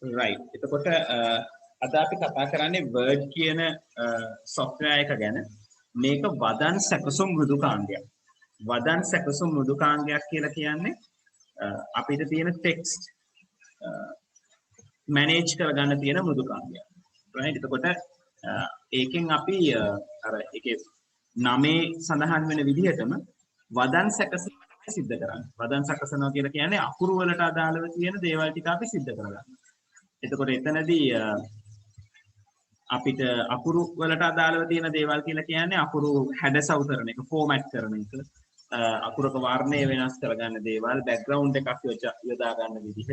right. එතකොට අද අපි කතා කරන්නේ Word කියන software එක ගැන. මේක වදන් සැකසුම් මෘදුකාංගයක්. වදන් සැකසුම් මෘදුකාංගයක් කියලා කියන්නේ අපිට තියෙන text manage කරගන්න තියෙන මෘදුකාංගයක්. right. එතකොට ඒකෙන් අපි අර ඒකේ නමේ සඳහන් වෙන විදිහටම වදන් සැකසීම සිද්ධ කරන්නේ. වදන් සැකසනවා කියලා කියන්නේ අකුරු වලට අදාළව තියෙන දේවල් ටික අපි සිද්ධ කරගන්නවා. එතකොට එතනදී අපිට අකුරු වලට අදාළව තියෙන දේවල් කියලා කියන්නේ අකුරු හැඩසව් කරන එක, ෆෝමැට් කරන එක, අකුරක වර්ණය වෙනස් කරගන්න දේවල්, බෑග්ග්‍රවුන්ඩ් එකක් යොදා ගන්න විදිහ,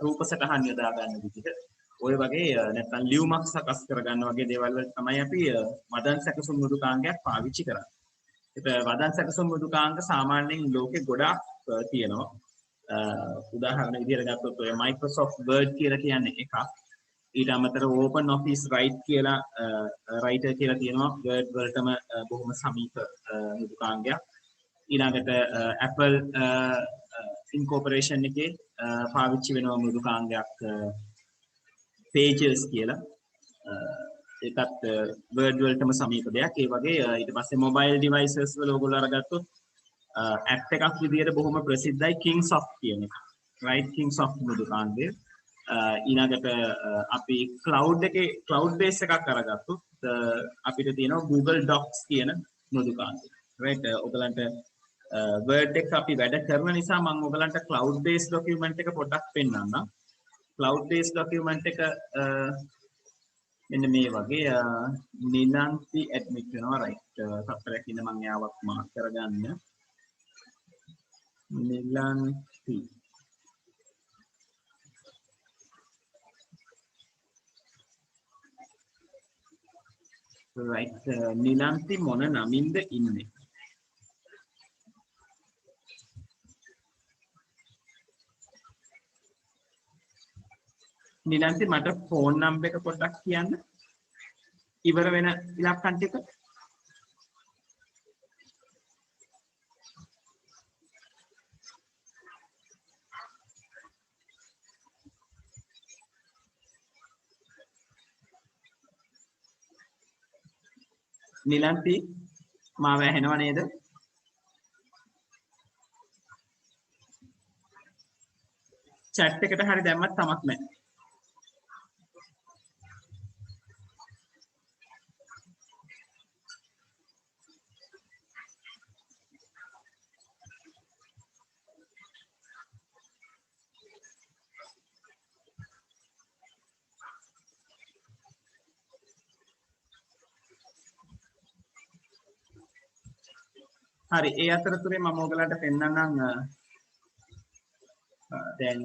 රූප සටහන් යොදා ගන්න විදිහ, ඔය වගේ නැත්නම් ලියුමක් සකස් කරගන්න වගේ දේවල් වලට තමයි අපි වදන් සැකසුම් මෘදුකාංගයක් පාවිච්චි කරන්නේ. ඒක වදන් සැකසුම් මෘදුකාංග සාමාන්‍යයෙන් ලෝකේ ගොඩාක් තියෙනවා. උදාහරණ විදිහට ගත්තොත් ඔය Microsoft Word කියලා කියන්නේ එකක්. ඊට අමතරව Open Office Write කියලා writer කියලා තියෙනවා Word වලටම බොහොම සමීප මෘදුකාංගයක්. ඊළඟට Apple Incorporation එකේ පාවිච්චි වෙන මෘදුකාංගයක් Pages කියලා. ඒකත් Word වලටම සමීප දෙයක්. ඒ වගේ ඊට පස්සේ mobile devices වල ඔයගොල්ලෝ අරගත්තොත් ඇප් එකක් විදිහට බොහොම ප්‍රසිද්ධයි Kingsoft කියන එක. right Kingsoft මෘදුකාංගය. ඊළඟට අපි cloud එකේ cloud base එකක් අරගත්තොත් අපිට තියෙනවා Google Docs කියන මෘදුකාංගය. right ඔයගලන්ට Word එක අපි වැඩ කරන නිසා මම ඔයගලන්ට cloud base document එක පොඩ්ඩක් පෙන්නන්නම්. cloud base document එක මෙන්න මේ වගේ නිලන්ති admit වෙනවා right. සප්පරයක් ඉන්න මම යාවක් මාක් කරගන්න. නිලන්ති right නිලන්ති මොන නමින්ද ඉන්නේ? නිලන්ති මට ෆෝන් නම්බර් එක පොඩ්ඩක් කියන්න. ඉවර වෙන ඉලක්කම් ටික. නිලන්ති මාව ඇහෙනව නේද? chat එකට හරි දැම්මත් කමක් නැහැ. හරි ඒ අතරතුරේ මම ඔයගලන්ට පෙන්නන්නම් දැන්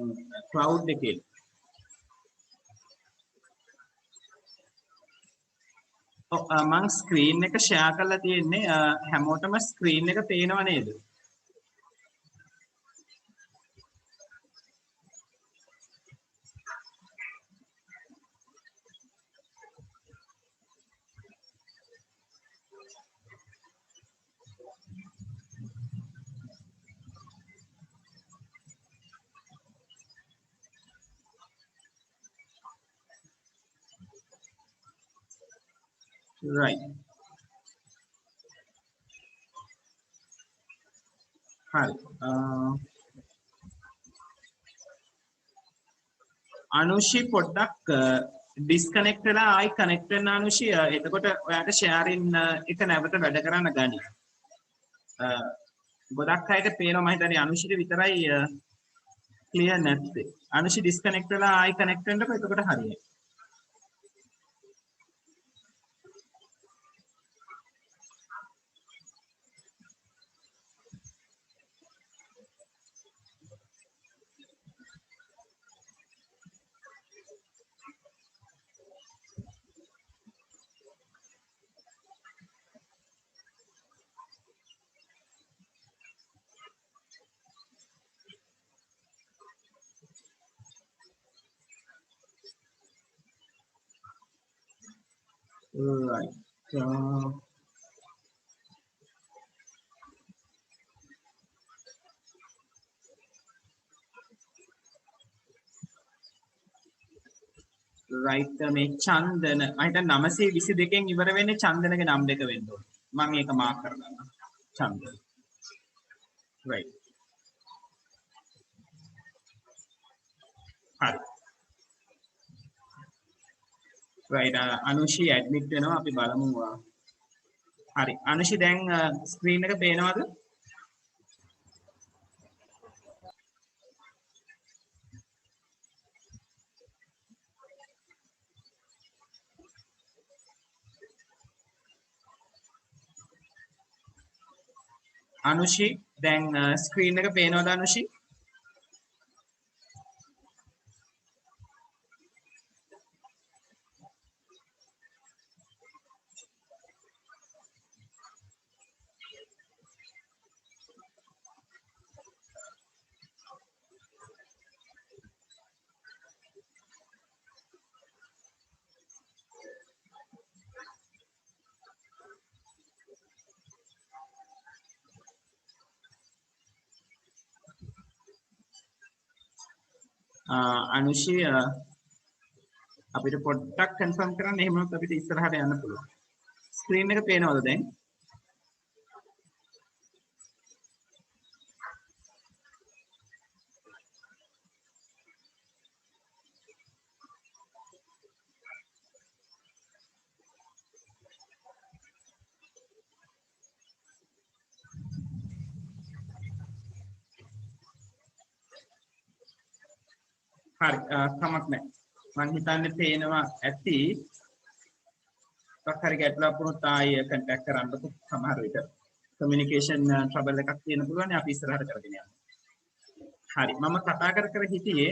cloud එකේ මම ස්ක්‍රීන් එක ෂෙයා කරලා තියෙන්නේ හැමෝටම ස්ක්‍රීන් එක පේනව නේද? right හරි අනුෂි පොඩ්ඩක් ඩිස්කනෙක්ට් වෙලා ආයි කනෙක්ට් වෙන්න අනුෂි. එතකොට ඔයාට ෂෙයාරින් එක නැවත වැඩ කරන්න ගනි. ගොඩක් අයට පේනවා මම හිතන්නේ අනුෂිට විතරයි ක්ලියර් නැත්තේ. අනුෂි ඩිස්කනෙක්ට් වෙලා ආයි කනෙක්ට් වෙන්නකො එතකොට හරියයි. right right මේ චන්දන මම හිතන්නේ 922 ඉවර වෙන්නේ චන්දනගේ නම් දෙක වෙන්න ඕනේ. මම ඒක මාක් කරගන්නවා. චන්දන. right. හරි. right අනුෂි ඇඩ්මිට් වෙනවා අපි බලමු. හරි. අනුෂි දැන් ස්ක්‍රීන් එක පේනවද? අනුෂි දැන් ස්ක්‍රීන් එක පේනවද අනුෂි? අනුෂි අපිට පොඩ්ඩක් කන්ෆර්ම් කරන්න එහෙම වුණොත් අපිට ඉස්සරහට යන්න පුළුවන්. ස්ක්‍රීන් එක පේනවද දැන්? හරි කමක් නැහැ. මම හිතන්නේ පේනවා ඇති. මොකක් හරි ගැටලුවක් වුණොත් ආයෙ කන්ටැක්ට් කරන්නකො සමහර විට. කමියුනිකේෂන් ට්‍රබල් එකක් තියෙන පුළුවන් අපි ඉස්සරහට කරගෙන යන්න. හරි මම කතා කර හිටියේ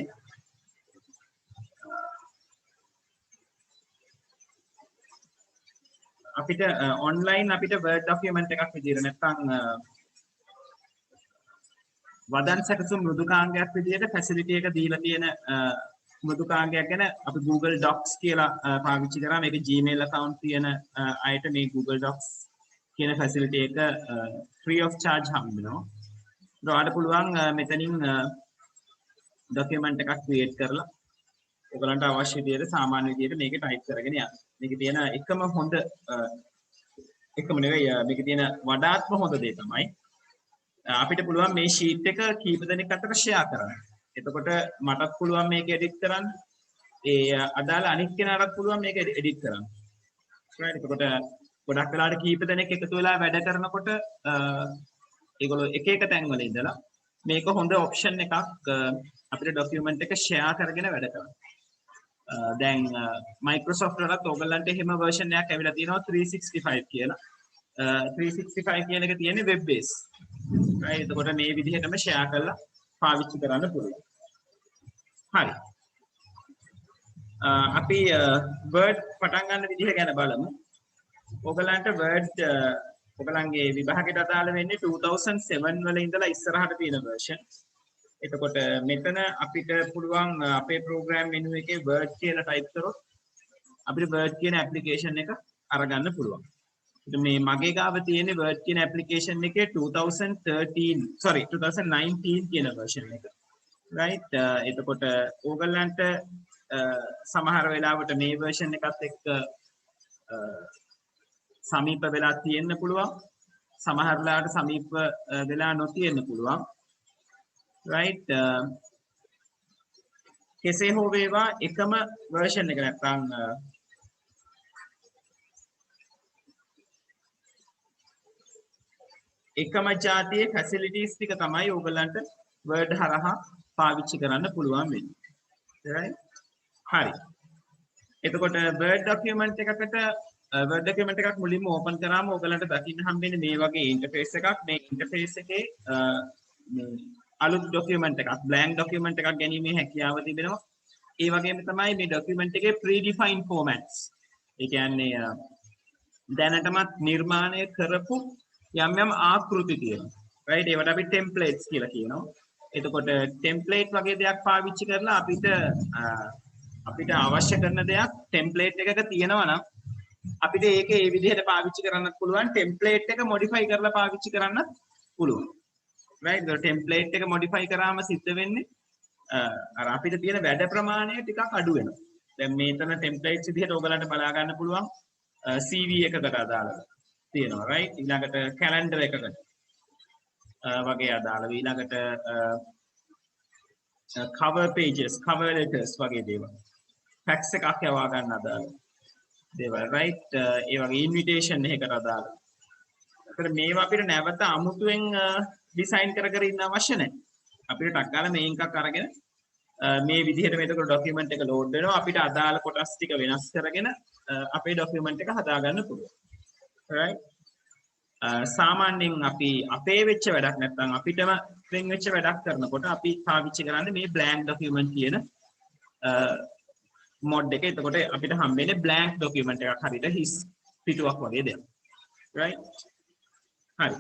අපිට ඔන්ලයින් අපිට Word document එකක් විදියට නැත්නම් වදන් සැකසුම් මෘදුකාංගයක් විදියට ෆැසිලිටි එක දීලා තියෙන මෘදුකාංගයක් ගැන අපි Google Docs කියලා පාවිච්චි කරා. මේක Gmail account තියෙන අයට මේ Google Docs කියන ෆැසිලිටි එක free of charge හම්බ වෙනවා. ඔයාලට පුළුවන් මෙතනින් document එකක් create කරලා ඔයගලන්ට අවශ්‍ය විදියට සාමාන්‍ය විදියට මේක type කරගෙන යන්න. මේකේ තියෙන එකම හොඳ එකම නෙවෙයි මේකේ තියෙන වඩාත්ම හොඳ දේ තමයි අපිට පුළුවන් මේ ෂීට් එක කීප දෙනෙක් අතර ෂෙයා කරන්න. එතකොට මටත් පුළුවන් මේක එඩිට් කරන්න. ඒ අදාළ අනිත් කෙනාටත් පුළුවන් මේක එඩිට් කරන්න. right එතකොට ගොඩක් වෙලාවට කීප දෙනෙක් එකතු වෙලා වැඩ කරනකොට ඒගොල්ලෝ එක එක තැන්වල ඉඳලා මේක හොඳ ඔප්ෂන් එකක් අපිට ડોකියුමන්ට් එක ෂෙයා කරගෙන වැඩ කරන්න. දැන් Microsoft වලත් ඔයගලන්ට එහෙම version එකක් ඇවිල්ලා තියෙනවා 365 කියලා. 365 කියන එක තියෙන්නේ web base. right එතකොට මේ විදිහටම ෂෙයා කරලා පාවිච්චි කරන්න පුළුවන්. හරි. අපි Word පටන් ගන්න විදිහ ගැන බලමු. ඔයගලන්ට Word ඔයගලන්ගේ විභාගයට අදාළ වෙන්නේ 2007 වල ඉඳලා ඉස්සරහට තියෙන version. එතකොට මෙතන අපිට පුළුවන් අපේ program menu එකේ Word කියලා type කරොත් අපිට Word කියන application එක අරගන්න පුළුවන්. මේ මගේ ගාව තියෙන Word කියන application එකේ 2019 කියන version එක. right එතකොට ඕගලන්ට සමහර වෙලාවට මේ version එකත් එක්ක සමීප වෙලා තියෙන්න පුළුවන්. සමහර වෙලාවට සමීප වෙලා නොතියෙන්න පුළුවන්. right කෙසේ හෝ වේවා එකම version එක නැත්නම් එකම જાතියේ facilities ටික තමයි ඕගලන්ට Word හරහා පාවිච්චි කරන්න පුළුවන් වෙන්නේ. right හරි. එතකොට Word document එකකට Word document එකක් මුලින්ම open කරාම ඕගලන්ට දකින්න හම්බෙන්නේ මේ වගේ interface එකක්. මේ interface එකේ අලුත් document එකක් blank document එකක් ගැනීමේ හැකියාව තිබෙනවා. ඒ වගේම තමයි මේ document එකේ predefined formats. ඒ කියන්නේ දැනටමත් නිර්මාණය කරපු යම් යම් ආකෘති තියෙනවා. right ඒවට අපි templates කියලා කියනවා. එතකොට template වගේ දෙයක් පාවිච්චි කරලා අපිට අවශ්‍ය කරන දෙයක් template එකක තියෙනවා නම් අපිට ඒක ඒ විදිහට පාවිච්චි කරන්නත් පුළුවන්. template එක modify කරලා පාවිච්චි කරන්නත් පුළුවන්. right the template එක modify කරාම සිද්ධ වෙන්නේ අර අපිට තියෙන වැඩ ප්‍රමාණය ටිකක් අඩු වෙනවා. දැන් මේතන ටෙම්ප්ලේට්ස් විදිහට ඔයගලන්ට බලා ගන්න පුළුවන් CV එකකට අදාළව තියෙනවා right ඊළඟට කැලෙන්ඩර් එකකට වගේ අදාළව ඊළඟට cover pages cover letters වගේ දේවල් fax එකක් යවා ගන්න අදාළව දේවල් right ඒ වගේ invitation එකකට අදාළව ඒතර මේවා අපිට නැවත අමුතුවෙන් ඩිසයින් කර ඉන්න අවශ්‍ය නැහැ අපිට ටක් ගාලා මේ එකක් අරගෙන මේ විදිහට මේක ડોකියුමන්ට් එක ලෝඩ් වෙනවා අපිට අදාළ කොටස් ටික වෙනස් කරගෙන අපේ ડોකියුමන්ට් එක හදා ගන්න පුළුවන් right සාමාන්‍යයෙන් අපි අපේ වෙච්ච වැඩක් නැත්නම් අපිටම වෙන් වෙච්ච වැඩක් කරනකොට අපි පාවිච්චි කරන්නේ මේ blank document කියන mod එක. එතකොට අපිට හම්බෙන්නේ blank document එකක් හරියට හිස් පිටුවක් වගේ දෙයක්. right හරි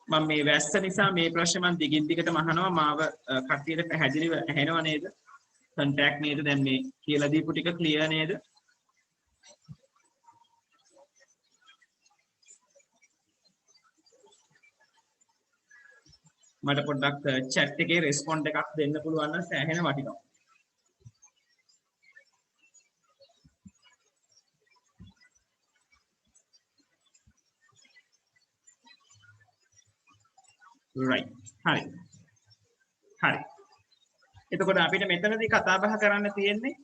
මම මේ වැස්ස නිසා මේ ප්‍රශ්න මම දිගින් දිගටම අහනවා මාව කට්ටියට පැහැදිලිව ඇහෙනව නේද? contact නේද? දැන් මේ කියලා දීපු ටික clear නේද? මට පොඩ්ඩක් chat එකේ respond එකක් දෙන්න පුළුවන් නම් සෑහෙන වටිනවා. right හරි එතකොට අපිට මෙතනදී කතා බහ කරන්න තියෙන්නේ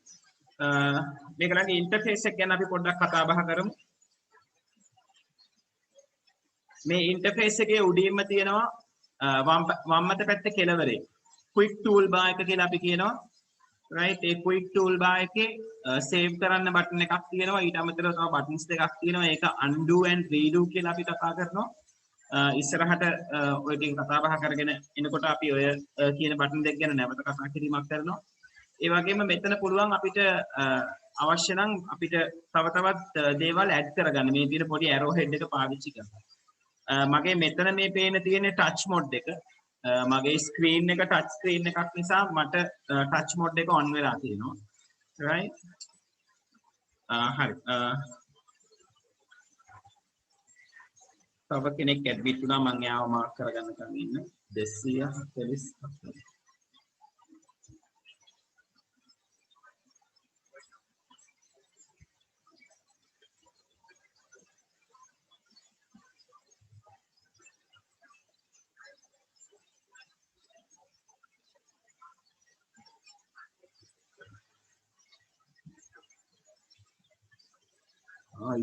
මේකලගේ ඉන්ටර්ෆේස් එක ගැන අපි පොඩ්ඩක් කතා බහ කරමු. මේ ඉන්ටර්ෆේස් එකේ උඩින්ම තියෙනවා වම් අත පැත්තේ කෙළවරේ quick toolbar එක කියලා අපි කියනවා. right ඒ quick toolbar එකේ save කරන්න බටන් එකක් තියෙනවා. ඊට අමතරව තව buttons දෙකක් තියෙනවා. ඒක undo and redo කියලා අපි කතා කරනවා. ඉස්සරහට ඔය ටික කතා බහ කරගෙන එනකොට අපි ඔය කියන බටන් දෙක ගැන නැවත කතා කිරීමක් කරනවා. ඒ වගේම මෙතන පුළුවන් අපිට අවශ්‍ය නම් අපිට තව තවත් දේවල් ඇඩ් කරගන්න. මේ තියෙන පොඩි arrow head එක පාවිච්චි කරලා. මගේ මෙතන මේ පේන තියෙන touch mode එක මගේ screen එක touch screen එකක් නිසා මට touch mode එක on වෙලා තියෙනවා. right හරි තව කෙනෙක් ඇඩ්මිට් වුණා මම යාව මාක් කරගන්නකම් ඉන්න 247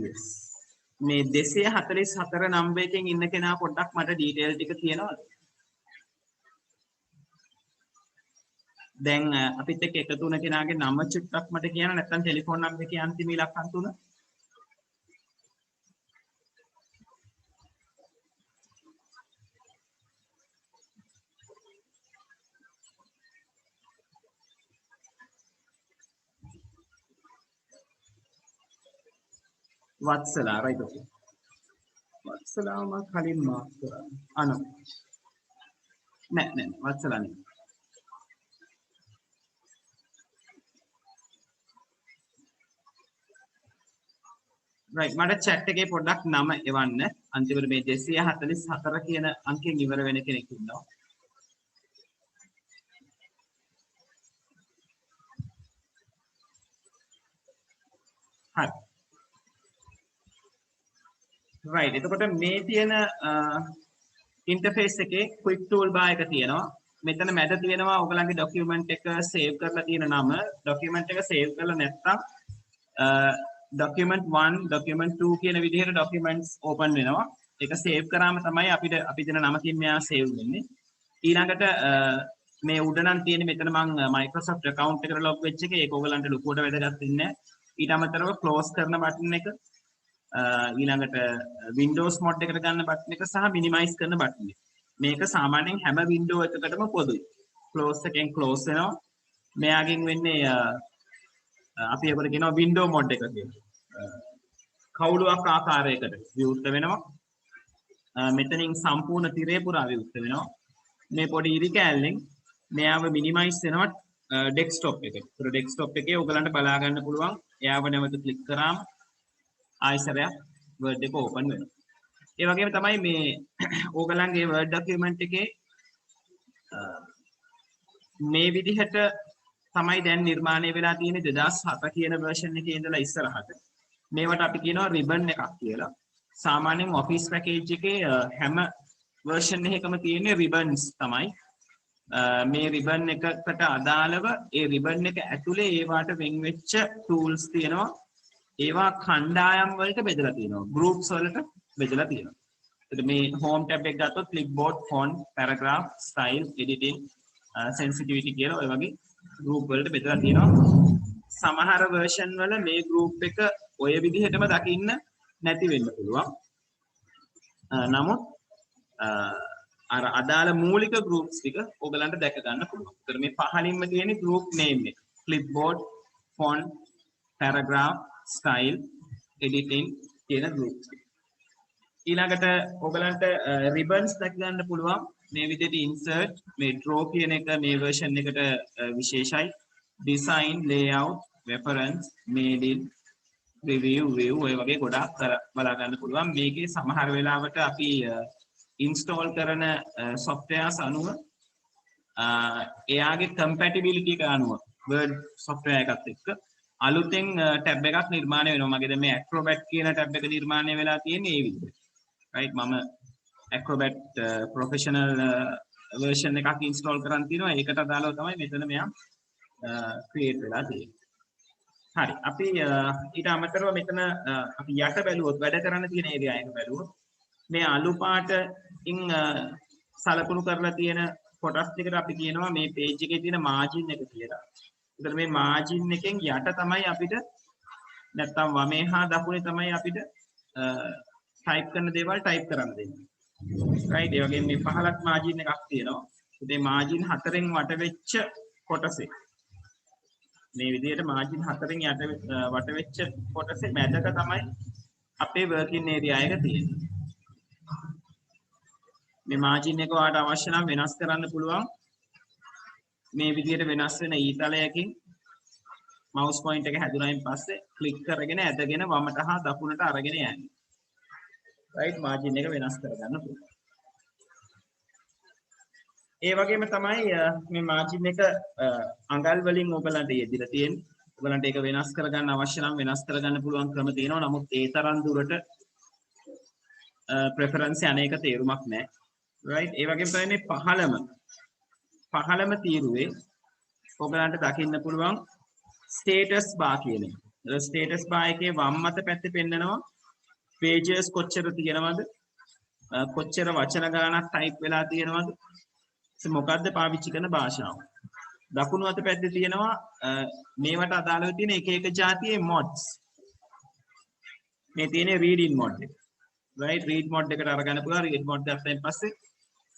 yes මේ 244 නම්බර් එකෙන් ඉන්න කෙනා පොඩ්ඩක් මට ඩීටේල් ටික කියනවද? දැන් අපිත් එක්ක එකතු වුණ කෙනාගේ නම චුට්ටක් මට කියන්න නැත්නම් ටෙලිෆෝන් නම්බර් එකේ අන්තිම ඉලක්කම් තුන. Vatsala right okay. වත්සලා මම කලින් මාක් කරා. අනු. නෑ වත්සලා නෙමෙයි. right මට chat එකේ පොඩ්ඩක් නම එවන්න. අන්තිමට මේ 244 කියන අංකයෙන් ඉවර වෙන කෙනෙක් ඉන්නවා. හරි. right එතකොට මේ තියෙන ඉන්ටර්ෆේස් එකේ quick toolbar එක තියෙනවා. මෙතන මැද තියෙනවා ඔයගලගේ document එක save කරලා තියෙන නම. document එක save කරලා නැත්නම් document 1 document 2 කියන විදිහට documents open වෙනවා. ඒක save කරාම තමයි අපි දෙන නමකින් මෙයා save වෙන්නේ. ඊළඟට මේ උඩ නම් තියෙන මෙතන මම Microsoft account එකට log වෙච්ච එක ඒක ඔයගලන්ට ලොකුවට වැදගත් වෙන්නේ නැහැ. ඊට අමතරව close කරන බටන් එක ඊළඟට Windows mod එකට ගන්න බටන් එක සහ minimize කරන බටන් එක. මේක සාමාන්‍යයෙන් හැම window එකකටම පොදුයි. close එකෙන් close වෙනවා. මෙයාගෙන් වෙන්නේ අපි ඒකට කියනවා window mod එක කියලා. කවුළුවක් ආකාරයකට විවෘත වෙනවා. මෙතනින් සම්පූර්ණ තිරේ පුරා විවෘත වෙනවා. මේ පොඩි ඉරි කෑල්ලෙන් මෙයාව minimize වෙනවා desktop එකට. ඒතර desktop එකේ ඔයගලන්ට බලා ගන්න පුළුවන්. එයාව නැවත click කරාම ආයසරයක් Word එක open වෙනවා. ඒ වගේම තමයි මේ ඕගලන්ගේ Word document එකේ මේ විදිහට තමයි දැන් නිර්මාණය වෙලා තියෙන 2007 කියන version එකේ ඉඳලා ඉස්සරහට. මේවට අපි කියනවා ribbon එකක් කියලා. සාමාන්‍යයෙන් office package එකේ හැම version එකකම තියෙන ribbons තමයි. මේ ribbon එකකට අදාළව ඒ ribbon එක ඇතුලේ ඒවට වෙන් වෙච්ච tools තියෙනවා. ඒවා කණ්ඩායම් වලට බෙදලා තියෙනවා. groups වලට බෙදලා තියෙනවා. එතකොට මේ home tab එක ගත්තොත් clipboard, font, paragraph, style, editing, sensitivity කියලා ඔය වගේ group වලට බෙදලා තියෙනවා. සමහර version වල මේ group එක ඔය විදිහටම දකින්න නැති වෙන්න පුළුවන්. නමුත් අර අදාළ මූලික groups ටික ඔයගලන්ට දැක ගන්න පුළුවන්. ඒතර මේ පහලින්ම තියෙන group name එක clipboard, font, paragraph, style, editing කියන groups ටික. ඊළඟට ඔයගලන්ට ribbons දැක ගන්න පුළුවන්. මේ විදිහට insert, මේ draw කියන එක මේ version එකට විශේෂයි. design, layout, reference, made in, review, view ඔය වගේ ගොඩාක් බලා ගන්න පුළුවන්. මේකේ සමහර වෙලාවට අපි install කරන softwares අනුව එයාගේ compatibility එක අනුව word software එකත් එක්ක අලුතෙන් tab එකක් නිර්මාණය වෙනවා. මගේ දැන් මේ Acrobat කියන tab එක නිර්මාණය වෙලා තියෙන්නේ ඒ විදිහට. right මම Acrobat professional version එකක් install කරන් තියෙනවා. ඒකට අදාළව තමයි මෙතන මෙයා create වෙලා තියෙන්නේ. හරි. අපි ඊට අමතරව මෙතන අපි යට බැලුවොත් වැඩ කරන්න තියෙන area එක බැලුවොත් මේ අලු පාටින් සලකුණු කරලා තියෙන කොටස් දෙකට අපි කියනවා මේ page එකේ තියෙන margin එක කියලා. ඒතර මේ margin එකෙන් යට තමයි අපිට නැත්තම් වමේ හා දකුණේ තමයි අපිට type කරන දේවල් type කරන්න දෙන්නේ. right ඒ වගේම මේ පහලක් margin එකක් තියෙනවා. ඒ margin හතරෙන් වට වෙච්ච කොටසේ මේ විදිහට margin හතරෙන් වට වෙච්ච කොටසේ මැදක තමයි අපේ working area එක තියෙන්නේ. මේ margin එක ඔයාලට අවශ්‍ය නම් වෙනස් කරන්න පුළුවන්. මේ විදිහට වෙනස් වෙන ඊතලයකින් mouse point එක හැදුනායින් පස්සේ click කරගෙන ඇදගෙන වමට හා දකුණට අරගෙන යන්න. right margin එක වෙනස් කරගන්න පුළුවන්. ඒ වගේම තමයි මේ margin එක අඟල් වලින් ඔයගලන්ට යෙදিলা තියෙන්නේ. ඔයගලන්ට ඒක වෙනස් කරගන්න අවශ්‍ය නම් වෙනස් කරගන්න පුළුවන් ක්‍රම තියෙනවා. නමුත් ඒ තරම් දුරට preference අනේක තේරුමක් නැහැ. right ඒ වගේම තමයි මේ පහළම තීරුවේ ඔයගලන්ට දකින්න පුළුවන් status bar කියන එක. status bar එකේ වම් අත පැත්තේ පෙන්නනවා pages කොච්චර තියෙනවද? කොච්චර වචන ගානක් type වෙලා තියෙනවද? මොකද්ද පාවිච්චි කරන භාෂාව. දකුණු අත පැත්තේ තියෙනවා මේවට අදාළව තියෙන එක එක જાතියේ mods. මේ තියෙන reading mod එක. right read mod එකට අරගන්න පුළුවන්. read mod දැක්කෙන් පස්සේ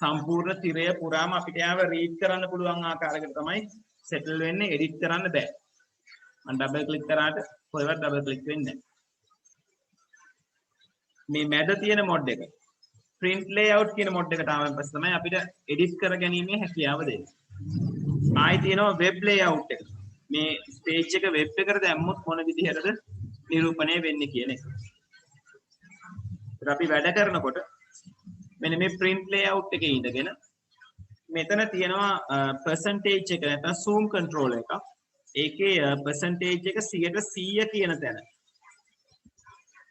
සම්පූර්ණ තිරය පුරාම අපිට ආව read කරන්න පුළුවන් ආකාරයකට තමයි settle වෙන්නේ. edit කරන්න බෑ. මම double click කරාට කොහෙවත් double click වෙන්නේ නැහැ. මේ මැද තියෙන mod එක print layout කියන mod එකට ආවන් පස්සේ තමයි අපිට edit කර ගැනීමේ හැකියාව දෙන්නේ. ආයි තියෙනවා web layout එක. මේ page එක web එකට දැම්මොත් මොන විදිහටද නිරූපණය වෙන්නේ කියන එක. අපි වැඩ කරනකොට මෙන්න මේ print layout එකේ ඉඳගෙන මෙතන තියෙනවා percentage එක නැත්නම් zoom control එක. ඒකේ percentage එක 100% කියන තැන.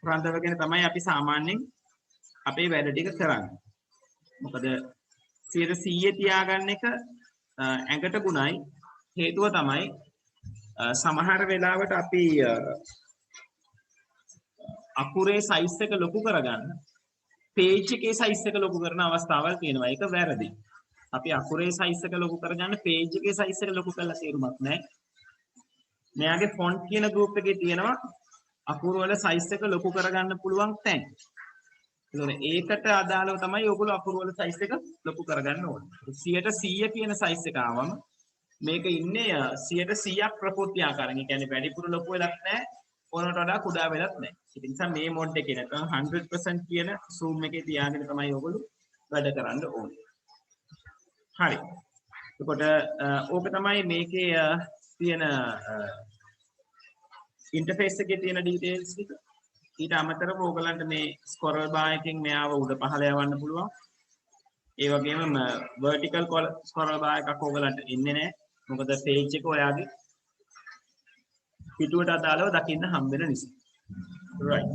රඳවගෙන තමයි අපි සාමාන්‍යයෙන් අපේ වැඩ ටික කරන්නේ. මොකද 100% තියාගන්න එක ඇඟට ගුණයි. හේතුව තමයි සමහර වෙලාවට අපි අකුරේ size එක ලොකු කරගන්න page එකේ size එක ලොකු කරන අවස්ථාවල් තියෙනවා. ඒක වැරදි. අපි අකුරේ size එක ලොකු කරගන්න page එකේ size එක ලොකු කරලා තේරුමක් නැහැ. මෙයාගේ font කියන group එකේ තියෙනවා අකුරු වල size එක ලොකු කරගන්න පුළුවන් තැන්. ඒකට අදාළව තමයි ඔයගොල්ලෝ අකුරු වල size එක ලොකු කරගන්න ඕනේ. 100% කියන size එක ආවම මේක ඉන්නේ 100%ක් ප්‍රකෘති ආකාරයෙන්. ඒ කියන්නේ වැඩිපුර ලොකු වෙලක් නැහැ. ඕනකට වඩා කුඩා වෙලක් නැහැ. ඒ නිසා මේ මොඩ් එකේ නැත්නම් 100% කියන zoom එකේ තියාගෙන තමයි ඔයගොල්ලෝ වැඩ කරන්න ඕනේ. හරි. එතකොට ඕක තමයි මේකේ තියෙන ඉන්ටර්ෆේස් එකේ තියෙන ඩීටේල්ස් ටික. ඊට අමතරව ඕගලන්ට මේ ස්ක්‍රෝල් බාර් එකකින් මෙයාව උඩ පහළ යවන්න පුළුවන්. ඒ වගේම vertical scroll bar එකක් ඕගලන්ට ඉන්නේ නැහැ. මොකද page එක ඔයාගේ පිටුවට අදාළව දකින්න හම්බ වෙන නිසා. right.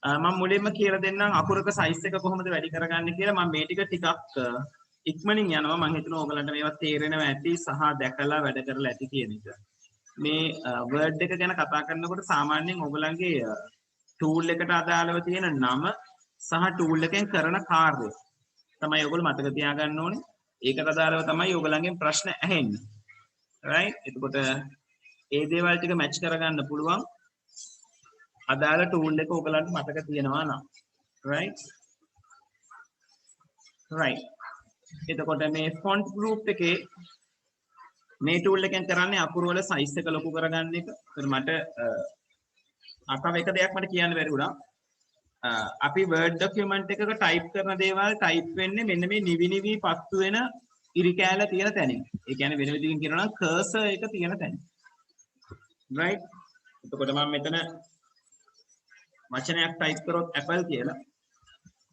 මම මුලින්ම කියලා දෙන්නම් අකුරක සයිස් එක කොහොමද වැඩි කරගන්නේ කියලා. මම මේ ටික ටිකක් ඉක්මනින් යනවා. මම හිතනවා ඔයගලන්ට මේවා තේරෙනවා ඇති සහ දැකලා වැඩ කරලා ඇති කියන එක. මේ වර්ඩ් එක ගැන කතා කරනකොට සාමාන්‍යයෙන් ඔයගලන්ගේ ටූල් එකට අදාළව තියෙන නම සහ ටූල් එකෙන් කරන කාර්යය තමයි ඔයගොල්ලෝ මතක තියාගන්න ඕනේ. ඒකට අදාළව තමයි ඔයගලන්ගෙන් ප්‍රශ්න ඇහෙන්නේ. right. එතකොට ඒ දේවල් ටික මැච් කරගන්න පුළුවන්. අදාළ ටූල් එක ඔයගලන්ට මතක තියෙනවා නම්. right. එතකොට මේ ෆොන්ට් ගෲප් එකේ මේ ටූල් එකෙන් කරන්නේ අකුරු වල සයිස් එක ලොකු කරගන්න එක. ඒත් මට අතව එක දෙයක් මට කියන්න බැරි වුණා. අපි Word document එකක type කරන දේවල් type වෙන්නේ මෙන්න මේ නිවි පත්තු වෙන ඉරි කෑල්ල තියෙන තැනින්. ඒ කියන්නේ වෙන විදිහකින් කියනවා නම් cursor එක තියෙන තැනින්. right. එතකොට මම මෙතන වචනයක් type කරොත් apple කියලා.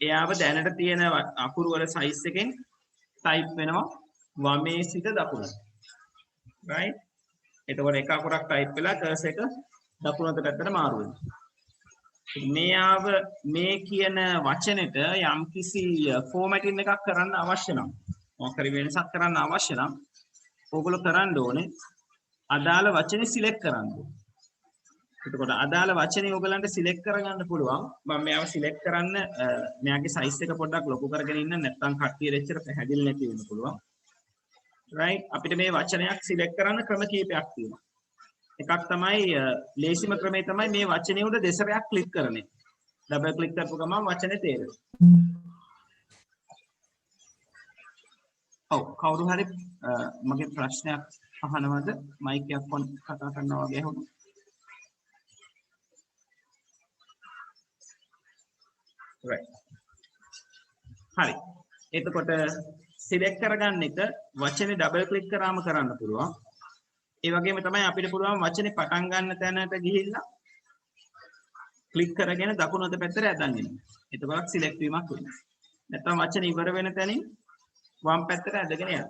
එයාව දැනට තියෙන අකුරු වල size එකෙන් type වෙනවා වමේ සිට දකුණට. right. එතකොට එක අකුරක් type වෙලා cursor එක දකුණට පැත්තට මාරු වෙනවා. මේ කියන වචනෙට යම්කිසි ෆෝමැටින් එකක් කරන්න අවශ්‍ය නම් මොකක් හරි වෙනසක් කරන්න අවශ්‍ය නම් ඕගොල්ලෝ කරන්න ඕනේ අදාළ වචනේ සිලෙක්ට් කරන්න ඕනේ. එතකොට අදාළ වචනේ ඕගලන්ට සිලෙක්ට් කරගන්න පුළුවන්. මම මෙයාව සිලෙක්ට් කරන්න මෙයාගේ සයිස් එක පොඩ්ඩක් ලොකු කරගෙන ඉන්න නැත්නම් කට්ටියට එච්චර පැහැදිලි නැති වෙන්න පුළුවන්. right. අපිට මේ වචනයක් සිලෙක්ට් කරන්න ක්‍රම කීපයක් තියෙනවා. එකක් තමයි ලේසිම ක්‍රමය තමයි මේ වචනේ උඩ දෙසරයක් ක්ලික් කරන එක. ඩබල් ක්ලික් කරපු ගමන් වචනේ තේරෙනවා. ඔව් කවුරු හරි මගේ ප්‍රශ්නයක් අහනවද? මයික් එකක් ඔන් කතා කරනවා වගේ හොඳ. right. හරි. එතකොට සිලෙක්ට් කරගන්න එක වචනේ ඩබල් ක්ලික් කරාම කරන්න පුළුවන්. ඒ වගේම තමයි අපිට පුළුවන් වචනේ පටන් ගන්න තැනට ගිහිල්ලා ක්ලික් කරගෙන දකුණු අත පැත්තට ඇදන් එන්න. එතකොට සිලෙක්ට් වීමක් වෙනවා. නැත්නම් වචනේ ඉවර වෙන තැනින් වම් පැත්තට ඇදගෙන යන්න.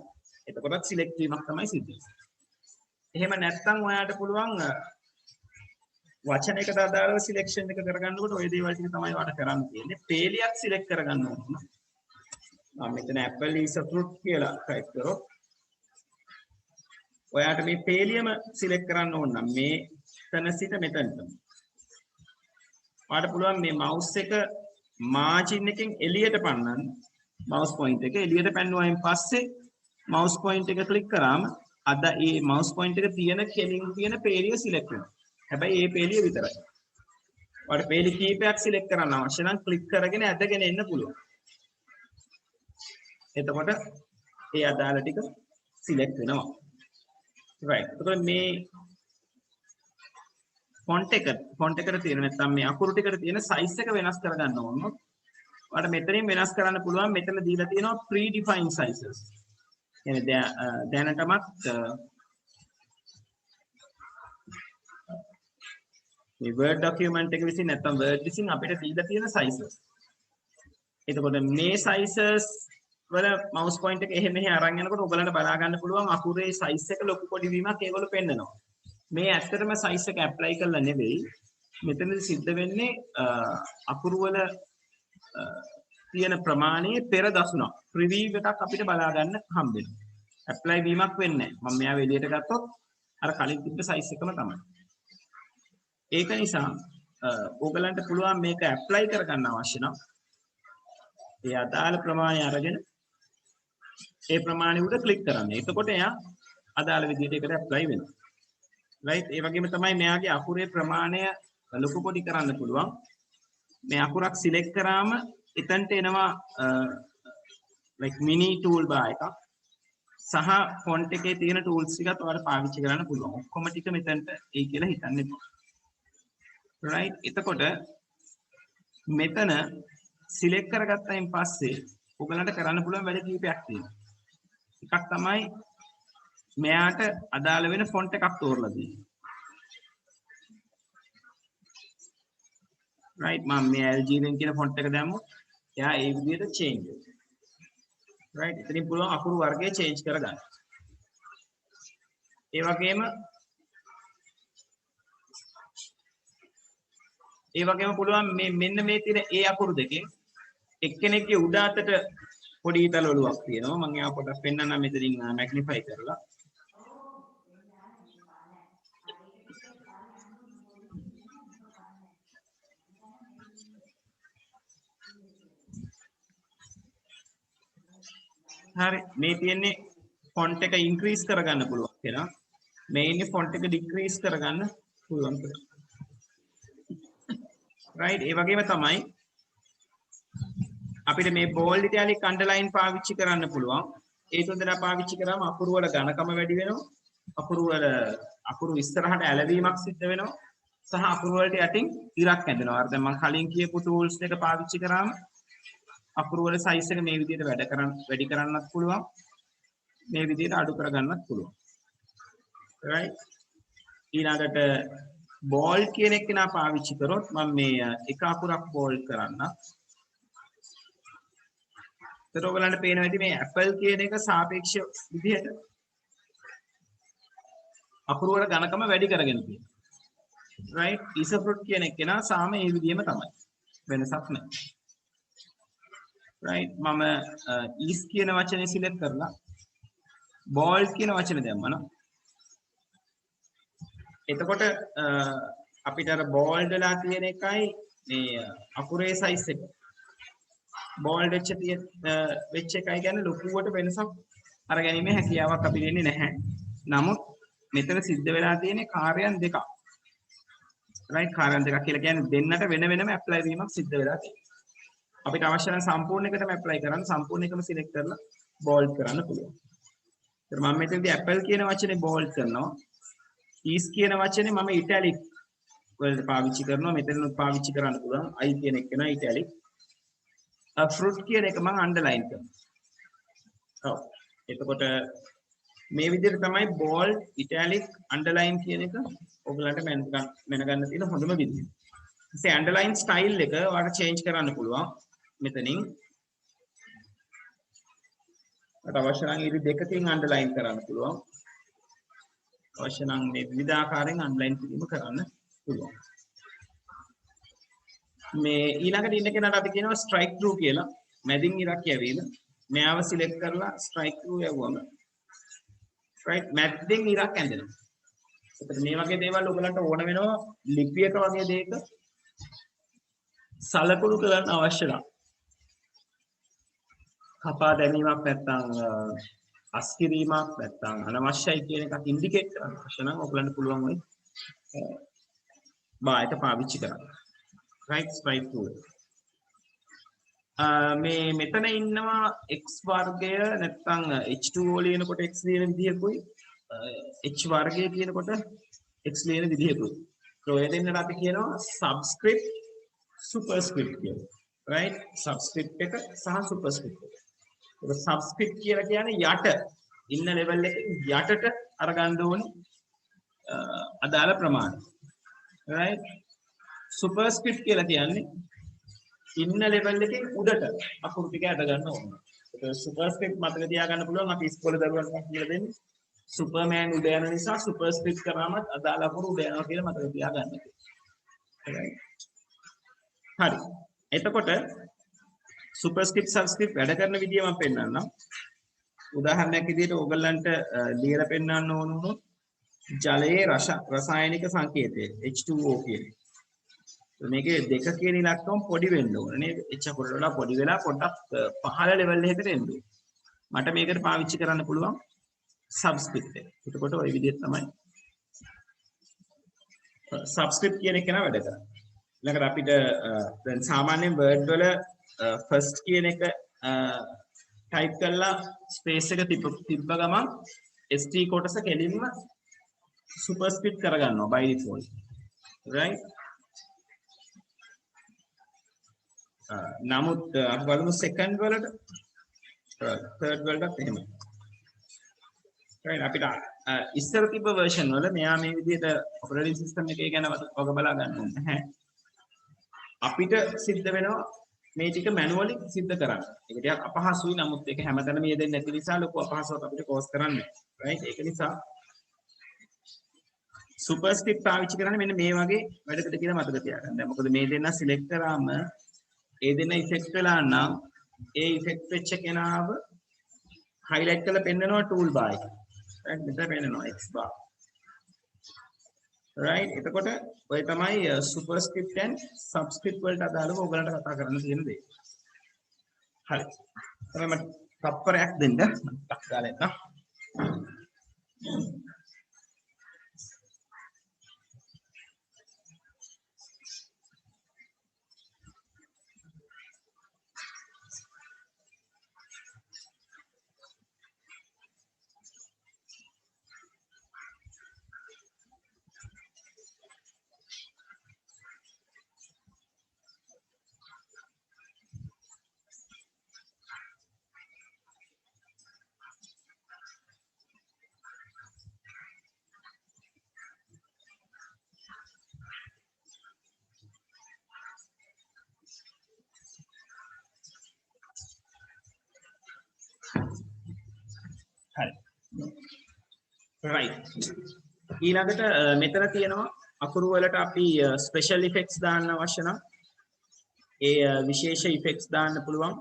එතකොට සිලෙක්ට් වීමක් තමයි සිද්ධ වෙන්නේ. එහෙම නැත්නම් ඔයාලට පුළුවන් වචනයකට අදාළව සිලෙක්ෂන් එක කරගන්නකොට ওই දේවල් ටික තමයි ඔයාලට කරන්න තියෙන්නේ. පේලියක් සිලෙක්ට් කරගන්න ඕන. මම මෙතන apple is a fruit කියලා ටයිප් කරොත් ඔයාට මේ පේලියම සිලෙක්ට් කරන්න ඕන නම් මේ තන සිට මෙතනට. ඔයාට පුළුවන් මේ mouse එක margin එකෙන් එළියට පන්නන්න. mouse point එක එළියට පැන්නුවායින් පස්සේ mouse point එක ක්ලික් කරාම අද මේ mouse point එක තියෙන කෙලින් තියෙන පේලිය සිලෙක්ට් වෙනවා. හැබැයි මේ පේලිය විතරයි. ඔයාට පේලි කීපයක් සිලෙක්ට් කරන්න අවශ්‍ය නම් ක්ලික් කරගෙන ඇදගෙන එන්න පුළුවන්. එතකොට ඒ අදාළ ටික සිලෙක්ට් වෙනවා. right. එතකොට මේ ෆොන්ට් එකට තියෙන නැත්නම් මේ අකුරු ටිකට තියෙන සයිස් එක වෙනස් කරගන්න ඕන. ඔයාලට මෙතනින් වෙනස් කරන්න පුළුවන්. මෙතන දීලා තියෙනවා predefined sizes. يعني දැනටමත් මේ Word document එක විසින් නැත්නම් Word විසින් අපිට දීලා තියෙන sizes. එතකොට මේ sizes වල mouse point එක එහෙ මෙහෙ අරන් යනකොට ඔයගලන්ට බලා ගන්න පුළුවන් අකුරේ size එක ලොකු පොඩි වීමක් ඒගොල්ලෝ පෙන්නනවා. මේ ඇත්තටම size එක apply කරලා නෙවෙයි. මෙතනදී සිද්ධ වෙන්නේ අකුරු වල තියෙන ප්‍රමාණයේ පෙර දසුණක් preview එකක් අපිට බලා ගන්න හම්බ වෙනවා. apply වීමක් වෙන්නේ නැහැ. මම මෙයාව එළියට ගත්තොත් අර කලින් තිබ්බ size එකම තමයි. ඒක නිසා ඕගලන්ට පුළුවන් මේක apply කරගන්න අවශ්‍ය නම් ඒ අදාළ ප්‍රමාණය අරගෙන ඒ ප්‍රමාණය උඩ ක්ලික් කරන්න. එතකොට එයා අදාළ විදිහට ඒකට apply වෙනවා. right. ඒ වගේම තමයි මෙයාගේ අකුරේ ප්‍රමාණය ලොකු පොඩි කරන්න පුළුවන්. මේ අකුරක් සිලෙක්ට් කරාම එතනට එනවා like mini toolbar එකක් සහ font එකේ තියෙන tools ටිකත් ඔයාලට පාවිච්චි කරන්න පුළුවන්. ඔක්කොම ටික මෙතනට ඒ කියලා හිතන්න එපා. right. එතකොට මෙතන සිලෙක්ට් කරගත්තයින් පස්සේ ඔයගලන්ට කරන්න පුළුවන් වැඩ කීපයක් තියෙනවා. එකක් තමයි මෙයාට අදාළ වෙන ෆොන්ට් එකක් තෝරලා දෙන්න. right. මම මේ LG කියන ෆොන්ට් එක දැම්මොත් එයා ඒ විදිහට change වෙනවා. right. ඉතින් පුළුවන් අකුරු වර්ගය change කරගන්න. ඒ වගේම ඒ වගේම පුළුවන් මේ මෙන්න මේ තියෙන ඒ අකුරු දෙකෙන් එක්කෙනෙක්ගේ උඩ අතට පොඩි ඊතල ඔලුවක් තියෙනවා. මම ඒවා පොඩ්ඩක් පෙන්නන්නම් මෙතනින් මැග්නිෆයි කරලා. හරි මේ තියෙන්නේ ෆොන්ට් එක ඉන්ක්‍රීස් කරගන්න පුළුවන් කියලා. මේ ඉන්නේ ෆොන්ට් එක ඩික්‍රීස් කරගන්න පුළුවන් කියලා. රයිට් ඒ වගේම තමයි අපිට මේ බෝල්ඩ් ඉටැලික් අන්ඩර්ලයින් පාවිච්චි කරන්න පුළුවන්. ඒ තුන්දෙනා පාවිච්චි කරාම අකුරු වල ඝනකම වැඩි වෙනවා. අකුරු ඉස්සරහට ඇලවීමක් සිද්ධ වෙනවා. සහ අකුරු වලට යටින් ඉරක් ඇඳෙනවා. අර දැන් මම කලින් කියපු ටූල්ස් දෙක පාවිච්චි කරාම අකුරු වල සයිස් එක මේ විදිහට වැඩි කරන්නත් පුළුවන්. මේ විදිහට අඩු කරගන්නත් පුළුවන්. right ඊළඟට බෝල්ඩ් කියන එක නා පාවිච්චි කරොත් මම මේ එක අකුරක් බෝල්ඩ් කරන්න. ඒතර ඔයගලන්ට පේනවා ඇති මේ ඇපල් කියන එක සාපේක්ෂ විදිහට අකුරු වල ඝනකම වැඩි කරගෙන තියෙනවා. right is a fruit කියන එක නා සාම ඒ විදිහම තමයි. වෙනසක් නැහැ. right මම is කියන වචනේ සිලෙක්ට් කරලා බෝල්ඩ් කියන වචනේ දැම්මා නා. එතකොට අපිට අර බෝල්ඩ් වෙලා තියෙන එකයි මේ අකුරේ සයිස් එක බෝල්ඩ් වෙච්ච එකයි කියන්නේ ලොකුවට වෙනසක් අරගැනීමේ හැකියාවක් අපිට ඉන්නේ නැහැ. නමුත් මෙතන සිද්ධ වෙලා තියෙන්නේ කාර්යයන් දෙකක්. right කාර්යයන් දෙකක් කියලා කියන්නේ දෙන්නට වෙන වෙනම ඇප්ලයි වීමක් සිද්ධ වෙලා තියෙනවා. අපිට අවශ්‍ය නම් සම්පූර්ණ එකටම ඇප්ලයි කරන්න සම්පූර්ණ එකම සිලෙක්ට් කරලා බෝල්ඩ් කරන්න පුළුවන්. ඒත් මම මෙතනදී ඇපල් කියන වචනේ බෝල්ඩ් කරනවා. is කියන වචනේ මම ඉටැලික් වලට පාවිච්චි කරනවා. මෙතනත් පාවිච්චි කරන්න පුළුවන්. I කියන එක නා ඉටැලික්. fruit කියන එක මම අන්ඩර්ලයින් කරනවා. ඔව්. එතකොට මේ විදිහට තමයි bold, italic, underline කියන එක ඔයගලන්ට මැනගන්න තියෙන හොඳම විදිහ. ඊසේ underline style එක ඔයාලට change කරන්න පුළුවන්. මෙතනින් අට අවශ්‍ය නම් ඉරි දෙකකින් underline කරන්න පුළුවන්. අවශ්‍ය නම් මේ විවිධ ආකාරයෙන් underline කිරීම කරන්න පුළුවන්. මේ ඊළඟට ඉන්න කෙනාට අපි කියනවා strike through කියලා. මැදින් ඉරක් යැවීම. මෙයාව select කරලා strike through යවුවම right මැදින් ඉරක් ඇඳෙනවා. ඒත් මේ වගේ දේවල් ඔයගලන්ට ඕන වෙනවා ලිපියක වගේ දෙයක සලකුණු කරන්න අවශ්‍ය නම්. කපා දැමීමක් නැත්නම් අස්කිරීමක් නැත්නම් අනවශ්‍යයි කියන එකක් ඉන්ඩිකේට් කරන්න අවශ්‍ය නම් ඔයගලන්ට පුළුවන් වෙයි බායක පාවිච්චි කරන්න. right strike through මේ මෙතන ඉන්නවා x වර්ගය නැත්නම් h2o ලියනකොට x ලියන විදිහකුයි h වර්ගය කියනකොට x ලියන විදිහකුයි. ඔය දෙන්නට අපි කියනවා subscript superscript කියලා. right subscript එක සහ superscript එක. ඒක subscript කියලා කියන්නේ යට ඉන්න level එකේ යටට අරගන්න ඕනේ අදාළ ප්‍රමාණය. right superscript කියලා කියන්නේ ඉන්න level එකෙන් උඩට අකුරු ටික අද ගන්න ඕනේ. ඒක superscript මතක තියාගන්න පුළුවන් අපි ඉස්කෝලේ දරුවන්ට කියලා දෙන්නේ. සුපර්මෑන් උඩ යන නිසා superscript කරාම අදාළ අකුරු උඩ යනවා කියලා මතක තියාගන්න. හරි. එතකොට superscript subscript වැඩ කරන විදිය මම පෙන්නන්නම්. උදාහරණයක් විදිහට ඕගලන්ට ලියලා පෙන්නන්න ඕන වුණොත් ජලයේ රසායනික සංකේතය H2O කියන්නේ. මේකේ දෙක කියන ඉලක්කම පොඩි වෙන්න ඕනේ නේද? H අකුරට වඩා පොඩි වෙලා පොඩ්ඩක් පහළ ලෙවල් එකකට එන්න ඕනේ. මට මේකට පාවිච්චි කරන්න පුළුවන් subscript එක. එතකොට ওই විදිහට තමයි subscript කියන එක නේද වැඩ කරන්නේ. ඊළඟට අපිට දැන් සාමාන්‍යයෙන් word වල first කියන එක type කරලා space එක තිබ්බ ගමන් st කොටස කෙලින්ම superscript කරගන්නවා by default. right නමුත් අපි බලමු second වලට third වලටත් එහෙමයි. right අපිට ඉස්සර තිබ්බ version වල මෙයා මේ විදිහට operating system එකේ ගැන ඔබ බලා ගන්න ඕනේ නැහැ. අපිට සිද්ධ වෙනවා මේ ටික manually සිද්ධ කරන්න. ඒක ටිකක් අපහසුයි නමුත් ඒක හැමතැනම යෙදෙන්නේ නැති නිසා ලොකු අපහසුතාවක් අපිට cause කරන්නේ. right ඒක නිසා සුපර්ස්ක්‍රිප්ට් පාවිච්චි කරන්නේ මෙන්න මේ වගේ වැඩකට කියලා මතක තියාගන්න. දැන් මොකද මේ දෙන්න සිලෙක්ට් කරාම ඒ දෙන්න ඉෆෙක්ට් වෙලා නම් ඒ ඉෆෙක්ට් වෙච්ච කෙනාව highlight කරලා පෙන්නනවා tool bar එකේ. right මෙතන පෙන්නනවා X bar. right එතකොට ඔය තමයි superscript and subscript වලට අදාළව ඔයගලන්ට කතා කරන්න තියෙන දේ. හරි. තමයි මට තප්පරයක් දෙන්න. ටක් ගාලා එන්න. හරි. right. ඊළඟට මෙතන තියෙනවා අකුරු වලට අපි ස්පෙෂල් ඉෆෙක්ට්ස් දාන්න අවශ්‍ය නම් ඒ විශේෂ ඉෆෙක්ට්ස් දාන්න පුළුවන්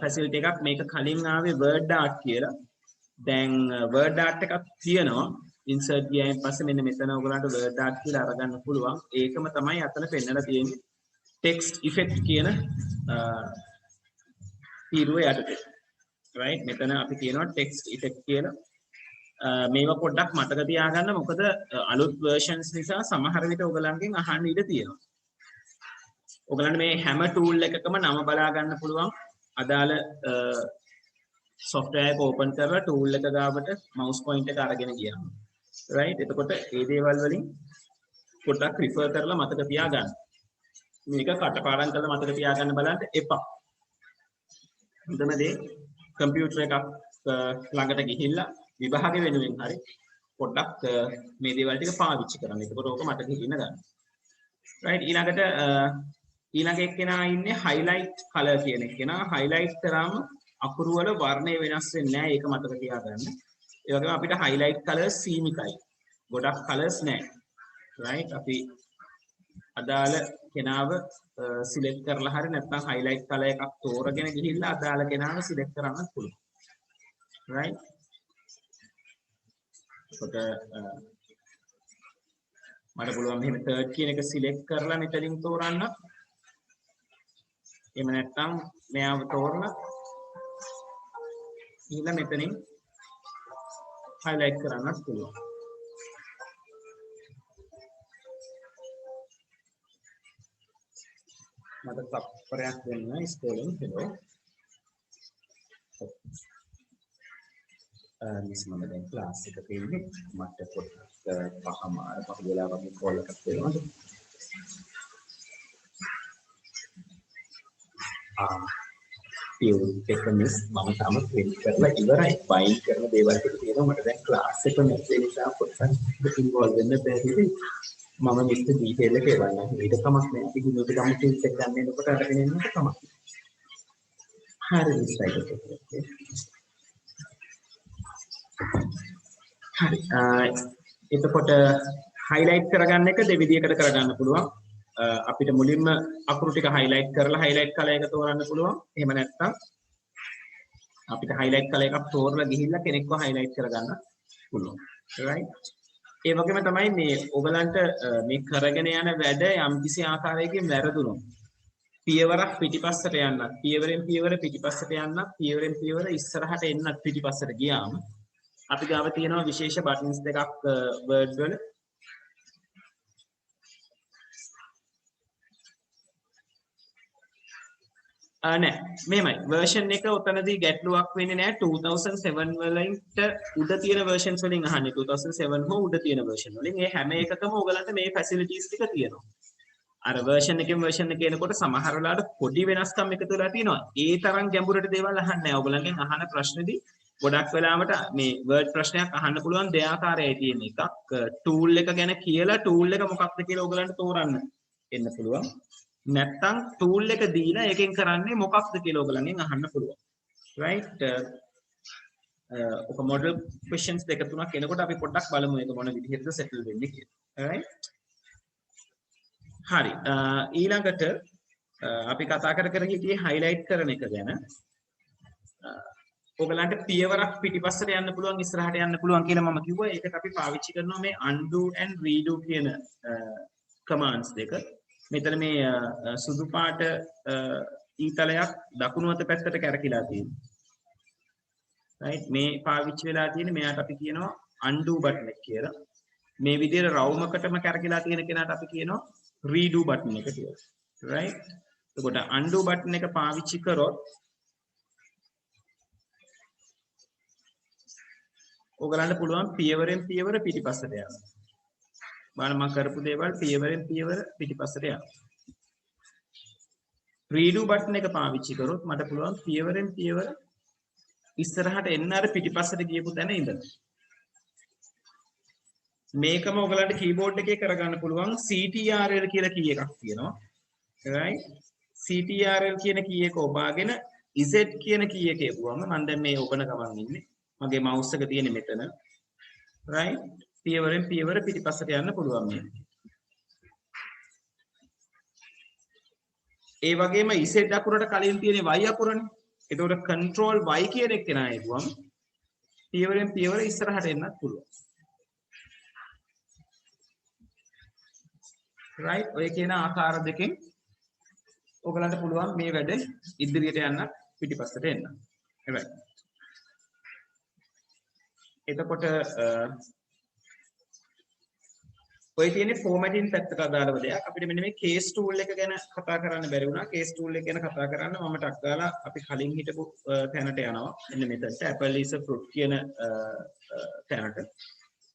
ෆැසිලිටි එකක්. මේක කලින් ආවේ word art කියලා. දැන් word art එකක් තියෙනවා. insert ගියායින් පස්සේ මෙන්න මෙතන ඔයගලන්ට word art කියලා අරගන්න පුළුවන්. ඒකම තමයි අතන පෙන්නලා තියෙන්නේ. text effect කියන තීරුව යටතේ. right මෙතන අපි කියනවා text effect කියලා. මේවා පොඩ්ඩක් මතක තියාගන්න. මොකද අලුත් versions නිසා සමහර විට ඔයගලන්ගෙන් අහන්න ඉඩ තියෙනවා. ඔයගලන්ට මේ හැම tool එකකම නම බලා ගන්න පුළුවන්. අදාළ software එක open කරලා tool එක ගාවට mouse point එක අරගෙන ගියාම. right එතකොට මේ දේවල් වලින් පොඩ්ඩක් refer කරලා මතක තියාගන්න. මේක කටපාඩම් කරලා මතක තියාගන්න බලන්න එපා. හිතමදී කම්පියුටර් එකක් ළඟට ගිහිල්ලා විභාග වෙනුවෙන් හරි පොඩ්ඩක් මේ දේවල් ටික පාවිච්චි කරන්න. එතකොට ඕක මතක ඉගෙන ගන්න. right ඊළඟ එක්කෙනා ඉන්නේ highlight color කියන එක්කෙනා. highlight කරාම අකුරු වල වර්ණය වෙනස් වෙන්නේ නැහැ. ඒක මතක තියාගන්න. ඒ වගේම අපිට highlight colors සීමිතයි. ගොඩක් colors නැහැ. right අපි අදාළ කෙනාව සිලෙක්ට් කරලා හරි නැත්නම් highlight color එකක් තෝරගෙන ගිහිල්ලා අදාළ කෙනාව සිලෙක්ට් කරන්න පුළුවන්. right කොට මට පුළුවන් මෙහෙම third කියන එක සිලෙක්ට් කරලා මෙතනින් තෝරන්න. එහෙම නැත්නම් මෙයාව තෝරලා ඊළඟ මෙතනින් highlight කරන්නත් පුළුවන්. මට තප්පරයක් දෙන්න ඉස්කෝලෙන් hello. මිස් මම දැන් ක්ලාස් එකක ඉන්නේ. මට පොඩ්ඩක් පහමාර පහ වෙලාවක කෝල් එකක් දෙනවා. ඒක මිස් මම තාම print කරලා ඉවරයි. ෆයිල් කරන දේවල් ටික තියෙනවා. මට දැන් ක්ලාස් එක නැති නිසා පොඩ්ඩක් ඉන්වෝල්ව් වෙන්න බැහැ. මම මිස් ඩීටේල් එක එවන්නම්. ඊට කමක් නැහැ. අපි ගිහින් ඒක ගමු ටිල්ස් එක ගන්න එනකොට අරගෙන එන්නත් කමක්. හරි මිස් හරි. එතකොට highlight කරගන්න එක දෙවිදියකට කරගන්න පුළුවන්. අපිට මුලින්ම අකුරු ටික highlight කරලා highlight color එක තෝරන්න පුළුවන්. එහෙම නැත්නම් අපිට highlight color එකක් තෝරලා ගිහිල්ලා කෙනෙක්ව highlight කරගන්න පුළුවන්. right ඒ වගේම තමයි මේ ඔයගලන්ට මේ කරගෙන යන වැඩ යම්කිසි ආකාරයකින් වැරදුනොත් පියවරක් පිටිපස්සට යන්නත්, පියවරෙන් පියවර පිටිපස්සට යන්නත්, පියවරෙන් පියවර ඉස්සරහට එන්නත් පිටිපස්සට ගියාම අපි ගාව තියෙනවා විශේෂ බටන්ස් දෙකක් Word වල. නෑ මෙහෙමයි version එක උතනදී ගැටලුවක් වෙන්නේ නෑ. 2007 වලින්ට උඩ තියෙන versions වලින් අහන්නේ 2007 හෝ උඩ තියෙන version වලින්. ඒ හැම එකකම ඔයගලන්ට මේ facilities ටික තියෙනවා. අර version එකෙන් version එක එනකොට සමහර වෙලාවට පොඩි වෙනස්කම් එකතු වෙලා තියෙනවා. ඒ තරම් ගැඹුරට දේවල් අහන්නේ නෑ. ඔයගලන්ගෙන් අහන ප්‍රශ්නේදී ගොඩක් වෙලාවට මේ word ප්‍රශ්නයක් අහන්න පුළුවන් දෙආකාරයයි තියෙන එකක්. tool එක ගැන කියලා tool එක මොකක්ද කියලා ඔයගලන්ට තෝරන්න එන්න පුළුවන්. නැත්තම් tool එක දීලා එකෙන් කරන්නේ මොකක්ද කියලා ඔයගලන්ගෙන් අහන්න පුළුවන්. right ඔක මොඩල් ක්වෙස්චන්ස් දෙක තුනක් එනකොට අපි පොඩ්ඩක් බලමු ඒක මොන විදිහටද සෙටල් වෙන්නේ කියලා. right හරි ඊළඟට අපි කතා කර හිටියේ highlight කරන එක ගැන. ඔයගලන්ට පියවරක් පිටිපස්සට යන්න පුළුවන් ඉස්සරහට යන්න පුළුවන් කියලා මම කිව්වා. ඒකට අපි පාවිච්චි කරනවා මේ undo and redo කියන commands දෙක. මෙතන මේ සුදු පාට ඊතලයක් දකුණු අත පැත්තට කැරකිලා තියෙනවා. right මේ පාවිච්චි වෙලා තියෙන්නේ මෙයාට අපි කියනවා undo button එක කියලා. මේ විදිහට රවුමකටම කැරකිලා තියෙන කෙනාට අපි කියනවා redo button එක කියලා. right එතකොට undo button එක පාවිච්චි කරොත් ඔයගලන්ට පුළුවන් පියවරෙන් පියවර පිටිපස්සට යන්න. බලන්න මම කරපු දේවල් පියවරෙන් පියවර පිටිපස්සට යන්න. redo button එක පාවිච්චි කරොත් මට පුළුවන් පියවරෙන් පියවර ඉස්සරහට එන්න අර පිටිපස්සට ගියපු තැන ඉඳලා. මේකම ඔයගලන්ට කීබෝඩ් එකේ කරගන්න පුළුවන් CTRL කියලා කී එකක් තියෙනවා. right CTRL කියන කී එක ඔබාගෙන Z කියන කී එක එපුවම මම දැන් මේ ඔබන ගමන් ඉන්නේ. මගේ මවුස් එක තියෙන්නේ මෙතන. right පියවරෙන් පියවර පිටිපස්සට යන්න පුළුවන් මේ. ඒ වගේම Z අකුරට කලින් තියෙන Y අකුරනේ. ඒතකොට control Y කියන එක නා එපුවම පියවරෙන් පියවර ඉස්සරහට එන්නත් පුළුවන්. right ඔය කියන ආකාර දෙකෙන් ඔයගලන්ට පුළුවන් මේ වැඩ ඉදිරියට යන්න පිටිපස්සට එන්න. right එතකොට ඔය තියෙන්නේ formatting පැත්තට අදාළව දෙයක්. අපිට මෙන්න මේ case tool එක ගැන කතා කරන්න බැරි වුණා. case tool එක ගැන කතා කරන්න මම ටක් ගාලා අපි කලින් හිටපු තැනට යනවා. මෙන්න මෙතනට apple is a fruit කියන තැනට.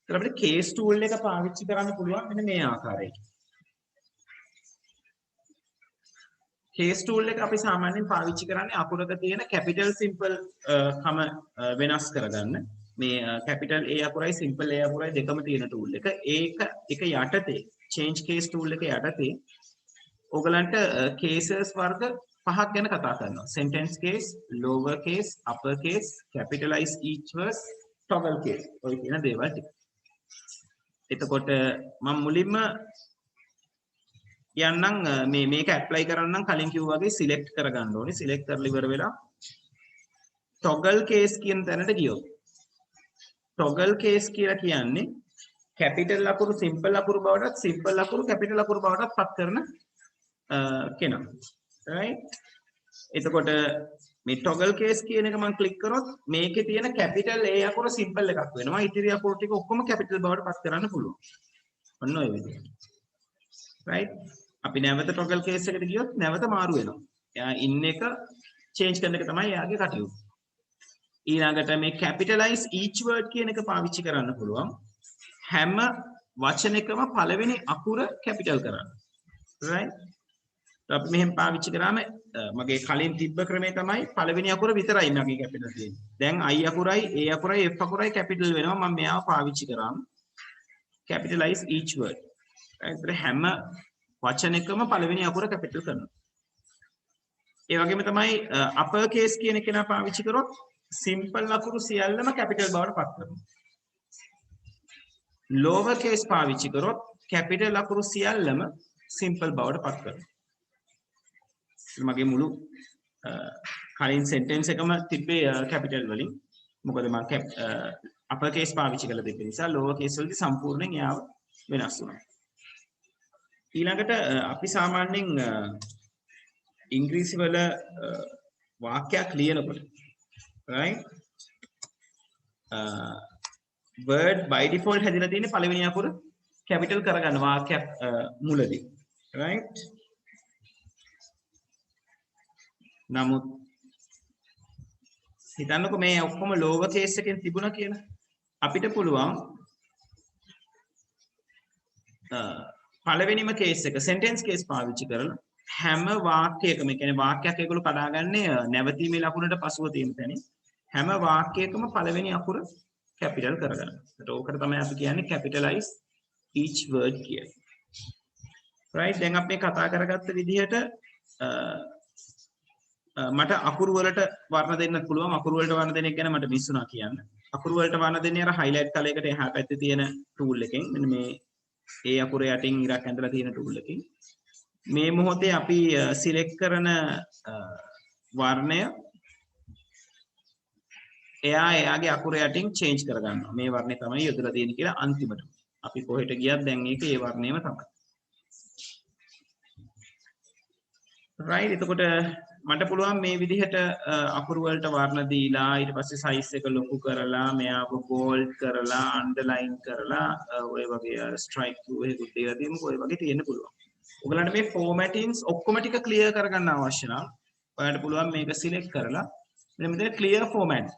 ඒත් අපිට case tool එක පාවිච්චි කරන්න පුළුවන් මෙන්න මේ ආකාරයට. case tool එක අපි සාමාන්‍යයෙන් පාවිච්චි කරන්නේ අකුරක තියෙන capital simple කම වෙනස් කරගන්න. මේ capital A අකුරයි simple A අකුරයි දෙකම තියෙන tool එක. ඒක යටතේ change case tool එක යටතේ ඔයගලන්ට cases වර්ග පහක් ගැන කතා කරනවා. sentence case, lower case, upper case, capitalize each verse, toggle case. ඔය කියන දේවල් ටික. එතකොට මම මුලින්ම යන්නම් මේක apply කරන්නම් කලින් කිව්වා වගේ select කරගන්න ඕනේ. select කරලා ඉවර වෙලා toggle case කියන තැනට ගියොත් toggle case කියලා කියන්නේ capital අකුරු simple අකුරු බවටත් simple අකුරු capital අකුරු බවටත් පත් කරන කෙනා. right එතකොට මේ toggle case කියන එක මම ක්ලික් කරොත් මේකේ තියෙන capital A අකුර simple එකක් වෙනවා. ඉතිරි අකුරු ටික ඔක්කොම capital බවට පත් කරන්න පුළුවන්. ඔන්න ඔය විදිහට. right අපි නැවත toggle case එකට ගියොත් නැවත මාරු වෙනවා. එයා ඉන්න එක change කරන එක තමයි එයාගේ කටයුතු. ඊළඟට මේ capitalize each word කියන එක පාවිච්චි කරන්න පුළුවන්. හැම වචනයකම පළවෙනි අකුර capital කරන්න. right අපි මෙහෙම පාවිච්චි කරාම මගේ කලින් තිබ්බ ක්‍රමය තමයි පළවෙනි අකුර විතරයි මගේ capital තියෙන්නේ. දැන් I අකුරයි A අකුරයි F අකුරයි capital වෙනවා. මම මෙයාව පාවිච්චි කරාම capitalize each word. right හැම වචනයකම පළවෙනි අකුර capital කරනවා. ඒ වගේම තමයි upper case කියන එක නා පාවිච්චි කරොත් simple අකුරු සියල්ලම capital බවට පත් කරනවා. lower case පාවිච්චි කරොත් capital අකුරු සියල්ලම simple බවට පත් කරනවා. මගේ මුළු කලින් sentence එකම තිබ්බේ capital වලින්. මොකද මම upper case පාවිච්චි කළ දෙක නිසා lower case වලදී සම්පූර්ණයෙන් එයාව වෙනස් වුණා. ඊළඟට අපි සාමාන්‍යයෙන් ඉංග්‍රීසි වල වාක්‍යයක් ලියනකොට right word by default හැදිලා තියෙන්නේ පළවෙනි අකුර capital කරගන්න වාක්‍යයක් මුලදී right නමුත් හිතන්නකෝ මේ ඔක්කොම lower case එකෙන් තිබුණා කියලා අපිට පුළුවන් පළවෙනිම case එක sentence case පාවිච්චි කරලා හැම වාක්‍යයකම ඒ කියන්නේ වාක්‍යයක් ඒගොල්ලෝ කඩාගන්නේ නැවතීමේ ලකුණට පසුව තියෙන තැනින් හැම වාක්‍යයකම පළවෙනි අකුර capital කරගන්න. ඒකට ඕකට තමයි අපි කියන්නේ capitalize each word කියලා. right දැන් අපි කතා කරගත්ත විදිහට මට අකුරු වලට වර්ණ දෙන්නත් පුළුවන්. අකුරු වලට වර්ණ දෙන එක ගැන මට මිස්සුනා කියන්න. අකුරු වලට වර්ණ දෙන්නේ අර highlight තලයකට එහා පැත්තේ තියෙන tool එකෙන්. මෙන්න මේ ඒ අකුර යටින් ඉරක් ඇඳලා තියෙන tool එකකින්. මේ මොහොතේ අපි select කරන වර්ණය එයාගේ අකුර යටින් change කරගන්නවා. මේ වර්ණය තමයි යොදලා තියෙන්නේ කියලා අන්තිමට. අපි කොහෙට ගියත් දැන් ඒක ඒ වර්ණයම තමයි. right එතකොට මට පුළුවන් මේ විදිහට අකුරු වලට වර්ණ දීලා ඊට පස්සේ size එක ලොකු කරලා මෙයාව bold කරලා underline කරලා ඔය වගේ strike through එකකුත් දීලා තියෙමුකෝ ඔය වගේ තියෙන්න පුළුවන්. ඔයගලන්ට මේ formattings ඔක්කොම ටික clear කරගන්න අවශ්‍ය නම් ඔයාලට පුළුවන් මේක select කරලා මෙන්න මෙතන clear format.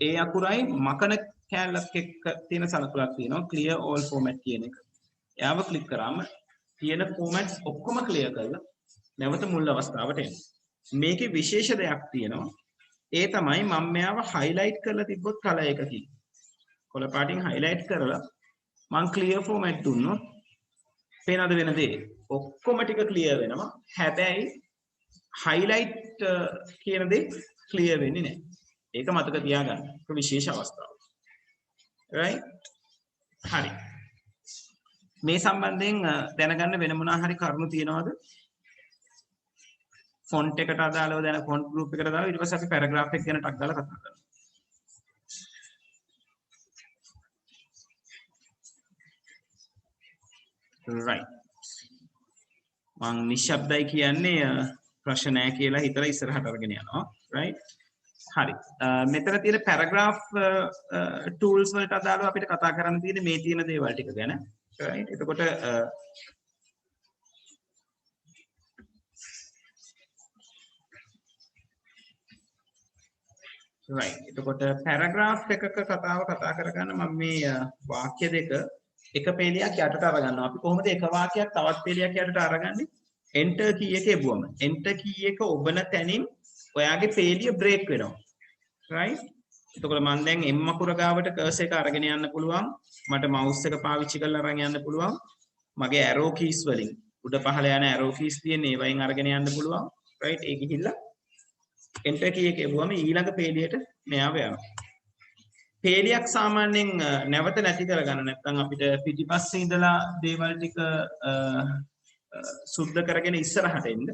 ඒ අකුරයි මකන කැලලක් එක්ක තියෙන සලකුණක් තියෙනවා clear all format කියන එක. එයාව click කරාම තියෙන formats ඔක්කොම clear කරලා නැවත මුල් අවස්ථාවට එන්න. මේකේ විශේෂ දෙයක් තියෙනවා. ඒ තමයි මම මෙයාව highlight කරලා තිබ්බොත් color එකකින්. කොළ පාටින් highlight කරලා මම clear format දුන්නොත් පේනද වෙන දේ? ඔක්කොම ටික clear වෙනවා. හැබැයි highlight කියන දේ clear වෙන්නේ නැහැ. ඒක මතක තියාගන්න. ඒක විශේෂ අවස්ථාවක්. right? හරි. මේ සම්බන්ධයෙන් දැනගන්න වෙන මොනවා හරි කරුණු තියෙනවද? font එකට අදාළව දැන font group එකට දාලා ඊට පස්සේ අපි paragraph එක ගැන ටක් දාලා කතා කරමු. right. මම නිශ්ශබ්දයි කියන්නේ ප්‍රශ්න නැහැ කියලා හිතලා ඉස්සරහට අරගෙන යනවා. right. හරි. මෙතන තියෙන paragraph tools වලට අදාළව අපිට කතා කරන්න තියෙන්නේ මේ තියෙන දේවල් ටික ගැන. right. එතකොට right. එතකොට paragraph එකක කතාව කතා කරගන්න මම මේ වාක්‍ය දෙක එක පේලියක් යටට අරගන්නවා. අපි කොහොමද එක වාක්‍යයක් තවත් පේලියක් යටට අරගන්නේ? enter key එක එබුවම. enter key එක ඔබන තැනින් ඔයාගේ පේලිය break වෙනවා. right? එතකොට මම දැන් M අකුර ගාවට cursor එක අරගෙන යන්න පුළුවන්. මට mouse එක පාවිච්චි කරලා අරන් යන්න පුළුවන්. මගේ arrow keys වලින් උඩ පහළ යන arrow keys තියෙන ඒවයින් අරගෙන යන්න පුළුවන්. right? ඒ ගිහිල්ලා enter key එක එබුවම ඊළඟ පේලියට මෙයාව යනවා. පේලියක් සාමාන්‍යයෙන් නැවත නැති කරගන්න නැත්නම් අපිට පිටිපස්සේ ඉඳලා දේවල් ටික සුද්ධ කරගෙන ඉස්සරහට එන්න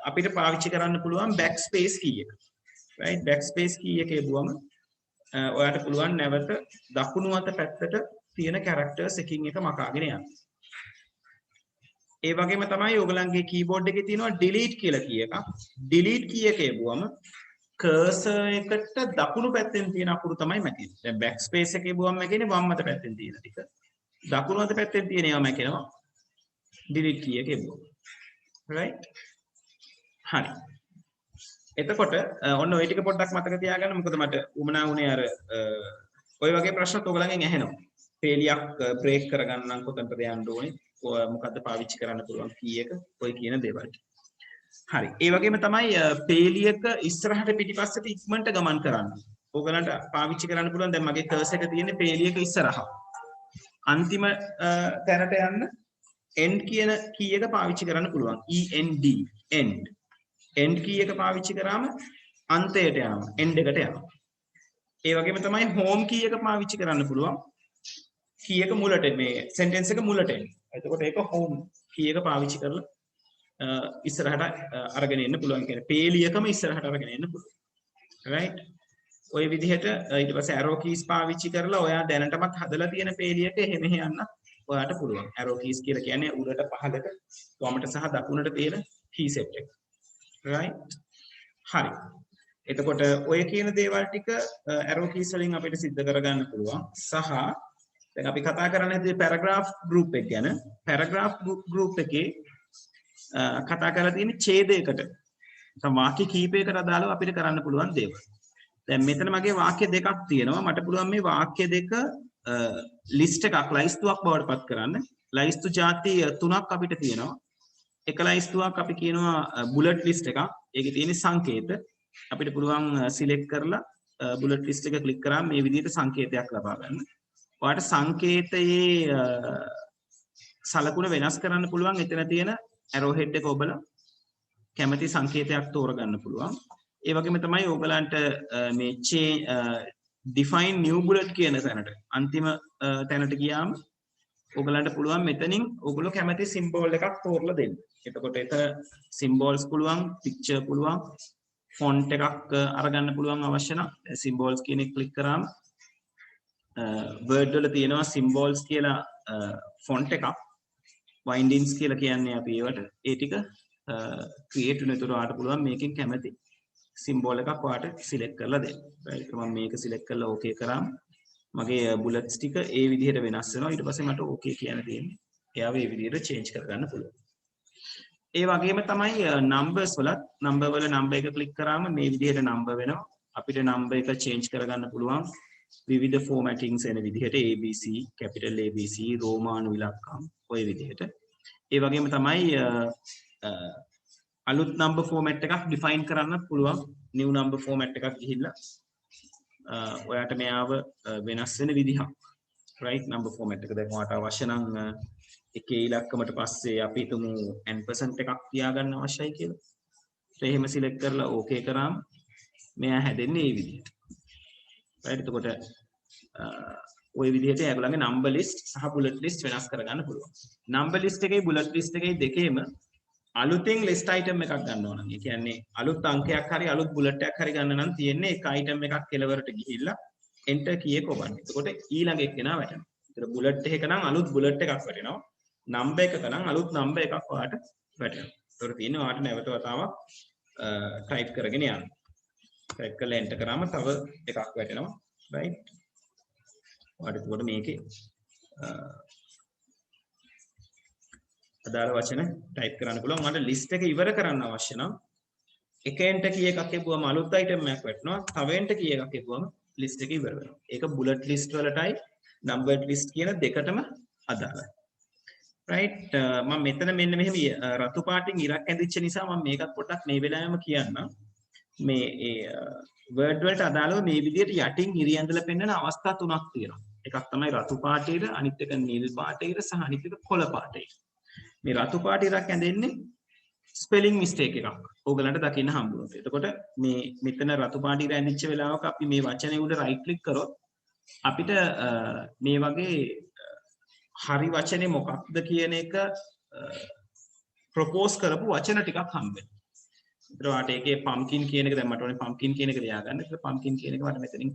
අපිට පාවිච්චි කරන්න පුළුවන් backspace key එක. right? backspace key එක එබුවම ඔයාලට පුළුවන් නැවත දකුණු අත පැත්තට තියෙන characters එකින් එක මකාගෙන යන්න. ඒ වගේම තමයි ඔයගලන්ගේ keyboard එකේ තියෙනවා delete කියලා key එකක්. delete key එක එබුවම cursor එකට දකුණු පැත්තෙන් තියෙන අකුරු තමයි මැකෙන්නේ. දැන් backspace එකේ එබුවම මැකෙන්නේ වම් අත පැත්තෙන් තියෙන ටික. දකුණු අත පැත්තෙන් තියෙන ඒවා මැකෙනවා delete key එක එබුවම. right? හරි. එතකොට ඔන්න ඔය ටික පොඩ්ඩක් මතක තියාගන්න. මොකද මට උමනා වුණේ අර ඔය වගේ ප්‍රශ්නත් ඔයගලගෙන් ඇහෙනවා. පේලියක් බ්‍රේක් කරගන්න නම් කොතනද යන්න ඕනේ? මොකද්ද පාවිච්චි කරන්න පුළුවන් key එක? ඔය කියන දේවල්. හරි. ඒ වගේම තමයි පේලියක ඉස්සරහට පිටිපස්සට ඉක්මනට ගමන් කරන්න. ඔයගලන්ට පාවිච්චි කරන්න පුළුවන් දැන් මගේ කර්සර් එක තියෙන්නේ පේලියක ඉස්සරහා. අන්තිම තැනට යන්න end කියන key එක පාවිච්චි කරන්න පුළුවන්. END end. end key එක පාවිච්චි කරාම අන්තයට යනවා. end එකට යනවා. ඒ වගේම තමයි home key එක පාවිච්චි කරන්න පුළුවන්. key එක මුලට මේ sentence එක මුලට එන්න. එතකොට ඒක home key එක පාවිච්චි කරලා ඉස්සරහට අරගෙන එන්න පුළුවන් කියන්නේ පේලියකම ඉස්සරහට අරගෙන එන්න පුළුවන්. right? ওই විදිහට ඊට පස්සේ arrow keys පාවිච්චි කරලා ඔයා දැනටමත් හදලා තියෙන පේලියට එහෙ මෙහෙ යන්න ඔයාට පුළුවන්. arrow keys කියලා කියන්නේ උඩට පහළට වමට සහ දකුණට තියෙන key set එක. right? හරි. එතකොට ඔය කියන දේවල් ටික arrow keys වලින් අපිට සිද්ධ කරගන්න පුළුවන්. සහ දැන් අපි කතා කරන්නේ paragraph group එක ගැන. paragraph group එකේ කතා කරලා තියෙන ඡේදයකට නැත්නම් වාක්‍ය කීපයකට අදාළව අපිට කරන්න පුළුවන් දේවල්. දැන් මෙතන මගේ වාක්‍ය දෙකක් තියෙනවා. මට පුළුවන් මේ වාක්‍ය දෙක ලිස්ට් එකක් ලයිස්තුවක් බවට පත් කරන්න. ලයිස්තු ಜಾති තුනක් අපිට තියෙනවා. එක ලයිස්තුවක් අපි කියනවා බුලට් ලිස්ට් එකක්. ඒකේ තියෙන සංකේත අපිට පුළුවන් සිලෙක්ට් කරලා බුලට් ලිස්ට් එක ක්ලික් කරාම මේ විදිහට සංකේතයක් ලබා ගන්න. ඔයාලට සංකේතයේ සලකුණ වෙනස් කරන්න පුළුවන් එතන තියෙන arrow head එක ඔබලා කැමති සංකේතයක් තෝරගන්න පුළුවන්. ඒ වගේම තමයි ඕගලන්ට මේ define new bullet කියන තැනට අන්තිම තැනට ගියාම ඕගලන්ට පුළුවන් මෙතනින් ඕගොල්ලෝ කැමති symbol එකක් තෝරලා දෙන්න. එතකොට ඒක symbols පුළුවන්, picture පුළුවන්, font එකක් අරගන්න පුළුවන් අවශ්‍ය නම් symbols කියන එක ක්ලික් කරාම word වල තියෙනවා symbols කියලා font එකක්. windings කියලා කියන්නේ අපි ඒවට. ඒ ටික create වෙනතර ආට පුළුවන් මේකෙන් කැමති symbol එකක් ඔයාලට select කරලා දෙන්න. right මම මේක select කරලා okay කරාම මගේ bullets ටික ඒ විදිහට වෙනස් වෙනවා. ඊට පස්සේ මට okay කියන දෙන්නේ. එයාව ඒ විදිහට change කරගන්න පුළුවන්. ඒ වගේම තමයි numbers වලත් number වල number එක click කරාම මේ විදිහට number වෙනවා. අපිට number එක change කරගන්න පුළුවන්. විවිධ formattings එන විදිහට ABC, capital ABC, රෝමානු ඉලක්කම් ඔය විදිහට. ඒ වගේම තමයි අලුත් number format එකක් define කරන්න පුළුවන්. new number format එකක් ගිහිල්ලා ඔයාට මෙයාව වෙනස් වෙන විදිහක්. right number format එක දැන් ඔයාට අවශ්‍ය නම් එකේ ඉලක්කමට පස්සේ අපි හිතමු n% එකක් තියාගන්න අවශ්‍යයි කියලා. ඒ එහෙම select කරලා okay කරාම මෙයා හැදෙන්නේ මේ විදිහට. right එතකොට ওই විදිහට ඒගොල්ලන්ගේ number list සහ bullet list වෙනස් කරගන්න පුළුවන්. number list එකේ bullet list එකේ දෙකේම අලුතෙන් list item එකක් ගන්න ඕන. ඒ කියන්නේ අලුත් අංකයක් හරි අලුත් bullet එකක් හරි ගන්න නම් තියෙන්නේ එක item එකක් කෙලවරට ගිහිල්ලා enter key එක ඔබන්න. එතකොට ඊළඟ එක්කෙනා වැටෙනවා. ඒතර bullet එකක නම් අලුත් bullet එකක් වැටෙනවා. number එකක නම් අලුත් number එකක් ඔයාලට වැටෙනවා. ඒතර තියෙන්නේ ඔයාලට නැවත වතාවක් type කරගෙන යන්න. type කරලා enter කරාම තව එකක් වැටෙනවා. right ඔයාලට එතකොට මේකේ අදාළ වචන type කරන්න පුළුවන්. මට list එක ඉවර කරන්න අවශ්‍ය නම් එක enter key එකක් එපුවම අලුත් item එකක් වැටෙනවා. තව enter key එකක් එපුවම list එක ඉවර වෙනවා. ඒක bullet list වලටයි numbered list කියන දෙකටම අදාළයි. right මම මෙතන මෙන්න මෙහෙම රතු පාටින් ඉරක් ඇඳිච්ච නිසා මම මේකත් පොඩ්ඩක් මේ වෙලාවෙම කියන්නම්. මේ word වලට අදාළව මේ විදිහට යටින් ඉරි ඇඳලා පෙන්වන අවස්ථා තුනක් තියෙනවා. එකක් තමයි රතු පාටේට, අනිත් එක නිල් පාටේට සහ අනිත් එක කොළ පාටේට. මේ රතු පාට ඉරක් ඇඳෙන්නේ ස්පෙලිං මිස්ටේක් එකක්. ඕගලන්ට දකින්න හම්බ වෙනවා. එතකොට මේ මෙතන රතු පාට ඉර ඇඳිච්ච වෙලාවක අපි මේ වචනේ උඩ right click කරොත් අපිට මේ වගේ හරි වචනේ මොකක්ද කියන එක propose කරපු වචන ටිකක් හම්බ වෙනවා. ඒතර වාට ඒකේ pumpkin කියන එක දැන් මට ඕනේ pumpkin කියන එක ලියාගන්න. ඒතර pumpkin කියන එක මට මෙතනින්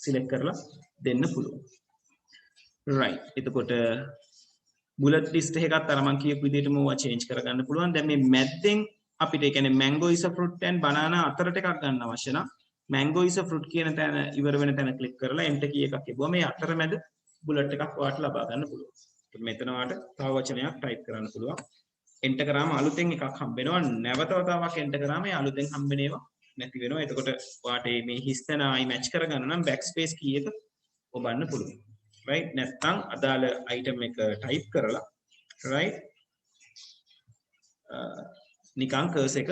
select කරලා දෙන්න පුළුවන්. right එතකොට bullet list එකත් අර මම කියපු විදිහටම ඔවා change කරගන්න පුළුවන්. දැන් මේ මැද්දෙන් අපිට ඒ කියන්නේ mango is a fruit and banana අතරට එකක් ගන්න අවශ්‍ය නම් mango is a fruit කියන තැන ඉවර වෙන තැන click කරලා enter key එකක් එබුවා මේ අතරමැද bullet එකක් ඔයාලට ලබා ගන්න පුළුවන්. මෙතන ඔයාලට තව වචනයක් type කරන්න පුළුවන්. enter කරාම අලුතෙන් එකක් හම්බ වෙනවා. නැවත වතාවක් enter කරාම ඒ අලුතෙන් හම්බෙන ඒවා නැති වෙනවා. එතකොට ඔයාට මේ හිස්තැන ආයි match කරගන්න නම් backspace key එක ඔබන්න පුළුවන්. right නැත්නම් අදාළ item එක type කරලා right නිකන් cursor එක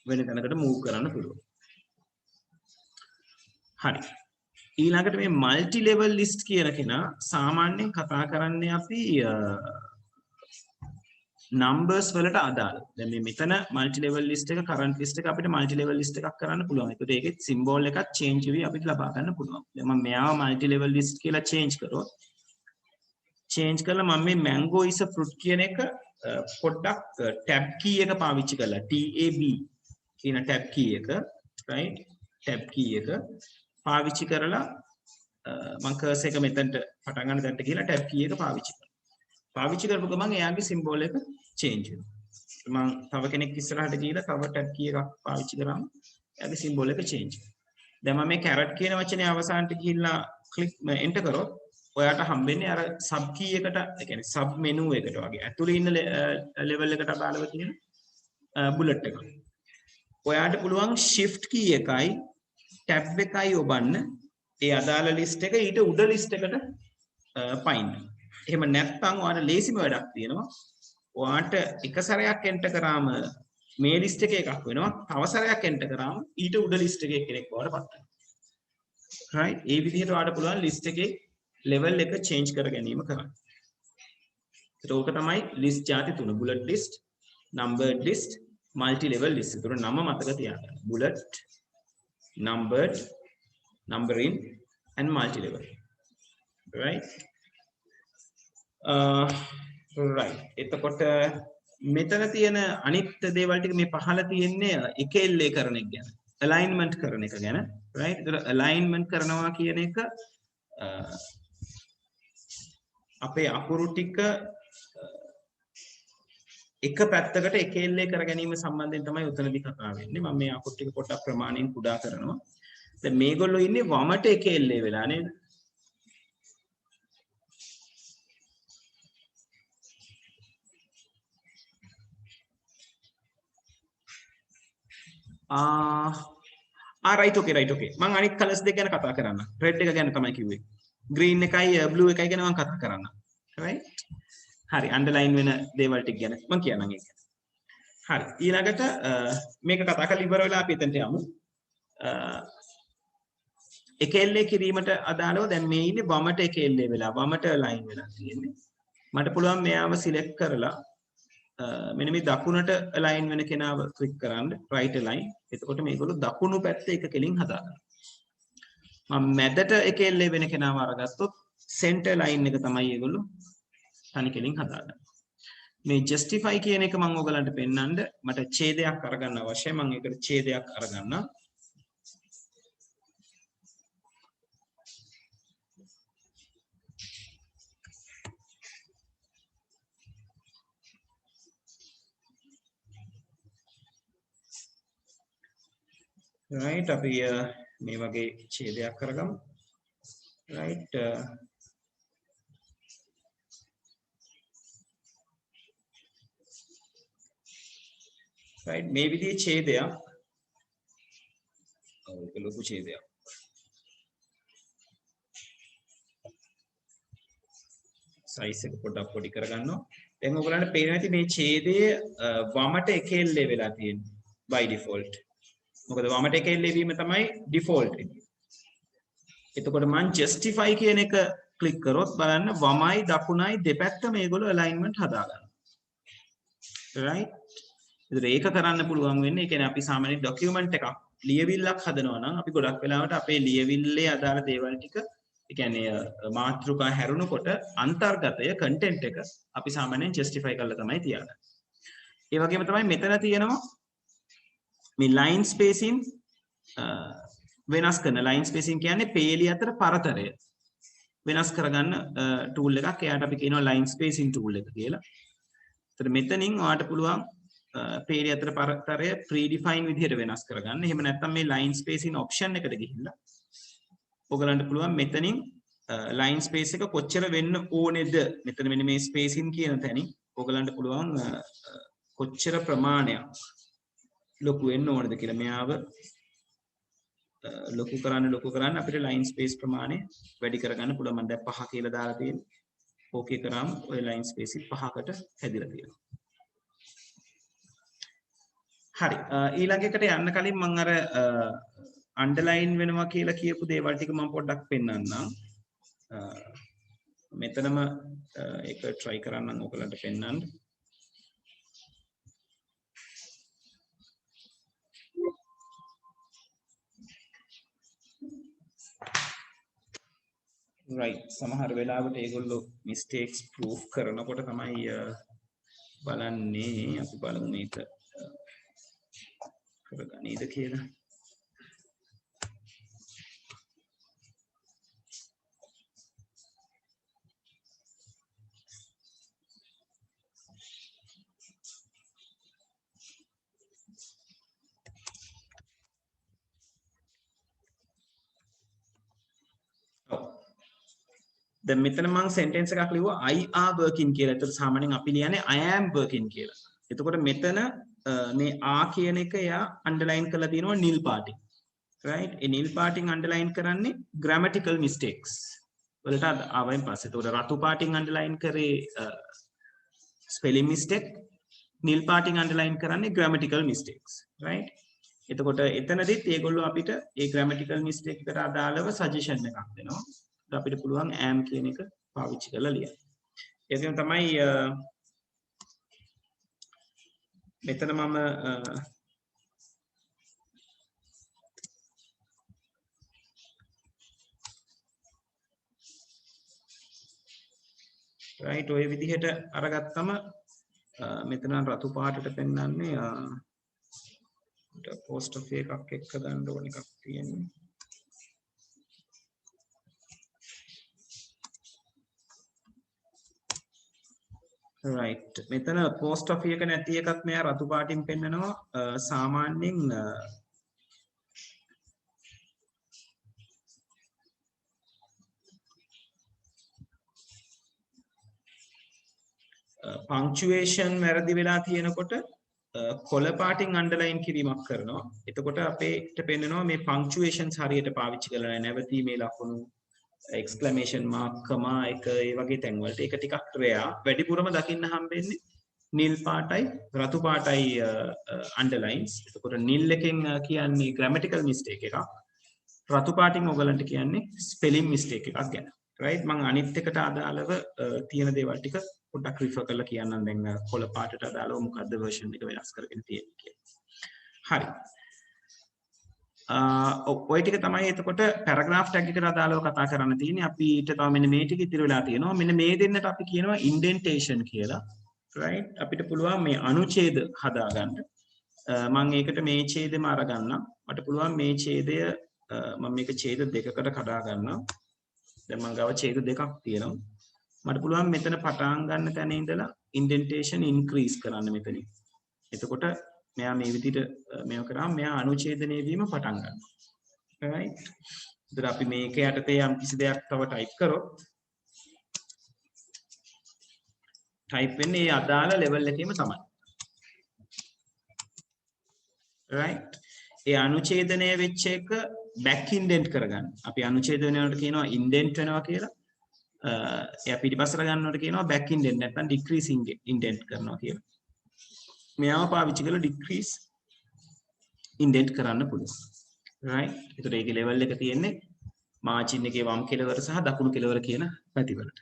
වෙන තැනකට move කරන්න පුළුවන්. හරි. ඊළඟට මේ multi level list කියන කෙනා සාමාන්‍යයෙන් කතා කරන්නේ අපි numbers වලට අදාළ. දැන් මේ මෙතන multi level list එක current list එක අපිට multi level list එකක් කරන්න පුළුවන්. ඒකට ඒකේ symbol එකක් change වෙවි අපිට ලබා ගන්න පුළුවන්. දැන් මම මෙයාව multi level list කියලා change කරොත් change කරලා මම මේ mango is a fruit කියන එක පොඩ්ඩක් tab key එක පාවිච්චි කරලා tab කියන tab key එක right tab key එක පාවිච්චි කරලා මම cursor එක මෙතනට පටන් ගන්න තැනට ගිහලා tab key එක පාවිච්චි කරනවා. පාවිච්චි කරපු ගමන් එයාගේ symbol එක change වෙනවා. මම තව කෙනෙක් ඉස්සරහට ගිහලා තව tab key එකක් පාවිච්චි කරාම එයාගේ symbol එක change වෙනවා. දැන් මම මේ carrot කියන වචනේ අවසානට ගිහිල්ලා click enter කරොත් ඔයාට හම්බෙන්නේ අර sub key එකට ඒ කියන්නේ sub menu එකට වගේ ඇතුලේ ඉන්න level එකට අදාළව තියෙන bullet එක. ඔයාට පුළුවන් shift key එකයි tab එකයි ඔබන්න ඒ අදාළ list එක ඊට උඩ list එකට පයින්න. එහෙම නැත්නම් ඔයාට ලේසිම වැඩක් තියෙනවා. ඔයාට එක සැරයක් enter කරාම මේ list එකේ එකක් වෙනවා. තව සැරයක් enter කරාම ඊට උඩ list එකේ කෙනෙක් බවට පත් වෙනවා. right ඒ විදිහට ඔයාට පුළුවන් list එකේ level එක change කර ගැනීම කරන්න. ඒක තමයි list ಜಾති තුන bullet list, numbered list, multi level list. ඒතර නම මතක තියාගන්න. bullet, numbered, numbering and multi level. Right? Right. එතකොට මෙතන තියෙන අනිත් දේවල් ටික මේ පහළ තියෙන්නේ එක එල්ලේ කරන එක ගැන. alignment කරන එක ගැන. Right? ඒතර alignment කරනවා කියන එක අපේ අකුරු ටික එක පැත්තකට එක එල්ලේ කර ගැනීම සම්බන්ධයෙන් තමයි උතනදී කතා වෙන්නේ. මම මේ අකුරු ටික පොඩ්ඩක් ප්‍රමාණයෙන් කුඩා කරනවා. දැන් මේගොල්ලෝ ඉන්නේ වමට එක එල්ලේ වෙලා නේද? right okay මම අනිත් කලර්ස් දෙක ගැන කතා කරන්න. රෙඩ් එක ගැන තමයි කිව්වේ. green එකයි blue එකයි ගැන මම කතා කරන්න. right? හරි අන්ඩර්ලයින් වෙන දේවල් ටික ගැන මම කියන්නම් ඒක. හරි ඊළඟට මේක කතා කරලා ඉවර වෙලා අපි එතනට යමු. එක එල්ලේ කිරීමට අදාළව දැන් මේ ඉන්නේ වමට එක එල්ලේ වෙලා වමට ලයින් වෙලා තියෙන්නේ. මට පුළුවන් මෙයාව සිලෙක්ට් කරලා මෙන්න මේ දකුණට align වෙන කෙනාව ක්ලික් කරන්න right align. එතකොට මේගොල්ලෝ දකුණු පැත්තේ එක කෙලින් හදාගන්නවා. මම මැදට එක එල්ලේ වෙන කෙනාව අරගත්තොත් center line එක තමයි ඒගොල්ලෝ තනි කෙලින් හදාගන්නේ. මේ justify කියන එක මම ඔයගලන්ට පෙන්නන්න මට ඡේදයක් අරගන්න අවශ්‍යයි. මම ඒකට ඡේදයක් අරගන්නම්. right අපි මේ වගේ ඡේදයක් කරගමු. right right මේ විදිහේ ඡේදයක් ඒක ලොකු ඡේදයක් size එක පොඩ්ඩක් පොඩි කරගන්නවා. දැන් ඔයගලන්ට පේනවා ඇති මේ ඡේදය වමට එක එල්ලේ වෙලා තියෙන්නේ by default. මොකද වමට එක එල්ලේ වීම තමයි default එක. එතකොට මම justify කියන එක ක්ලික් කරොත් බලන්න වමයි දකුණයි දෙපැත්ත මේගොල්ලෝ alignment හදාගන්නවා. right ඉතින් ඒක කරන්න පුළුවන් වෙන්නේ ඒ කියන්නේ අපි සාමාන්‍ය ડોකියුමන්ට් එකක් ලියවිල්ලක් හදනවා නම් අපි ගොඩක් වෙලාවට අපේ ලියවිල්ලේ අදාළ දේවල් ටික ඒ කියන්නේ මාතෘකා හැරුණකොට අන්තර්ගතය කන්ටෙන්ට් එක අපි සාමාන්‍යයෙන් ජස්ටිෆයි කරලා තමයි තියාගන්නේ. ඒ වගේම තමයි මෙතන තියෙනවා මේ ලයින් ස්පේසින් වෙනස් කරන ලයින් ස්පේසින් කියන්නේ පේලි අතර පරතරය වෙනස් කරගන්න ටූල් එකක්. එයාට අපි කියනවා ලයින් ස්පේසින් ටූල් එක කියලා. ඒතර මෙතනින් ඔයාලට පුළුවන් පේලි අතර පරතරය ප්‍රීඩිෆයින් විදිහට වෙනස් කරගන්න. එහෙම නැත්නම් මේ ලයින් ස්පේසින් ඔප්ෂන් එකට ගිහිල්ලා ඔයගලන්ට පුළුවන් මෙතනින් ලයින් ස්පේස් එක කොච්චර වෙන්න ඕනේද මෙතන මෙන්න මේ ස්පේසින් කියන තැනින් ඔයගලන්ට පුළුවන් කොච්චර ප්‍රමාණයක් ලොකු වෙන්න ඕනේද කියලා මෙයාව ලොකු කරන්න අපිට ලයින් ස්පේස් ප්‍රමාණය වැඩි කරගන්න පුළුවන්. මම දැන් 5 කියලා දාලා තියෙනවා. ඕකේ කරාම ඔය ලයින් ස්පේස් 5කට හැදිලා තියෙනවා. හරි ඊළඟ එකට යන්න කලින් මම අර අන්ඩර්ලයින් වෙනවා කියලා කියපු දේවල් ටික මම පොඩ්ඩක් පෙන්නන්නම්. මෙතනම ඒක try කරන්නම් ඔයගලන්ට පෙන්නන්න. right සමහර වෙලාවට ඒගොල්ලෝ mistakes proof කරනකොට තමයි බලන්නේ. අපි බලමු මේක කරගන්නේද කියලා. දැන් මෙතන මම sentence එකක් ලිව්වා I are working කියලා. ඒතර සාමාන්‍යයෙන් අපි ලියන්නේ I am working කියලා. එතකොට මෙතන මේ are කියන එක එයා underline කරලා තියෙනවා නිල් පාටින්. right? ඒ නිල් පාටින් underline කරන්නේ grammatical mistakes. වලට ආවයින් පස්සේ. ඒතකොට රතු පාටින් underline කරේ spelling mistake. නිල් පාටින් underline කරන්නේ grammatical mistakes. right? එතකොට එතනදිත් ඒගොල්ලෝ අපිට ඒ grammatical mistake එකට අදාළව suggestion එකක් දෙනවා. අපිට පුළුවන් am කියන එක පාවිච්චි කරලා ලියන්න. ඒකෙන් තමයි මෙතන මම right ඔය විදිහට අරගත්තම මෙතන රතු පාටට පෙන්වන්නේ post of එකක් එක්ක ගන්න ඕන එකක් තියෙන්නේ. right මෙතන post of එක නැති එකක් මෙයා රතු පාටින් පෙන්නනවා. සාමාන්‍යයෙන් punctuation වැරදි වෙලා තියෙනකොට කොළ පාටින් අන්ඩර්ලයින් කිරීමක් කරනවා. එතකොට අපේට පෙන්නනවා මේ punctuations හරියට පාවිච්චි කරලා නැහැ. නැවතීමේ ලකුණු exclamation mark comma එක ඒ වගේ තැන් වලට ඒක ටිකක් රෙයා. වැඩිපුරම දකින්න හම්බෙන්නේ නිල් පාටයි රතු පාටයි underlines. එතකොට නිල් එකෙන් කියන්නේ grammatical mistake එකක්. රතු පාටින් ඔයගලන්ට කියන්නේ spelling mistake එකක් ගැන. right මම අනිත් එකට අදාළව තියෙන දේවල් ටික පොඩ්ඩක් රිෆර් කරලා කියන්නම්. දැන් කොළ පාටට අදාළව මොකද්ද version එක වෙනස් කරගෙන තියෙන්නේ කියලා. හරි. ඔය ටික තමයි එතකොට paragraph tag එකට අදාළව කතා කරන්න තියෙන්නේ. අපිට තව මෙන්න මේ ටික ඉතිරි වෙලා තියෙනවා. මෙන්න මේ දෙන්නට අපි කියනවා indentation කියලා. right අපිට පුළුවන් මේ අනුඡේද හදාගන්න. මම ඒකට මේ ඡේදෙම අරගන්නම්. මට පුළුවන් මේ ඡේදය මම මේක ඡේද දෙකකට කඩා ගන්නවා. දැන් මම ගාව ඡේද දෙකක් තියෙනවා. මට පුළුවන් මෙතන පටන් ගන්න තැන ඉඳලා indentation increase කරන්න මෙතනින්. එතකොට මෙයා මේ විදිහට මේව කරාම මෙයා අනුඡේදනය වීම පටන් ගන්නවා. right ඉතින් අපි මේක යටතේ යම් කිසි දෙයක් තව ටයිප් කරොත් ටයිප් වෙන්නේ ඒ අදාළ ලෙවල් එකේම තමයි. right ඒ අනුඡේදනය වෙච්ච එක back indent කරගන්න. අපි අනුඡේදනය වලට කියනවා indent වෙනවා කියලා. එයා පිටිපස්සට ගන්නවට කියනවා back indent නැත්නම් decrease indent කරනවා කියලා. මෙයාව පාවිච්චි කරලා decrease indent කරන්න පුළුවන්. right ඒතර ඒකේ level එක තියෙන්නේ margin එකේ වම් කෙළවර සහ දකුණු කෙළවර කියන පැතිවලට.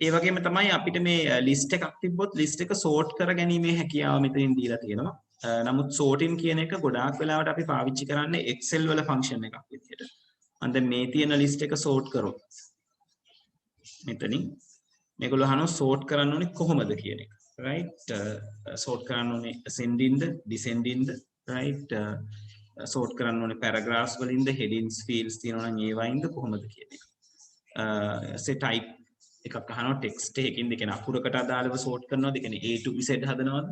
ඒ වගේම තමයි අපිට මේ list එකක් තිබ්බොත් list එක sort කර ගැනීමේ හැකියාව මෙතනින් දීලා තියෙනවා. නමුත් sorting කියන එක ගොඩාක් වෙලාවට අපි පාවිච්චි කරන්නේ Excel වල function එකක් විදියට. මම දැන් මේ තියෙන list එක sort කරොත් මෙතනින් මේගොල්ලෝ අහනවා sort කරන්න ඕනේ කොහොමද කියන එක. right sort කරන්න ඕනේ ascending ද descending ද right sort කරන්න ඕනේ paragraphs වලින්ද headings fields තියෙනවා නම් ඒවයින්ද කොහොමද කියන එක. say type එකක් අහනවා text එකකින්ද කියන අකුරකට අදාළව sort කරනවද කියන්නේ A to Z හදනවද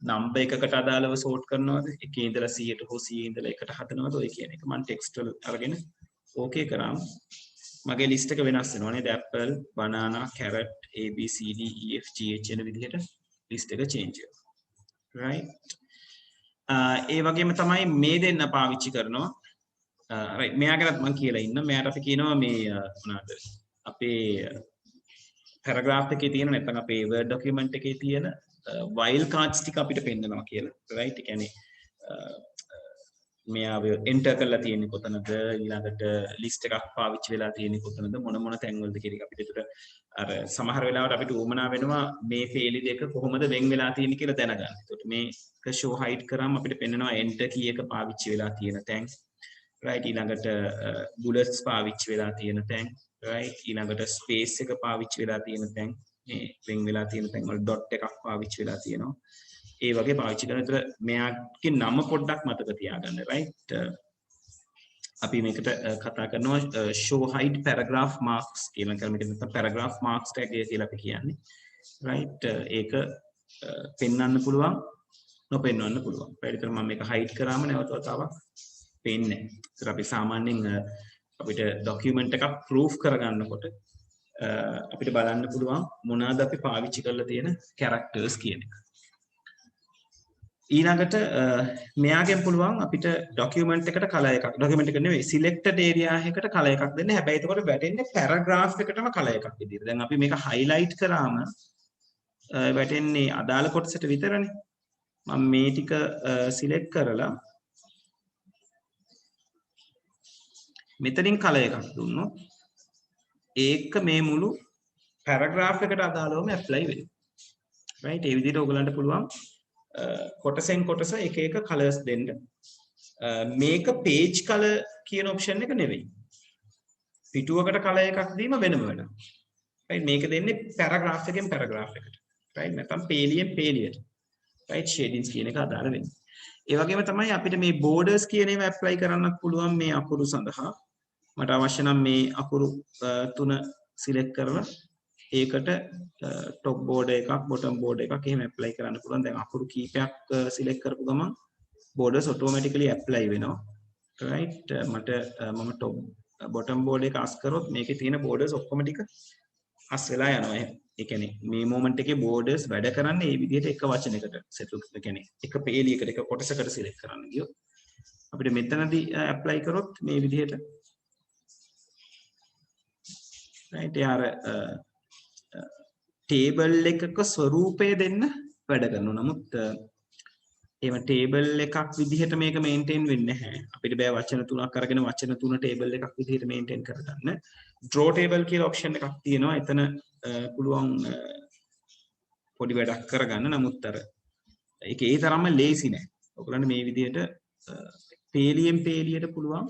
number එකකට අදාළව sort කරනවද එකේ ඉඳලා 100ට හෝ 100 ඉඳලා 1ට හදනවද ඔය කියන එක මම text වල අරගෙන okay කරාම මගේ list එක වෙනස් වෙනවා නේද apple banana carrot a b c d e f g h එන විදිහට list එක change වෙනවා right ඒ වගේම තමයි මේ දෙන්න පාවිච්චි කරනවා right මෙයා ගැනත් මම කියලා ඉන්න මෙයාට අපි කියනවා මේ මොනවාද අපේ paragraph එකේ තියෙන නැත්නම් අපේ word document එකේ තියෙන wild cards ටික අපිට පෙන්නනවා කියලා right ඒ කියන්නේ මෙයාව enter කරලා තියෙන්නේ කොතනද ඊළඟට list එකක් පාවිච්චි වෙලා තියෙන්නේ කොතනද මොන තැන්වලද කියන එක අපිට ඒකට අර සමහර වෙලාවට අපිට උවමනා වෙනවා මේ ෆේලි දෙක කොහොමද වෙන් වෙලා තියෙන්නේ කියලා දැනගන්න. ඒකට මේක show hide කරාම අපිට පෙන්නනවා enter key එක පාවිච්චි වෙලා තියෙන තැන් right ඊළඟට bullets පාවිච්චි වෙලා තියෙන තැන් right ඊළඟට space එක පාවිච්චි වෙලා තියෙන තැන් මේ වෙන් වෙලා තියෙන තැන් වල dot එකක් පාවිච්චි වෙලා තියෙනවා. ඒ වගේ පාවිච්චි කරන විතර මෙයාගේ නම පොඩ්ඩක් මතක තියාගන්න right අපි මේකට කතා කරනවා show hide paragraph marks කියන ක්‍රමයකට නැත්නම් paragraph marks tag එක කියලා අපි කියන්නේ right ඒක පෙන්වන්න පුළුවන් නොපෙන්වන්න පුළුවන්. පැහැදිලිව මම මේක hide කරාම නැවත වතාවක් පේන්නේ නැහැ. ඒත් අපි සාමාන්‍යයෙන් අපිට document එකක් proof කරගන්නකොට අපිට බලන්න පුළුවන් මොනවාද අපි පාවිච්චි කරලා තියෙන characters කියන එක. ඊළඟට මෙයාගෙන් පුළුවන් අපිට document එකට color එකක් document එක නෙවෙයි selected area එකකට color එකක් දෙන්න. හැබැයි එතකොට වැටෙන්නේ paragraph එකටම color එකක් විදියට. දැන් අපි මේක highlight කරාම වැටෙන්නේ අදාළ කොටසට විතරනේ. මම මේ ටික select කරලා මෙතනින් color එකක් දුන්නොත් ඒක මේ මුළු paragraph එකට අදාළවම apply වෙනවා. right ඒ විදිහට ඔයගලන්ට පුළුවන් කොටසෙන් කොටස එක එක කලර්ස් දෙන්න මේක page color කියන option එක නෙවෙයි පිටුවකට කලර් එකක් දීම වෙනම වෙනවා right මේක දෙන්නේ paragraph එකෙන් paragraph එකට right නැත්නම් පේලියෙන් පේලියට right shadings කියන එක අදාළ වෙන්නේ ඒ වගේම තමයි අපිට මේ borders කියන ඒවා apply කරන්නත් පුළුවන් මේ අකුරු සඳහා මට අවශ්‍ය නම් මේ අකුරු තුන select කරලා ඒකට top border එකක් bottom border එකක් එහෙම apply කරන්න පුළුවන් දැන් අකුරු කීපයක් select කරපු ගමන් borders automatically apply වෙනවා right මට මම top bottom border එක අස් කරොත් මේකේ තියෙන borders ඔක්කොම ටික අස් වෙලා යනවා ඒ කියන්නේ මේ moment එකේ borders වැඩ කරන්නේ මේ විදිහට එක වචනයකට settle ඒ කියන්නේ එක පේලියකට එක කොටසකට select කරන්න ගියොත් අපිට මෙතනදී apply කරොත් මේ විදිහට right යාර table එකක ස්වරූපය දෙන්න වැඩ කරනවා නමුත් එහෙම table එකක් විදිහට මේක maintain වෙන්නේ නැහැ අපිට බෑ වචන තුනක් අරගෙන වචන තුන table එකක් විදිහට maintain කරගන්න draw table කියලා option එකක් තියෙනවා එතන පුළුවන් පොඩි වැඩක් කරගන්න නමුත් අර ඒක ඒ තරම්ම lazy නෑ ඔයගොල්ලන්ට මේ විදිහට පේලියෙන් පේලියට පුළුවන්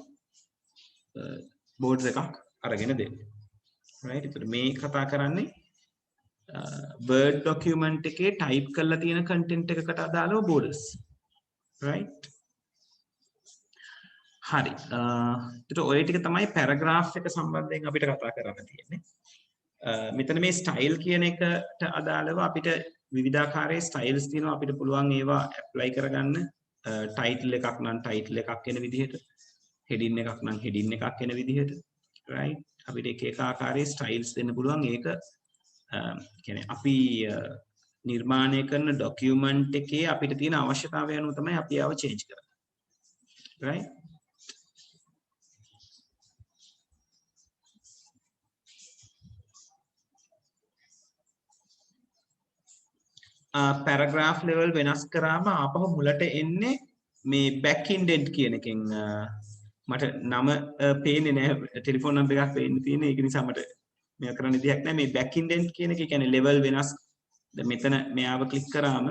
බෝඩ්ස් එකක් අරගෙන දෙන්න right ඒතර මේ කතා කරන්නේ word document එකේ type කරලා තියෙන content එකකට අදාළව borders right හරි ඒතර ඔය ටික තමයි paragraph එක සම්බන්ධයෙන් අපිට කතා කරන්න තියෙන්නේ මෙතන මේ style කියන එකට අදාළව අපිට විවිධාකාරයේ styles තියෙනවා අපිට පුළුවන් ඒවා apply කරගන්න title එකක් නම් title එකක් වෙන විදිහට heading එකක් නම් heading එකක් වෙන විදිහට right අපිට එක එක ආකාරයේ styles දෙන්න පුළුවන් ඒක කියන්නේ අපි නිර්මාණය කරන document එකේ අපිට තියෙන අවශ්‍යතාවය අනුව තමයි අපි ආව change කරන්නේ right paragraph level වෙනස් කරාම ආපහු මුලට එන්නේ මේ back indent කියන එකෙන් මට නම පේන්නේ නැහැ ටෙලිෆෝන් නම්බර් එකක් පේන්න තියෙන්නේ ඒක නිසා මට මේක කරන්න දෙයක් නැහැ මේ back indent කියන එක කියන්නේ level වෙනස් දැන් මෙතන මෙයාව ක්ලික් කරාම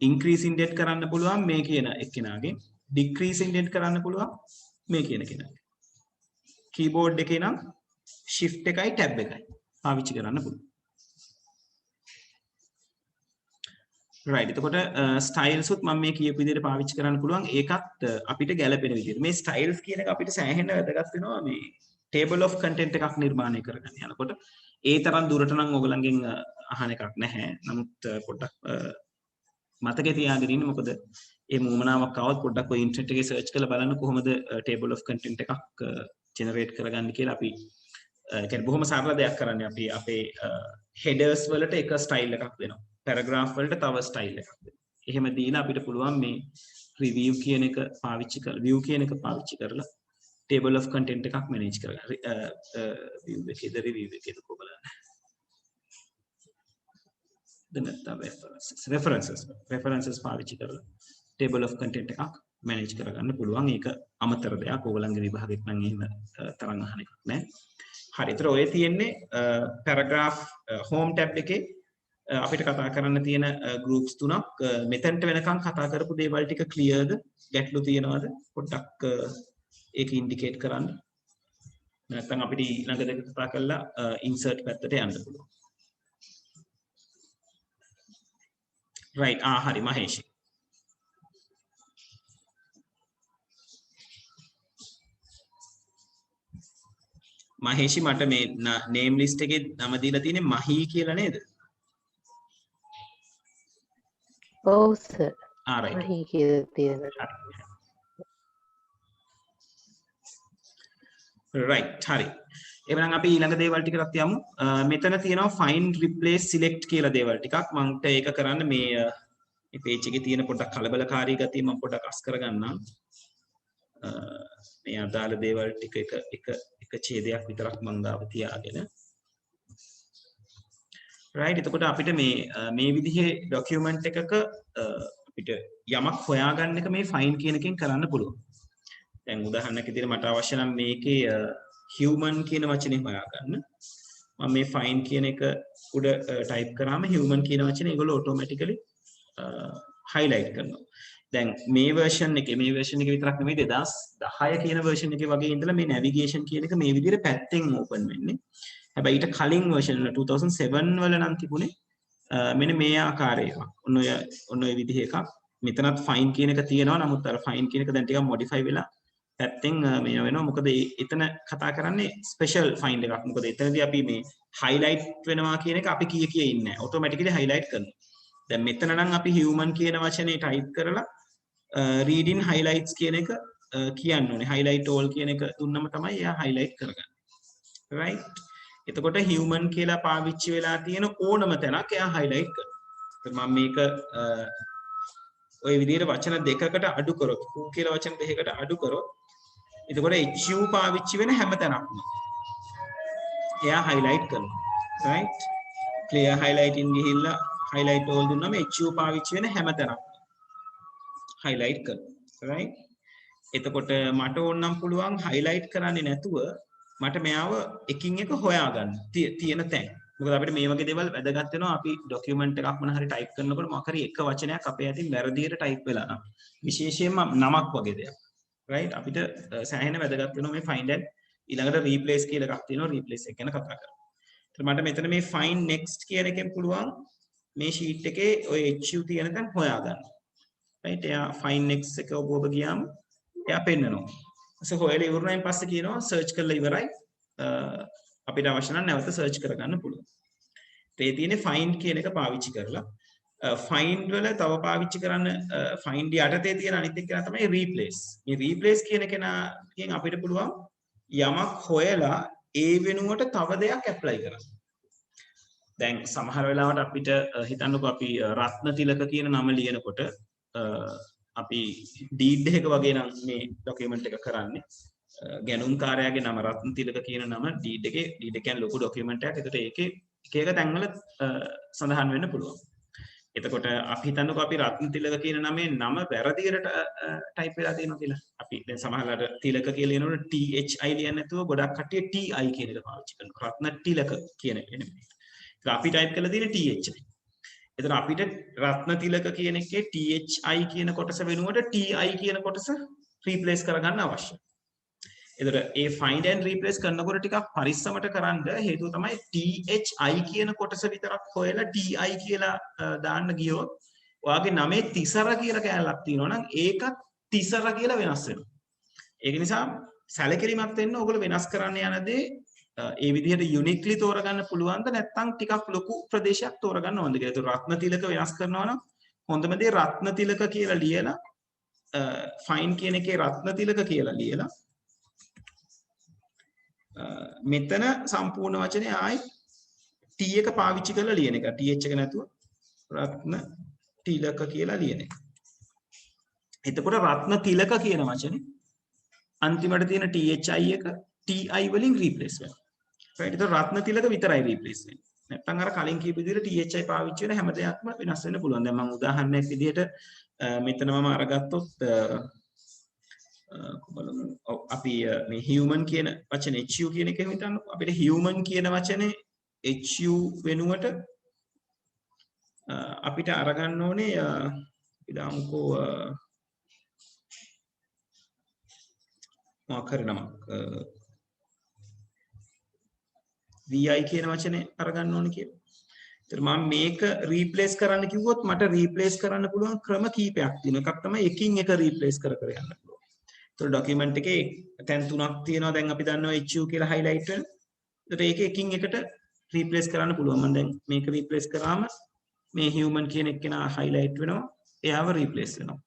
increase indent කරන්න පුළුවන් මේ කියන එක්කෙනාගේ decrease indent කරන්න පුළුවන් මේ කියන කෙනාගේ keyboard එකේ නම් shift එකයි tab එකයි පාවිච්චි කරන්න පුළුවන් right එතකොට styles උත් මම මේ කියපු විදිහට පාවිච්චි කරන්න පුළුවන් ඒකත් අපිට ගැළපෙන විදිහට මේ styles කියන එක අපිට සෑහෙන වැදගත් වෙනවා මේ table of content එකක් නිර්මාණය කරගන්න යනකොට ඒ තරම් දුරට නම් ඔයගලන්ගෙන් අහන එකක් නැහැ නමුත් පොඩ්ඩක් මතකේ තියාගෙන ඉන්න මොකද මේ මුමනාවක් આવත් පොඩ්ඩක් ඔය ඉන්ටර්නෙට් එකේ සර්ච් කරලා බලන්න කොහොමද table of content එකක් generate කරගන්න කියලා අපි කියන්නේ බොහොම සරල දෙයක් කරන්නේ අපි අපේ headers වලට එක style එකක් දෙනවා paragraph වලට තව style එකක් දෙනවා එහෙම දීලා අපිට පුළුවන් මේ review කියන එක පාවිච්චි කරලා view කියන එක පාවිච්චි කරලා table of content එකක් manage කරගන්න view එකේද review එකේද බලන්න නැත්නම් references පාවිච්චි කරලා table of content එකක් manage කරගන්න පුළුවන් ඒක අමතර දෙයක් ඕගලන්ගේ විභාගෙත් නම් එහෙම තරම් අහන එකක් නෑ හරි ඒතර ඔය තියෙන්නේ paragraph home tab එකේ අපිට කතා කරන්න තියෙන groups තුනක් මෙතනට වෙනකන් කතා කරපු දේවල් ටික clearද ගැටලු තියෙනවද පොඩ්ඩක් ඒක indicate කරන්න නැත්නම් අපිට ඊළඟ දෙක කතා කරලා insert පැත්තට යන්න පුළුවන් right හරි මහේෂ් මහේෂි මට මේ name list එකේ නම දීලා තියෙන්නේ මහී කියලා නේද ඔව් සර් right මහී කියලා තියෙනවා right හරි එහෙනම් අපි ඊළඟ දේවල් ටිකකට යමු මෙතන තියෙනවා find replace select කියලා දේවල් ටිකක් මන්ට ඒක කරන්න මේ page එකේ තියෙන පොඩ්ඩක් කලබලකාරී ගතිය මම පොඩ්ඩක් අස් කරගන්නම් මේ අදාළ දේවල් ටික එක ඡේදයක් විතරක් මම ගාව තියාගෙන right එතකොට අපිට මේ විදිහේ document එකක අපිට යමක් හොයාගන්න එක මේ find කියන එකෙන් කරන්න පුළුවන් දැන් උදාහරණයක් විදිහට මට අවශ්‍ය නම් මේකේ human කියන වචනේ හොයාගන්න මම මේ find කියන එක උඩ type කරාම human කියන වචනේ ඒගොල්ලෝ automatically highlight කරනවා. දැන් මේ version එකේ විතරක් නෙමෙයි 2010 කියන version එකේ වගේ ඉඳලා මේ navigation කියන එක මේ විදිහට පැත්තෙන් open වෙන්නේ. හැබැයි ඊට කලින් version වල 2007 වල නම් තිබුණේ මෙන්න මේ ආකාරයක. ඔන්න ඔය විදිහ එකක්. මෙතනත් find කියන එක තියෙනවා. නමුත් අර find කියන එක දැන් ටිකක් modify වෙලා පැත්තෙන් මේ වෙනවා. මොකද එතන කතා කරන්නේ special find එකක්. මොකද එතනදී අපි මේ highlight වෙනවා කියන එක අපි කිය ඉන්නේ නැහැ. automatically highlight කරනවා. දැන් මෙතන නම් අපි human කියන වචනේ type කරලා reading highlights කියන එක කියන්න ඕනේ. highlight all කියන එක දුන්නම තමයි එයා highlight කරගන්නේ. right? එතකොට human කියලා පාවිච්චි වෙලා තියෙන ඕනම තැනක් එයා highlight කරනවා. මම මේක ඔය විදිහට වචන දෙකකට අඩු කරොත් who කියලා වචන දෙකකට අඩු කරොත් එතකොට hu පාවිච්චි වෙන හැම තැනක්ම එයා highlight කරනවා. right? clear highlighting ගිහිල්ලා highlight all දුන්නම hu පාවිච්චි වෙන හැම තැනක්ම highlight කරනවා. right? එතකොට මට ඕනනම් පුළුවන් highlight කරන්නේ නැතුව මට මෙයාව එකින් එක හොයාගන්න තියෙන තැන්. මොකද අපිට මේ වගේ දේවල් වැදගත් වෙනවා අපි ડોකියුමන්ට් එකක් මොන හරි ටයිප් කරනකොට මොකක් හරි එක වචනයක් අපේ අතින් වැරදියට ටයිප් වෙලා නම් විශේෂයෙන්ම නමක් වගේ දෙයක්. right? අපිට සෑහෙන වැදගත් වෙනවා මේ find and ඊළඟට replace කියලා එකක් තියෙනවා replace එක ගැන කතා කරමු. ඒත් මට මෙතන මේ find next කියන එකෙන් පුළුවන් මේ sheet එකේ ඔය hu තියෙන තැන් හොයාගන්න. right? එයා find next එක ඔබ ගියාම එයා පෙන්නනවා. හොයලා ඉවරනයින් පස්සේ කියනවා සර්ච් කරලා ඉවරයි අපිට අවශ්‍ය නම් නැවත සර්ච් කරගන්න පුළුවන්. ඒ තියෙන්නේ find කියන එක පාවිච්චි කරලා find වල තව පාවිච්චි කරන්න find යටතේ තියෙන අනිත් එක තමයි replace. මේ replace කියන කෙනාගෙන් අපිට පුළුවන් යමක් හොයලා ඒ වෙනුවට තව දෙයක් apply කරන්න. දැන් සමහර වෙලාවට අපිට හිතන්නකෝ අපි රත්නතිලක කියන නම ලියනකොට අපි deed එක වගේ නම් මේ document එක කරන්නේ ගැනුම් කාර්යයාගේ නම රත්නතිලක කියන නම deed කියන්නේ ලොකු document එකක්. ඒකට ඒකේ එක තැන්වල සඳහන් වෙන්න පුළුවන්. එතකොට අපි හිතන්නකෝ අපි රත්නතිලක කියන නමේ නම වැරදියට type වෙලා තියෙනවා කියලා. අපි දැන් සමහරවිට තිලක කියලා ලියනකොට thi ලියන්නේ නැතුව ගොඩක් කට්ටිය ti කියන එක පාවිච්චි කරනවා. රත්නතිලක කියන එක නෙමෙයි. ඒක අපි type කරලා තියෙන්නේ thi. එතන අපිට රත්නතිලක කියන එකේ thi කියන කොටස වෙනුවට ti කියන කොටස replace කරගන්න අවශ්‍යයි. එතකොට ඒ find and replace කරනකොට ටිකක් පරිස්සමට කරන්න හේතුව තමයි thi කියන කොටස විතරක් හොයලා ti කියලා දාන්න ගියොත් ඔයාගේ නමේ තිසර කියලා කෑල්ලක් තියෙනවා නම් ඒකත් තිසර කියලා වෙනස් වෙනවා. ඒක නිසා සැලකිලිමත් වෙන්න ඕගොල්ලෝ වෙනස් කරන්න යන දේ ඒ විදිහට යුනික්ලි තෝරගන්න පුළුවන්ද නැත්නම් ටිකක් ලොකු ප්‍රදේශයක් තෝරගන්න ඕනද කියලා. ඒක රත්නතිලක වෙනස් කරනවා නම් හොඳම දේ රත්නතිලක කියලා ලියලා find කියන එකේ රත්නතිලක කියලා ලියලා මෙතන සම්පූර්ණ වචනේ ආයි t එක පාවිච්චි කරලා ලියන එක. th එක නැතුව රත්නතිලක කියලා ලියන එක. එතකොට රත්නතිලක කියන වචනේ අන්තිමට තියෙන thi එක ti වලින් replace වෙනවා. right? ඒක රත්නතිලක විතරයි replace වෙන්නේ. නැත්නම් අර කලින් කියපු විදිහට thi පාවිච්චි වෙන හැම දෙයක්ම වෙනස් වෙන්න පුළුවන්. දැන් මම උදාහරණයක් විදිහට මෙතන මම අරගත්තොත් අපි මේ human කියන වචනේ hu කියන එක හිතන්නකෝ. අපිට human කියන වචනේ hu වෙනුවට අපිට අරගන්න ඕනේ ඉදාමුකෝ මොකක් හරි නමක් vi කියන වචනේ අරගන්න ඕනේ කියලා. ඒතර මම මේක replace කරන්න කිව්වොත් මට replace කරන්න පුළුවන් ක්‍රම කීපයක් තියෙනවා. එකක් තමයි එකින් එක replace කර කර යන්න පුළුවන්. ඒතර document එකේ තැන් තුනක් තියෙනවා. දැන් අපි දන්නවා hu කියලා highlight වෙන. ඒතර ඒක එකින් එකට replace කරන්න පුළුවන්. මම දැන් මේක replace කරාම මේ human කියන එක නා highlight වෙනවා. එයාව replace වෙනවා.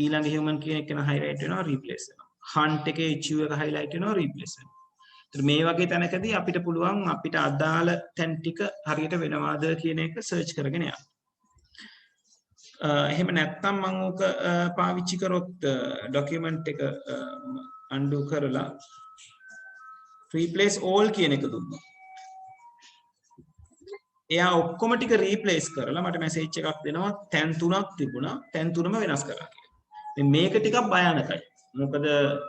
ඊළඟ human කියන එක නා highlight වෙනවා replace වෙනවා. hunt එකේ hu එක highlight වෙනවා replace වෙනවා. ඒතර මේ වගේ තැනකදී අපිට පුළුවන් අපිට අදාළ තැන් ටික හරියට වෙනවාද කියන එක search කරගෙන යන්න. එහෙම නැත්නම් මම ඕක පාවිච්චි කරොත් document එක undo කරලා replace all කියන එක දුන්නා. එයා ඔක්කොම ටික replace කරලා මට message එකක් දෙනවා තැන් තුනක් තිබුණා තැන් තුනම වෙනස් කරා කියලා. මේක ටිකක් භයානකයි. මොකද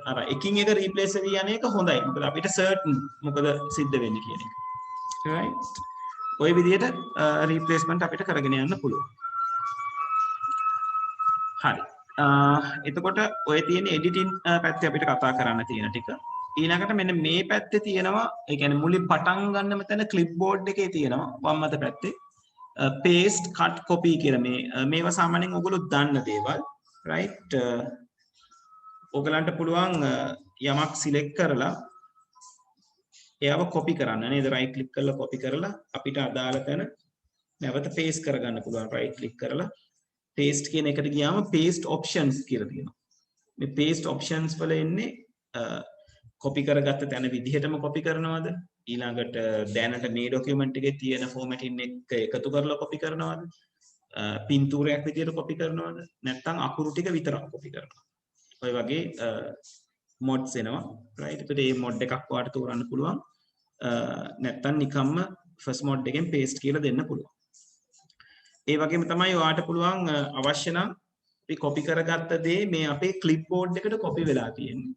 අර එකින් එක replace වෙවි යන එක හොඳයි. මොකද අපිට certain මොකද සිද්ධ වෙන්නේ කියන එක. right ඔය විදිහට රීප්ලේස්මන්ට් අපිට කරගෙන යන්න පුළුවන්. හරි. එතකොට ඔය තියෙන එඩිටින් පැත්තේ අපිට කතා කරන්න තියෙන ටික. ඊළඟට මෙන්න මේ පැත්තේ තියෙනවා ඒ කියන්නේ මුලින් පටන් ගන්න මෙතන ක්ලිප්බෝඩ් එකේ තියෙනවා වම් අත පැත්තේ paste cut copy කියලා මේවා සාමාන්‍යයෙන් ඔයගොල්ලෝ දන්න දේවල් right ඔයගලන්ට පුළුවන් යමක් සිලෙක්ට් කරලා එයාව copy කරන්න නේද right click කරලා copy කරලා අපිට අදාළ තැන නැවත paste කරගන්න පුළුවන් right click කරලා paste කියන එකට ගියාම paste options කියලා තියෙනවා. මේ paste options වල එන්නේ copy කරගත්ත තැන විදිහටම copy කරනවද? ඊළඟට දැනට මේ document එකේ තියෙන formatting එක එකතු කරලා copy කරනවද? පින්තූරයක් විදිහට copy කරනවද? නැත්නම් අකුරු ටික විතරක් copy කරනවද? ඔය වගේ mods එනවා. right? ඒකට මේ mod එකක් ඔයාලට තෝරන්න පුළුවන්. නැත්නම් නිකම්ම first mod එකෙන් paste කියලා දෙන්න පුළුවන්. ඒ වගේම තමයි ඔයාලට පුළුවන් අවශ්‍ය නම් අපි copy කරගත්ත දේ මේ අපේ clipboard එකට copy වෙලා තියෙන්නේ.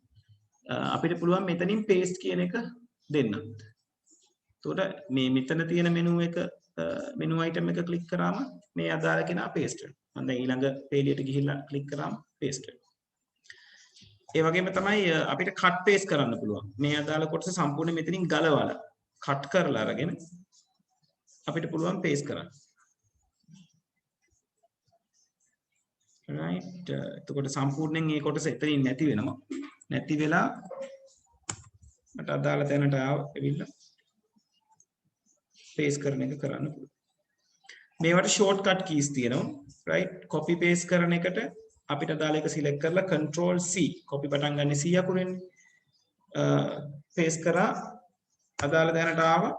අපිට පුළුවන් මෙතනින් paste කියන එක දෙන්න. එතකොට මේ මෙතන තියෙන menu item එක click කරාම මේ අදාළ කෙනා paste වෙනවා. මම දැන් ඊළඟ පේලියට ගිහිල්ලා click කරාම paste වෙනවා. ඒ වගේම තමයි අපිට cut paste කරන්න පුළුවන්. මේ අදාළ කොටස සම්පූර්ණ මෙතනින් ගලවලා cut කරලා අරගෙන අපිට පුළුවන් paste කරන්න. right එතකොට සම්පූර්ණයෙන් මේ කොටස එතනින් නැති වෙනවා. නැති වෙලා මට අදාළ තැනට ආවිල්ලා paste කරන එක කරන්න පුළුවන්. මේවට shortcut keys තියෙනවා. right copy paste කරන එකට අපිට අදාළ එක select කරලා control C copy පටන් ගන්න C අකුරෙන් paste කරා අදාළ තැනට ආවා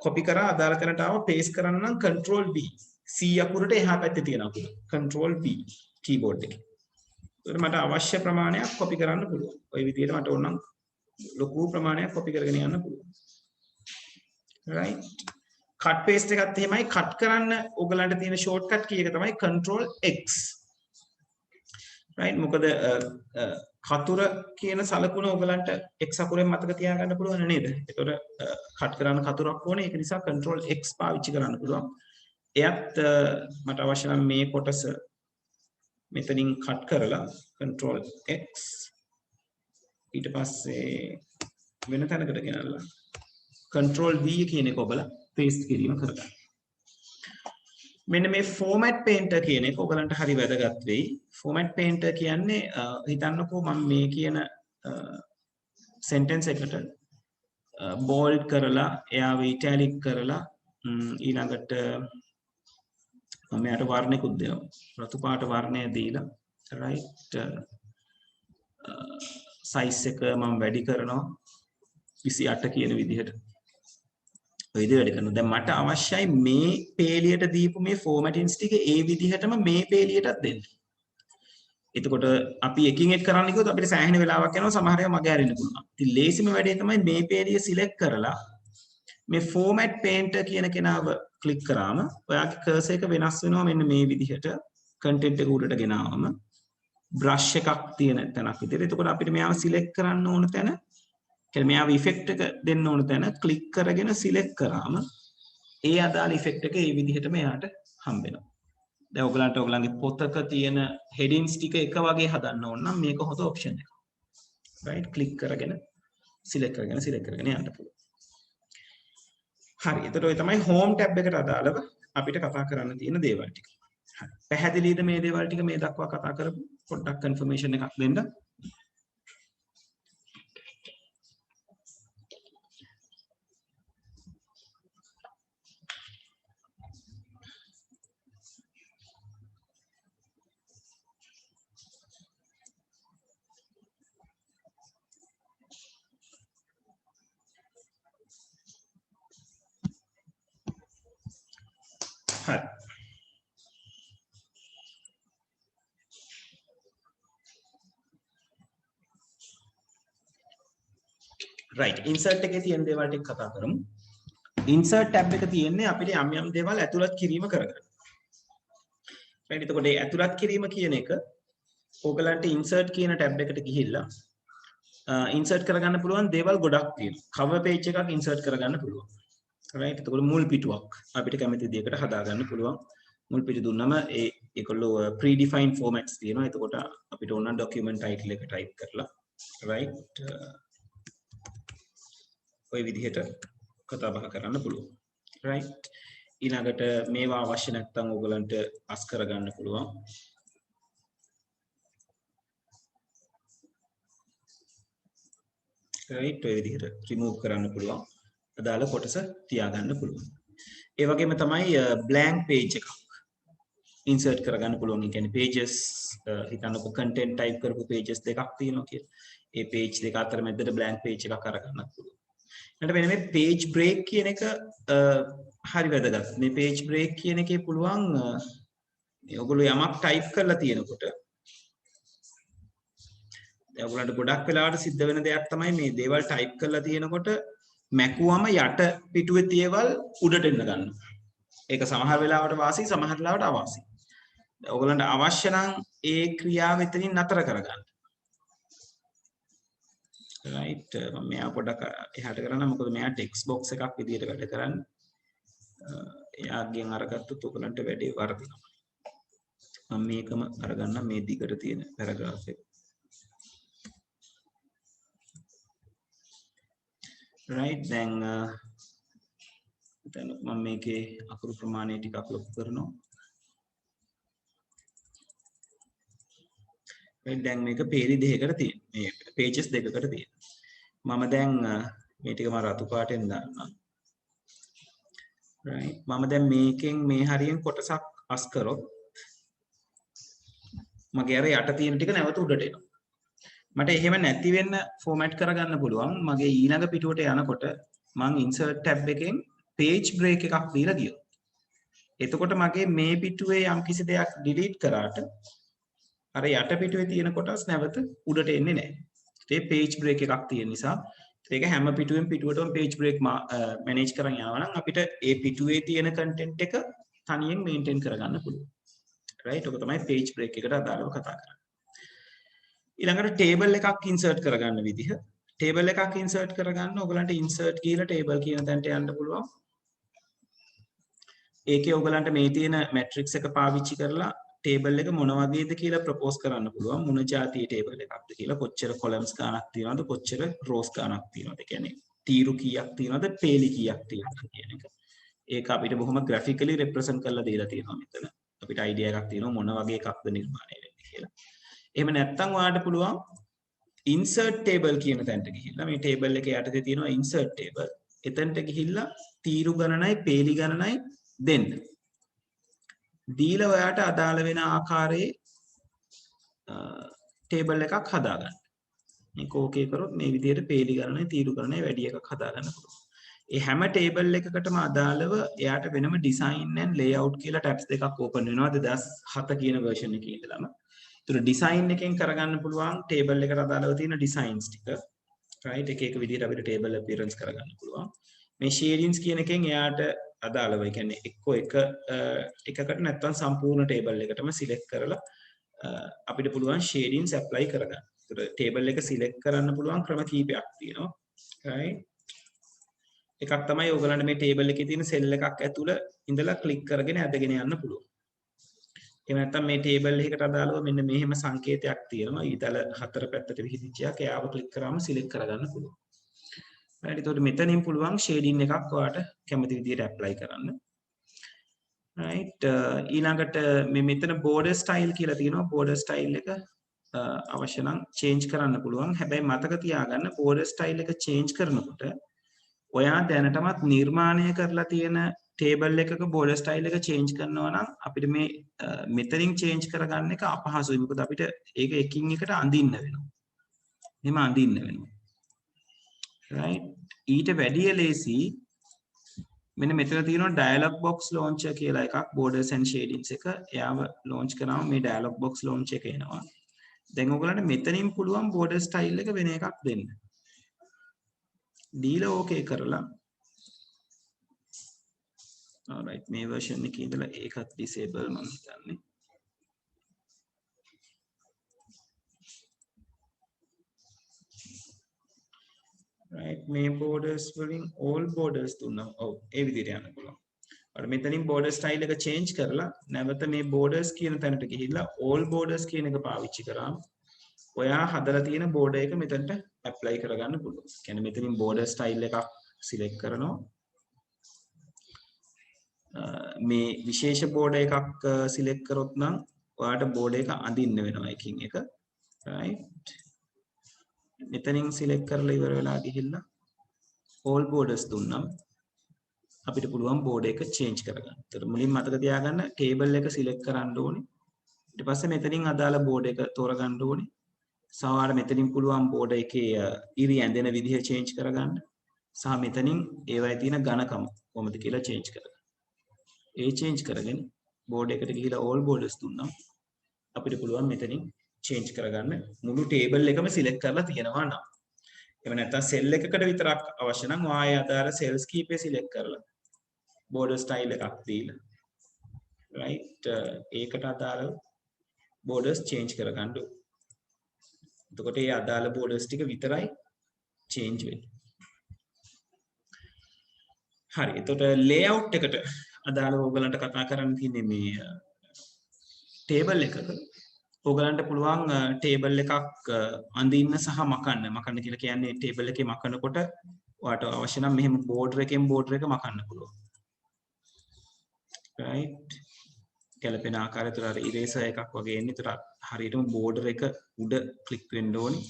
copy කරා අදාළ තැනට ආවා paste කරන්න නම් control B C අකුරට එහා පැත්තේ තියෙන අකුර control B keyboard එකේ. ඒකට මට අවශ්‍ය ප්‍රමාණයක් copy කරන්න පුළුවන්. ওই විදිහට මට ඕන නම් ලොකු ප්‍රමාණයක් copy කරගෙන යන්න පුළුවන්. right cut paste එකත් එහෙමයි cut කරන්න ඔයගලන්ට තියෙන shortcut key එක තමයි control X. right මොකද කතුර කියන සලකුණ ඔයගලන්ට X අකුරෙන් මතක තියාගන්න පුළුවන් නේද? ඒතකොට cut කරන්න කතුරක් ඕනේ. ඒක නිසා control X පාවිච්චි කරන්න පුළුවන්. එයත් මට අවශ්‍ය නම් මේ කොටස මෙතනින් cut කරලා control X ඊට පස්සේ වෙන තැනකට ගෙනල්ලා control V කියන එක ඔබලා paste කිරීම කරගන්න. මෙන්න මේ format painter කියන එක ඔයගලන්ට හරි වැදගත් වෙයි. format painter කියන්නේ හිතන්නකෝ මම මේ කියන sentence එකට bold කරලා එයාව italic කරලා ඊළඟට මම යට වර්ණයකුත් දෙනවා. රතු පාට වර්ණය දීලා right size එක මම වැඩි කරනවා 28 කියන විදිහට. ඔය විදිහට වැඩි කරනවා. දැන් මට අවශ්‍යයි මේ පේලියට දීපු මේ formattings ටික ඒ විදිහටම මේ පේලියටත් දෙන්න. එතකොට අපි එකින් එක කරන්න කිව්වොත් අපිට සෑහෙන වෙලාවක් යනවා සමහර ඒවා මග හැරෙන්න පුළුවන්. ඉතින් ලේසිම වැඩේ තමයි මේ පේලිය select කරලා මේ format painter කියන කෙනාව click කරාම ඔයාගේ cursor එක වෙනස් වෙනවා මෙන්න මේ විදිහට content එක උඩට ගෙනාවම brush එකක් තියෙන තැනක් විදිහට. එතකොට අපිට මෙයාව select කරන්න ඕන තැන කියන්නේ මෙයාව effect එක දෙන්න ඕන තැන click කරගෙන select කරාම ඒ අදාළ effect එක ඒ විදිහටම එයාට හම්බ වෙනවා. දැන් ඔයගලන්ට ඔයගලන්ගේ පොතක තියෙන headings ටික එක වගේ හදන්න ඕන නම් මේක හොඳ option එකක්. right click කරගෙන select කරගෙන යන්න පුළුවන්. හරි. එතකොට ඔය තමයි home tab එකට අදාළව අපිට කතා කරන්න තියෙන දේවල් ටික. හරි. පැහැදිලිද මේ දේවල් ටික මේ දක්වා කතා කරපු පොඩ්ඩක් confirmation එකක් දෙන්න. හරි. right insert එකේ තියෙන දේවල් ටික කතා කරමු. insert tab එක තියෙන්නේ අපිට යම් යම් දේවල් ඇතුළත් කිරීම කරගන්න. right එතකොට මේ ඇතුළත් කිරීම කියන එක ඕගලන්ට insert කියන tab එකට ගිහිල්ලා insert කරගන්න පුළුවන් දේවල් ගොඩක් තියෙනවා. cover page එකක් insert කරගන්න පුළුවන්. right එතකොට මුල් පිටුවක් අපිට කැමති විදිහකට හදා ගන්න පුළුවන් මුල් පිටු දුන්නම ඒගොල්ලෝ predefined formats තියෙනවා එතකොට අපිට ඕන document title එක type කරලා right ඔය විදිහට කතා බහ කරන්න පුළුවන් right ඊළඟට මේවා අවශ්‍ය නැත්නම් ඔයගලන්ට අස් කරගන්න පුළුවන් right ඔය විදිහට remove කරන්න පුළුවන් අදාළ කොටස තියාගන්න පුළුවන් ඒ වගේම තමයි blank page එකක් insert කරගන්න පුළුවන්. ඒ කියන්නේ pages හිතන්නකො content type කරපු pages දෙකක් තියෙනවා කියලා. ඒ page දෙක අතර මැදට blank page එකක් අරගන්නත් පුළුවන්. ඊට මෙන්න මේ page break කියන එක හරි වැදගත්. මේ page break කියන එකේ පුළුවන් ඔයගොල්ලෝ යමක් type කරලා තියෙනකොට ඔයගොල්ලන්ට ගොඩක් වෙලාවට සිද්ධ වෙන දෙයක් තමයි මේ දේවල් type කරලා තියෙනකොට මැකුවම යට පිටුවේ තියවල් උඩට එන්න ගන්නවා. ඒක සමහර වෙලාවට වාසි සමහර වෙලාවට අවාසි. ඔයගලන්ට අවශ්‍ය නම් ඒ ක්‍රියාව එතනින් නතර කරගන්න. right මම මෙයා පොඩක් එහාට කරන්න මොකද මෙයා ටෙක්ස්ට් බොක්ස් එකක් විදියට වැඩ කරන්නේ. එයාගෙන් අරගත්තොත් ඔයගලන්ට වැඩේ වර්ධිනවා. මම මේකම අරගන්න මේ දිගට තියෙන පැරග්‍රාෆ් එක. right දැන් මම මේකේ අකුරු ප්‍රමාණය ටිකක් ලොකු කරනවා. දැන් මේක පේලි දෙකකට තියෙන මේ pages දෙකකට තියෙන මම දැන් මේ ටික මම රතු පාටෙන් දාන්නම් right මම දැන් මේකෙන් මේ හරියෙන් කොටසක් අස් කරොත් මගේ අර යට තියෙන ටික නැවත උඩට එනවා මට එහෙම නැති වෙන්න format කරගන්න පුළුවන් මගේ ඊළඟ පිටුවට යනකොට මම insert tab එකෙන් page break එකක් දීලා ගියොත් එතකොට මගේ මේ පිටුවේ යම් කිසි දෙයක් delete කරාට අර යට පිටුවේ තියෙන කොටස් නැවත උඩට එන්නේ නැහැ. ඒ page break එකක් තියෙන නිසා ඒක හැම පිටුවෙන් පිටුවටම page break manage කරන් යනවා නම් අපිට ඒ පිටුවේ තියෙන content එක තනියෙන් maintain කරගන්න පුළුවන්. right ඔක තමයි page break එකට අදාළව කතා කරන්නේ. ඊළඟට table එකක් insert කරගන්න විදිහ. table එකක් insert කරගන්න ඔයගලන්ට insert කියලා table කියන තැනට යන්න පුළුවන්. ඒකේ ඔයගලන්ට මේ තියෙන matrix එක පාවිච්චි කරලා table එක මොන වගේද කියලා propose කරන්න පුළුවන් මොන જાතියේ table එකක්ද කියලා කොච්චර columns ගානක් තියෙනවද කොච්චර rows ගානක් තියෙනවද කියන්නේ තීරු කීයක් තියෙනවද පේලි කීයක් තියෙනවද කියන එක ඒක අපිට බොහොම graphically represent කරලා දීලා තියෙනවා මෙතන අපිට idea එකක් තියෙනවා මොන වගේ එකක්ද නිර්මාණය වෙන්නේ කියලා එහෙම නැත්නම් ඔයාලට පුළුවන් insert table කියන තැනට ගිහිල්ලා මේ table එකේ යටතේ තියෙනවා insert table එතනට ගිහිල්ලා තීරු ගණනයි පේලි ගණනයි දෙන්න දීලා ඔයාට අදාළ වෙන ආකාරයේ ටේබල් එකක් හදාගන්න. මේක ඕකේ කරොත් මේ විදිහට පේලි ගණනයි තීරු ගණනයි වැඩි එකක් හදාගන්න පුළුවන්. ඒ හැම ටේබල් එකකටම අදාළව එයාට වෙනම design and layout කියලා tabs දෙකක් open වෙනවා 2007 කියන version එකේ ඉඳලම. ඒතර design එකෙන් කරගන්න පුළුවන් ටේබල් එකට අදාළව තියෙන designs ටික. right එක එක විදිහට අපිට table appearance කරගන්න පුළුවන්. මේ shadings කියන එකෙන් එයාට අදාළව ඒ කියන්නේ එක්ක එකකට නැත්නම් සම්පූර්ණ ටේබල් එකටම සිලෙක්ට් කරලා අපිට පුළුවන් shadings apply කරගන්න. ඒතර ටේබල් එක සිලෙක්ට් කරන්න පුළුවන් ක්‍රම කීපයක් තියෙනවා. right එකක් තමයි ඔයගලන්ට මේ ටේබල් එකේ තියෙන සෙල් එකක් ඇතුළ ඉඳලා ක්ලික් කරගෙන ඇදගෙන යන්න පුළුවන්. එහෙම නැත්නම් මේ ටේබල් එකකට අදාළව මෙන්න මෙහෙම සංකේතයක් තියෙනවා. ඊතල හතර පැත්තට විහිදිච්ච එකක්. එයාව ක්ලික් කරාම සිලෙක්ට් කරගන්න පුළුවන්. right එතකොට මෙතනින් පුළුවන් shading එකක් ඔයාලට කැමති විදිහට apply කරන්න. right ඊළඟට මේ මෙතන border style කියලා තියෙනවා. border style එක අවශ්‍ය නම් change කරන්න පුළුවන්. හැබැයි මතක තියාගන්න border style එක change කරනකොට ඔයා දැනටමත් නිර්මාණය කරලා තියෙන table එකක border style එක change කරනවා නම් අපිට මේ මෙතනින් change කරගන්න එක අපහසුයි. මොකද අපිට ඒක එකින් එකට අඳින්න වෙනවා. එහෙම අඳින්න වෙනවා. right ඊට වැඩිය ලේසි මෙන්න මෙතන තියෙනවා dialog box launcher කියලා එකක් borders and shadings එක එයාව launch කරාම මේ dialog box launch එක එනවා දැන් ඔයගලන්ට මෙතනින් පුළුවන් border style එක වෙන එකක් දෙන්න දීලා ඕකේ කරලා alright මේ version එකේ ඉඳලා ඒකත් disable මම හිතන්නේ right මේ borders වලින් all borders දුන්නා ඔව් ඒ විදිහට යන්න පුළුවන් අර මෙතනින් border style එක change කරලා නැවත මේ borders කියන තැනට ගිහිල්ලා all borders කියන එක පාවිච්චි කරාම ඔයා හදලා තියෙන border එක මෙතනට apply කරගන්න පුළුවන්. කියන්නේ මෙතනින් border style එකක් select කරනවා. මේ විශේෂ border එකක් select කරොත් නම් ඔයාට border එක අඳින්න වෙනවා එකින් එක. right මෙතනින් select කරලා ඉවර වෙලා ගිහිල්ලා all borders දුන්නම් අපිට පුළුවන් border එක change කරගන්න. ඒතර මුලින් මතක තියාගන්න table එක select කරන්න ඕනේ. ඊට පස්සේ මෙතනින් අදාළ border එක තෝරගන්න ඕනේ. සමහර මෙතනින් පුළුවන් border එකේ ඉරි ඇඳෙන විදිහ change කරගන්න. සහ මෙතනින් ඒවයි තියෙන ඝනකම කොහොමද කියලා change කරගන්න. ඒ change කරගෙන border එකට ගිහිලා all borders දුන්නම් අපිට පුළුවන් මෙතනින් change කරගන්න මුළු table එකම select කරලා තියෙනවා නම්. එහෙම නැත්නම් cell එකකට විතරක් අවශ්‍ය නම් ඔයාගේ අදාළ cells කීපය select කරලා border style එකක් දීලා right ඒකට අදාළ borders change කරගන්න ඕනේ. එතකොට මේ අදාළ borders ටික විතරයි change වෙන්නේ. හරි. එතකොට layout එකට අදාළව ඔයගලන්ට කතා කරන්න තියෙන්නේ මේ table එකක ඔයගලන්ට පුළුවන් table එකක් අඳින්න සහ මකන්න. මකන්න කියලා කියන්නේ table එකේ මකනකොට ඔයාට අවශ්‍ය නම් මෙහෙම border එකෙන් border එක මකන්න පුළුවන්. right ගැලපෙන ආකාරයට අර eraser එකක් වගේ එන්නේ. ඒතර හරියටම border එක උඩ click වෙන්න ඕනේ.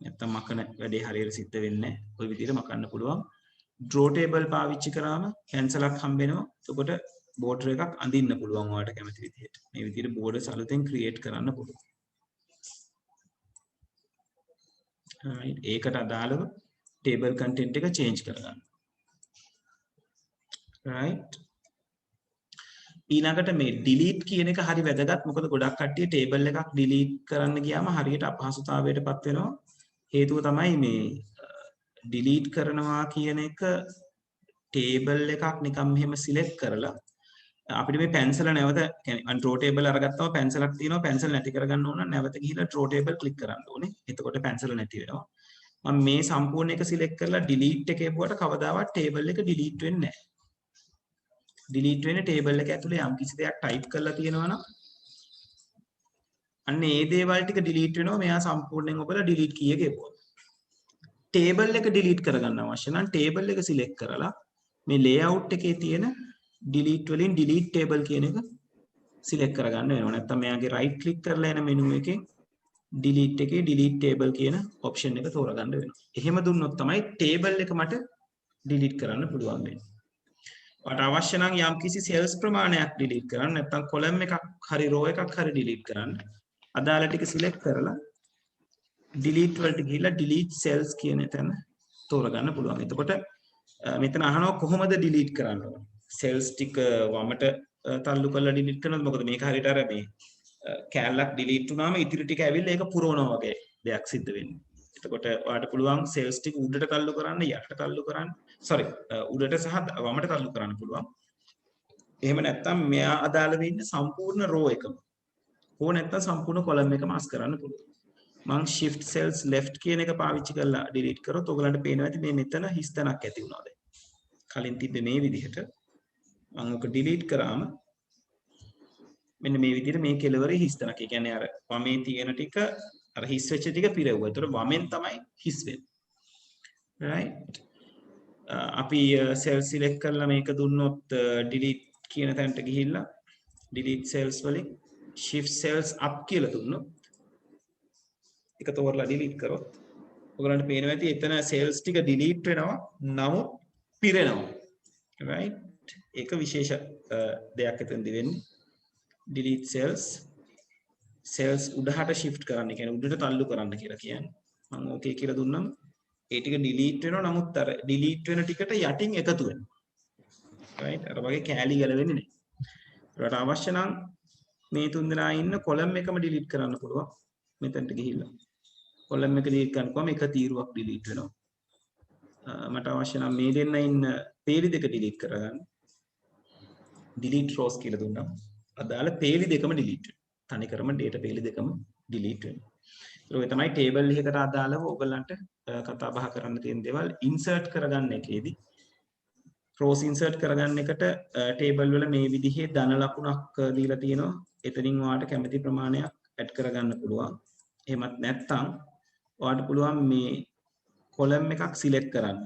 නැත්තම් මකන වැඩේ හරියට සිද්ධ වෙන්නේ නැහැ. ওই විදිහට මකන්න පුළුවන්. draw table පාවිච්චි කරාම cancel එකක් හම්බ වෙනවා. එතකොට border එකක් අඳින්න පුළුවන් ඔයාලට කැමති විදිහට. මේ විදිහට borders අලුතෙන් create කරන්න පුළුවන්. right ඒකට අදාළව table content එක change කරගන්න. right ඊළඟට මේ delete කියන එක හරි වැදගත්. මොකද ගොඩක් කට්ටිය table එකක් delete කරන්න ගියාම හරියට අපහසුතාවයටපත් වෙනවා. හේතුව තමයි මේ delete කරනවා කියන එක table එකක් නිකම් මෙහෙම select කරලා අපිට මේ pencil නැවත කියන්නේ draw table අරගත්තම pencil එකක් තියෙනවා. pencil නැති කරගන්න ඕන නම් නැවත ගිහිල්ලා draw table click කරන්න ඕනේ. එතකොට pencil නැති වෙනවා. මම මේ සම්පූර්ණ එක select කරලා delete එකේ පුවට කවදාවත් table එක delete වෙන්නේ නැහැ. delete වෙන්නේ table එක ඇතුලේ යම් කිසි දෙයක් type කරලා තියෙනවා නම් අන්න ඒ දේවල් ටික delete වෙනවා. මෙයා සම්පූර්ණයෙන් ඔබලා delete key එක එපුවා. table එක delete කරගන්න අවශ්‍ය නම් table එක select කරලා මේ layout එකේ තියෙන delete වලින් delete table කියන එක select කරගන්න වෙනවා. නැත්නම් මෙයාගේ right click කරලා එන menu එකේ delete එකේ delete table කියන option එක තෝරගන්න වෙනවා. එහෙම දුන්නොත් තමයි table එක මට delete කරන්න පුළුවන් වෙන්නේ. ඔයාට අවශ්‍ය නම් යම්කිසි cells ප්‍රමාණයක් delete කරන්න නැත්නම් column එකක් හරි row එකක් හරි delete කරන්න අදාළ ටික select කරලා delete වලට ගිහිල්ලා delete cells කියන තැන තෝරගන්න පුළුවන්. එතකොට මෙතන අහනවා කොහොමද delete කරන්න ඕන? cells ටික වමට තල්ලු කරලා delete කරනවද? මොකද මේක හරියට අර මේ කැලලක් delete වුණාම ඉතිරි ටික ඇවිල්ලා ඒක පුරවනවා වගේ දෙයක් සිද්ධ වෙන්නේ. එතකොට ඔයාලට පුළුවන් cells ටික උඩට තල්ලු කරන්න, යටට තල්ලු කරන්න. උඩට සහ වමට තල්ලු කරන්න පුළුවන්. එහෙම නැත්නම් මෙයා අදාළ වෙන්නේ සම්පූර්ණ row එකම. ඕ නැත්නම් සම්පූර්ණ column එකම අස් කරන්න පුළුවන්. මම shift cells left කියන එක පාවිච්චි කරලා delete කරොත් ඔයගලන්ට පේනවා ඇති මේ මෙතන හිස් තැනක් ඇති වුණා දැන්. කලින් තිබ්බේ මේ විදිහට. මම ඔක delete කරාම මෙන්න මේ විදිහට මේ කෙලවරේ හිස් තැනක්. ඒ කියන්නේ අර වමේ තියෙන ටික අර හිස් වෙච්ච ටික පිරෙව්වා. ඒතර වමෙන් තමයි හිස් වෙන්නේ. right අපි cell select කරලා මේක දුන්නොත් delete කියන තැනට ගිහිල්ලා delete cells වලින් shift cells up කියලා දුන්නොත් එක තෝරලා delete කරොත් ඔයගලන්ට පේනවා ඇති එතන cells ටික delete වෙනවා නමුත් පිරෙනවා. right ඒක විශේෂ දෙයක් එතනදි වෙන්නේ. delete cells උඩහට shift කරන්න කියන්නේ උඩට තල්ලු කරන්න කියලා කියන්නේ. මම ඕකේ කියලා දුන්නම ඒ ටික delete වෙනවා නමුත් අර delete වෙන ටිකට යටින් එකතු වෙනවා. right අර වගේ කෑලි ගැලවෙන්නේ නැහැ. ඒකට අවශ්‍ය නම් මේ තුන් දෙනා ඉන්න column එකම delete කරන්න පුළුවන්. මෙතනට ගිහිල්ලා column එක delete කරනකොම එක තීරුවක් delete වෙනවා. මට අවශ්‍ය නම් මේ දෙන්න ඉන්න පේලි දෙක delete කරගන්න. delete rows කියලා දුන්නා. අදාළ පේලි දෙකම delete වෙනවා. තනිකරම data පේලි දෙකම delete වෙනවා. ඒක තමයි ටේබල් එකකට අදාළව ඔයගලන්ට කතා බහ කරන්න තියෙන දේවල් ඉන්සර්ට් කරගන්න එකේදී රෝස් ඉන්සර්ට් කරගන්න එකට ටේබල් වල මේ විදිහේ ධන ලකුණක් දීලා තියෙනවා. එතනින් ඔයාලට කැමති ප්‍රමාණයක් ඇඩ් කරගන්න පුළුවන්. එහෙමත් නැත්නම් ඔයාලට පුළුවන් මේ කොලම් එකක් සිලෙක්ට් කරන්න.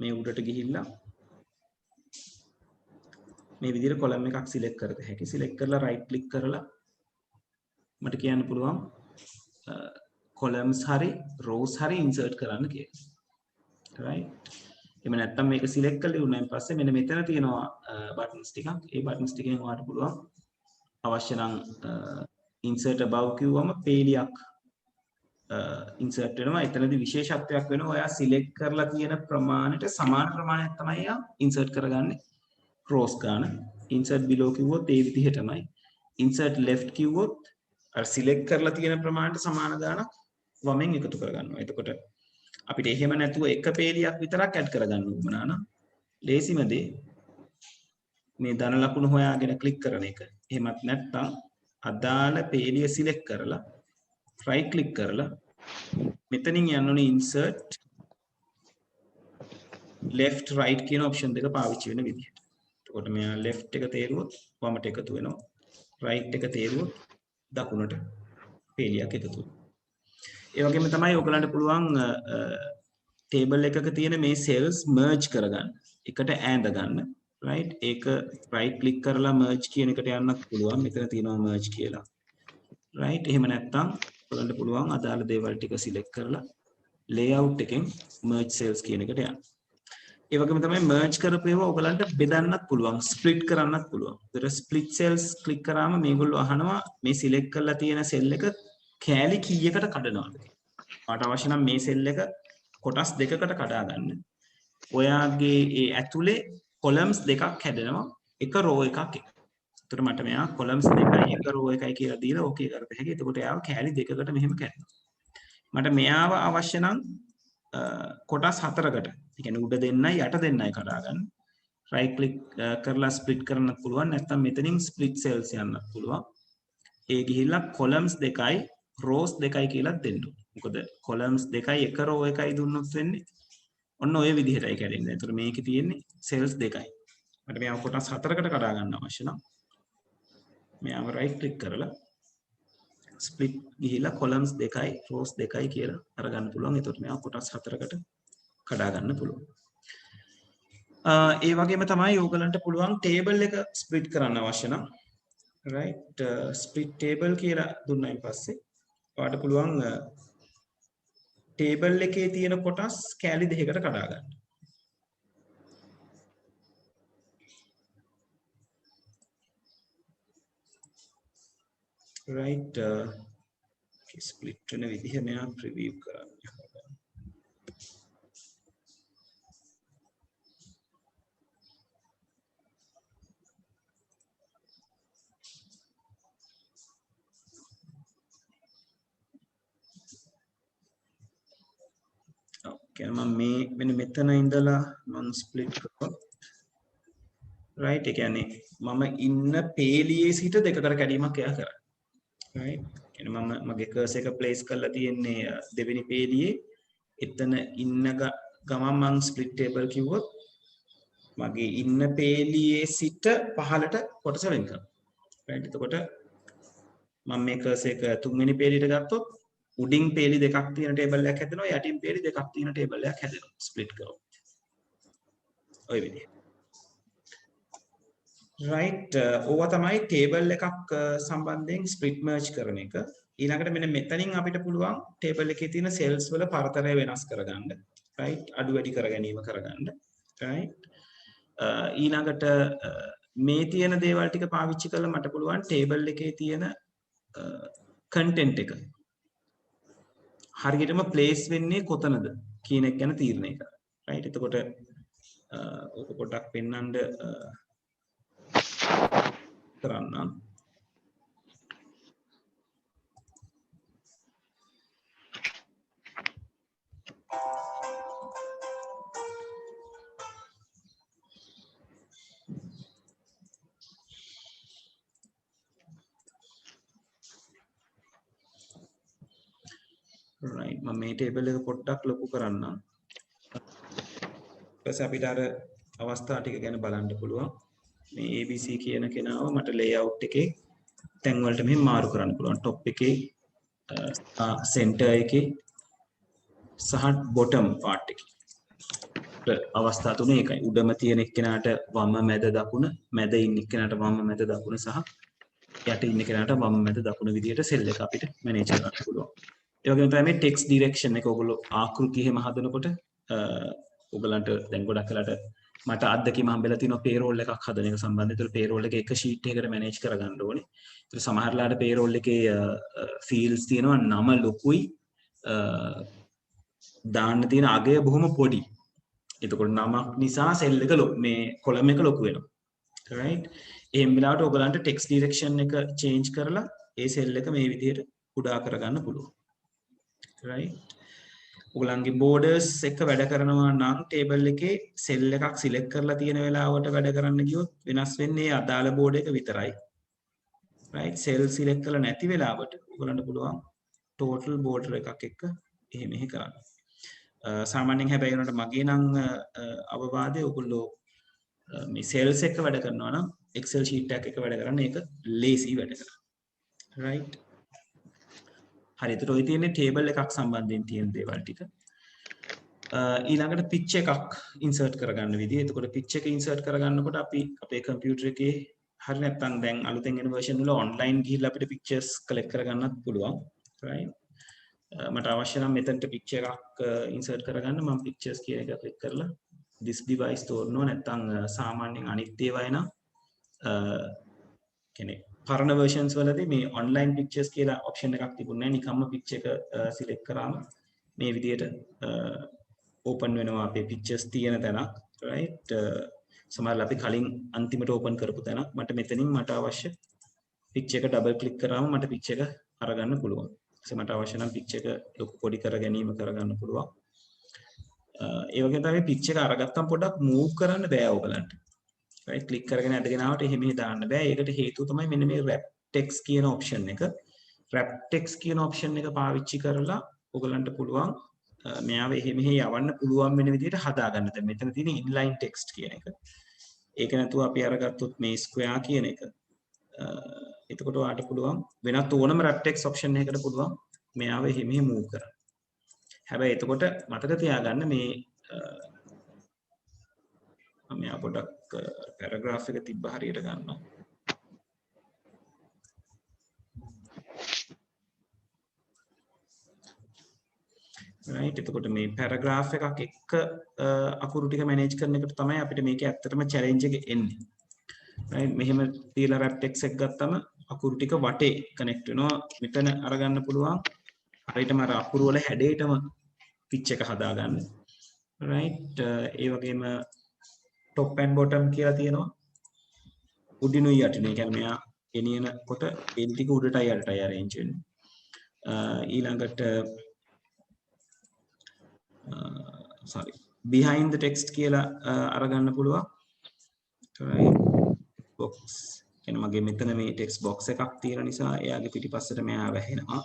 මේ උඩට ගිහිල්ලා මේ විදිහට කොලම් එකක් සිලෙක්ට් කරගන්න හැකි. සිලෙක්ට් කරලා රයිට් ක්ලික් කරලා මට කියන්න පුළුවන් කොලම්ස් හරි රෝස් හරි ඉන්සර්ට් කරන්න කියලා. right? එහෙම නැත්නම් මේක සිලෙක්ට් කරලා උනායින් පස්සේ මෙන්න මෙතන තියෙනවා බටන්ස් ටිකක්. ඒ බටන්ස් ටිකෙන් ඔයාලට පුළුවන් අවශ්‍ය නම් insert above කිව්වම පේලියක් insert වෙනවා. එතනදී විශේෂත්වයක් වෙනවා. ඔයා සිලෙක්ට් කරලා තියෙන ප්‍රමාණයට සමාන ප්‍රමාණයක් තමයි යා insert කරගන්නේ rows ගන්න. insert below කිව්වොත් ඒ විදිහටමයි. insert left කිව්වොත් අර සිලෙක්ට් කරලා තියෙන ප්‍රමාණයට සමාන ගාණක් වමෙන් එකතු කරගන්නවා. එතකොට අපිට එහෙම නැතුව එක පේලියක් විතරක් ඇඩ් කරගන්න උවමනා නම් ලේසිම දේ මේ ධන ලකුණු හොයාගෙන ක්ලික් කරන එක. එහෙමත් නැත්නම් අදාළ පේලිය සිලෙක්ට් කරලා right click කරලා මෙතනින් යන්න ඕනේ insert left right කියන option දෙක පාවිච්චි වෙන විදිහට. එතකොට මෙයා left එක තේරුවොත් වමට එකතු වෙනවා. right එක තේරුවොත් දකුණට පේලියක් එකතු වෙනවා. ඒ වගේම තමයි ඔයගලන්ට පුළුවන් table එකක තියෙන මේ cells merge කරගන්න. එකට ඈඳ ගන්න. right? ඒක right click කරලා merge කියන එකට යන්නත් පුළුවන්. මෙතන තියෙනවා merge කියලා. right? එහෙම නැත්නම් ඔයගලන්ට පුළුවන් අදාළ දේවල් ටික select කරලා layout එකෙන් merge cells කියන එකට යන්න. ඒ වගේම තමයි merge කරපු ඒවා ඔයගලන්ට බෙදන්නත් පුළුවන්, split කරන්නත් පුළුවන්. ඒතර split cells click කරාම මේගොල්ලෝ අහනවා මේ select කරලා තියෙන cell එක කෑලි කීයකට කඩනවද කියලා. ඔයාට අවශ්‍ය නම් මේ cell එක කොටස් දෙකකට කඩා ගන්න. ඔයාගේ ඒ ඇතුලේ columns දෙකක් හැදෙනවා එක row එකක් එක. එතකොට මට මෙයා columns දෙකයි එක row එකයි කියලා දීලා ඕකේ කරත හැකියි. එතකොට එයාව කෑලි දෙකකට මෙහෙම කැඩෙනවා. මට මෙයාව අවශ්‍ය නම් කොටස් හතරකට, ඒ කියන්නේ උඩ දෙන්නයි යට දෙන්නයි කඩා ගන්න. right click කරලා split කරන්නත් පුළුවන්. නැත්නම් මෙතනින් split cells යන්නත් පුළුවන්. ඒ ගිහිල්ලා columns දෙකයි rows දෙකයි කියලා දෙන්න. මොකද columns දෙකයි එක row එකයි දුන්නොත් වෙන්නේ ඔන්න ඔය විදිහටයි කැඩෙන්නේ. ඒතර මේකේ තියෙන්නේ cells දෙකයි. මට මෙයාව කොටස් හතරකට කඩා ගන්න අවශ්‍ය නම් මෙයාව right click කරලා split ගිහිලා columns දෙකයි rows දෙකයි කියලා අරගන්න පුළුවන්. එතකොට මෙයාව කොටස් හතරකට කඩා ගන්න පුළුවන්. ඒ වගේම තමයි ඕගලන්ට පුළුවන් table එක split කරන්න අවශ්‍ය නම් right split table කියලා දුන්නායින් පස්සේ ඔයාලට පුළුවන් table එකේ තියෙන කොටස් කෑලි දෙකකට කඩා ගන්න. right split වෙන විදිහ මෙයා preview කරන්න. මම මේ මෙන්න මෙතන ඉඳලා මම ස්ප්ලිට් කරනවා. right ඒ කියන්නේ මම ඉන්න පේලියේ සිට දෙකකට කැඩීමක් එයා කරා. right කියන්නේ මම මගේ කර්සර් එක ප්ලේස් කරලා තියෙන්නේ දෙවෙනි පේලියේ. එතන ඉන්න ගමන් මම ස්ප්ලිට් ටේබල් කිව්වොත් මගේ ඉන්න පේලියේ සිට පහළට කොටස වෙන් කරනවා. right එතකොට මම මේ කර්සර් එක තුන්වෙනි පේලියට ගත්තොත් උඩින් පේලි දෙකක් තියෙන ටේබල් එකක් හැදෙනවා, යටින් පේලි දෙකක් තියෙන ටේබල් එකක් හැදෙනවා ස්ප්ලිට් කරොත්. ඔය විදිහට. right ඕවා තමයි ටේබල් එකක් සම්බන්ධයෙන් ස්ප්ලිට් මර්ජ් කරන එක. ඊළඟට මෙන්න මෙතනින් අපිට පුළුවන් ටේබල් එකේ තියෙන සෙල්ස් වල පරතරය වෙනස් කරගන්න. right අඩු වැඩි කර ගැනීම කරගන්න. right ඊළඟට මේ තියෙන දේවල් ටික පාවිච්චි කරලා මට පුළුවන් ටේබල් එකේ තියෙන content එක හරියටම ප්ලේස් වෙන්නේ කොතනද කියන එක ගැන තීරණය කරන්න. right එතකොට ඔක පොඩ්ඩක් පෙන්වන්න කරන්න. right මම මේ ටේබල් එක පොඩ්ඩක් ලොකු කරන්නම් ඊපස්සේ අපිට අර අවස්ථා ටික ගැන බලන්න පුළුවන් මේ ABC කියන කෙනාව මට layout එකේ තැන් වලට මෙහෙම මාරු කරන්න පුළුවන් top එකේ center එකේ සහ bottom part එකේ අවස්ථා තුන ඒකයි උඩම තියෙන එක්කෙනාට වම මැද දකුණ මැද ඉන්න එක්කෙනාට වම මැද දකුණ සහ යට ඉන්න කෙනාට වම් මැද දකුණ විදියට සෙල් එක අපිට මැනේජ් කරන්න පුළුවන්. ඒ වගේම තමයි ටෙක්ස්ට් ඩිරෙක්ෂන් එක ඔයගොල්ලෝ ආකෘති එහෙම හදනකොට ඔයගලන්ට දැන් ගොඩක් වෙලාට මට අත්දැකීම හම්බෙලා තියෙනවා පේරෝල් එකක් හදන එක සම්බන්ධයෙන්. ඒතර පේරෝල් එක එක ෂීට් එකකට මැනේජ් කරගන්න ඕනේ. ඒතර සමහරලාට පේරෝල් එකේ ෆීල්ඩ්ස් තියෙනවා නම ලොකුයි දාන්න තියෙන අගය බොහොම පොඩි. එතකොට නමක් නිසා සෙල් එක මේ කොලම් එක ලොකු වෙනවා. right එහෙම වෙලාවට ඔයගලන්ට ටෙක්ස්ට් ඩිරෙක්ෂන් එක චේන්ජ් කරලා ඒ සෙල් එක මේ විදිහට කුඩා කරගන්න පුළුවන්. right ඔයගලන්ගේ බෝඩර්ස් එක වැඩ කරනවා නම් ටේබල් එකේ සෙල් එකක් සිලෙක්ට් කරලා තියෙන වෙලාවට වැඩ කරන්න ගියොත් වෙනස් වෙන්නේ අදාළ බෝඩ් එක විතරයි. right සෙල් සිලෙක්ට් කරලා නැති වෙලාවට ඔයගලන්ට පුළුවන් total border එකක් එක්ක එහෙම කරන්න. සාමාන්‍යයෙන් හැබැයි උනට මගේ නම් අවවාදය ඔයගොල්ලෝ මේ සෙල්ස් එක වැඩ කරනවා නම් Excel sheet එකක් එක වැඩ කරන්න ඒක lazy වැඩ කරන්න. right හරි එතකොට ඔය තියෙන්නේ table එකක් සම්බන්ධයෙන් තියෙන දේවල් ටික. ඊළඟට pitch එකක් insert කරගන්න විදිය. එතකොට pitch එක insert කරගන්නකොට අපි අපේ computer එකේ හරි නැත්නම් දැන් අලුතෙන් එන version වල online ගිහිල්ලා අපිට pictures collect කරගන්නත් පුළුවන්. right මට අවශ්‍ය නම් මෙතනට picture එකක් insert කරගන්න මම pictures කියන එක click කරලා this device තෝරනවා නැත්නම් සාමාන්‍යයෙන් අනිත් ඒවා එන කියන්නේ පරණ versions වලදී මේ online pictures කියලා option එකක් තිබුණේ නැහැ නිකම්ම picture එක select කරාම මේ විදිහට open වෙනවා අපේ pictures තියෙන තැනක් right සමහරවිට අපි කලින් අන්තිමට open කරපු තැනක් මට මෙතනින් මට අවශ්‍ය picture එක double click කරාම මට picture එක අරගන්න පුළුවන් මට අවශ්‍ය නම් picture එක ලොකු පොඩි කර ගැනීම කරගන්න පුළුවන්. ඒ වගේම තමයි picture එක අරගත්තම පොඩ්ඩක් move කරන්න බෑ ඔයගලන්ට. right click කරගෙන ඇදගෙන ආවට එහෙම දාන්න බෑ. ඒකට හේතුව තමයි මෙන්න මේ wrap text කියන option එක. wrap text කියන option එක පාවිච්චි කරලා ඔයගලන්ට පුළුවන් මෙයාව එහෙම යවන්න පුළුවන් වෙන විදිහට හදාගන්න. දැන් මෙතන තියෙන inline text කියන එක. ඒක නැතුව අපි අරගත්තොත් මේ square කියන එක එතකොට ඔයාලට පුළුවන් වෙනත් ඕනම wrap text option එකකට පුළුවන් මෙයාව එහෙම move කරන්න. හැබැයි එතකොට මතක තියාගන්න මේ මම යා පොඩක් paragraph එක තිබ්බ හරියට ගන්නවා. right එතකොට මේ paragraph එකක් එක්ක අකුරු ටික manage කරන එකට තමයි අපිට මේකේ ඇත්තටම challenge එක එන්නේ. right මෙහෙම තියලා wrap text එක ගත්තම අකුරු ටික වටේ connect වෙනවා. මෙතන අරගන්න පුළුවන්. හරියටම අර අකුරු වල හැඩයටම pitch එක හදාගන්න. right ඒ වගේම top and bottom කියලා තියෙනවා. උඩිනුයි යටිනුයි කියන්නේ මෙයා ගෙනියනකොට ඒ ටික උඩටයි යටටයි arrange වෙන්නේ. ඊළඟට sorry behind the text කියලා අරගන්න පුළුවන්. right box කියන්නේ මගේ මෙතන මේ text box එකක් තියෙන නිසා එයාගේ පිටිපස්සට මෙයා වැහෙනවා.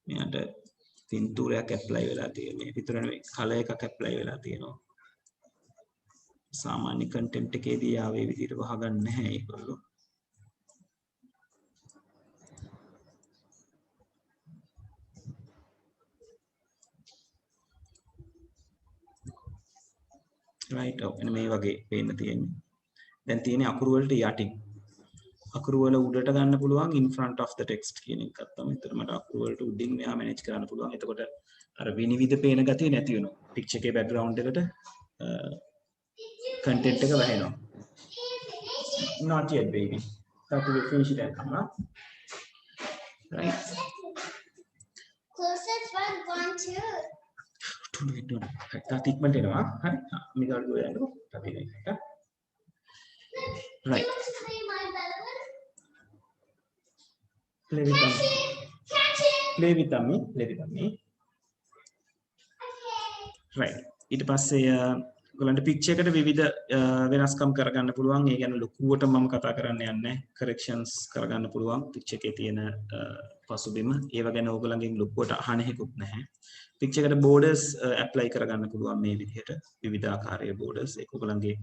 මෙයාට පින්තූරයක් ඇප්ලයි වෙලා තියෙනවා. මේ පිටුර නෙවෙයි කලර් එකක් ඇප්ලයි වෙලා තියෙනවා. සාමාන්‍ය content එකේදී ආවේ විදිහට වහගන්න නැහැ ඒගොල්ලෝ. right එන්න මේ වගේ පේන්න තියෙන්නේ. දැන් තියෙන්නේ අකුරු වලට යටින්. අකුරු වල උඩට ගන්න පුළුවන් in front of the text කියන එකක් තමයි. ඒතර මට අකුරු වලට උඩින් මෙහා manage කරන්න පුළුවන්. එතකොට අර විනිවිද පේන ගතිය නැති වෙනවා. picture එකේ background එකට content එක වැහෙනවා. Not yet baby. That will finish it and come up. Right. Closest one, two. Don't. That ඉක්මනට එනවා. හරි. මේක අඩුව යනවා. අපි මේක. Right. Play with them. Play with them. Play with them. Right. ඊට පස්සේ ඔයගලන්ට පිච් එකට විවිධ වෙනස්කම් කරගන්න පුළුවන්. ඒ කියන්නේ ලොකුවට මම කතා කරන්න යන්නේ corrections කරගන්න පුළුවන් පිච් එකේ තියෙන පසුබිම. ඒව ගැන ඔයගලන්ගෙන් ලොකුවට අහන්න හේකුත් නැහැ. පිච් එකට borders apply කරගන්න පුළුවන් මේ විදිහට. විවිධ ආකාරයේ borders ඒක ඔයගලන්ගේ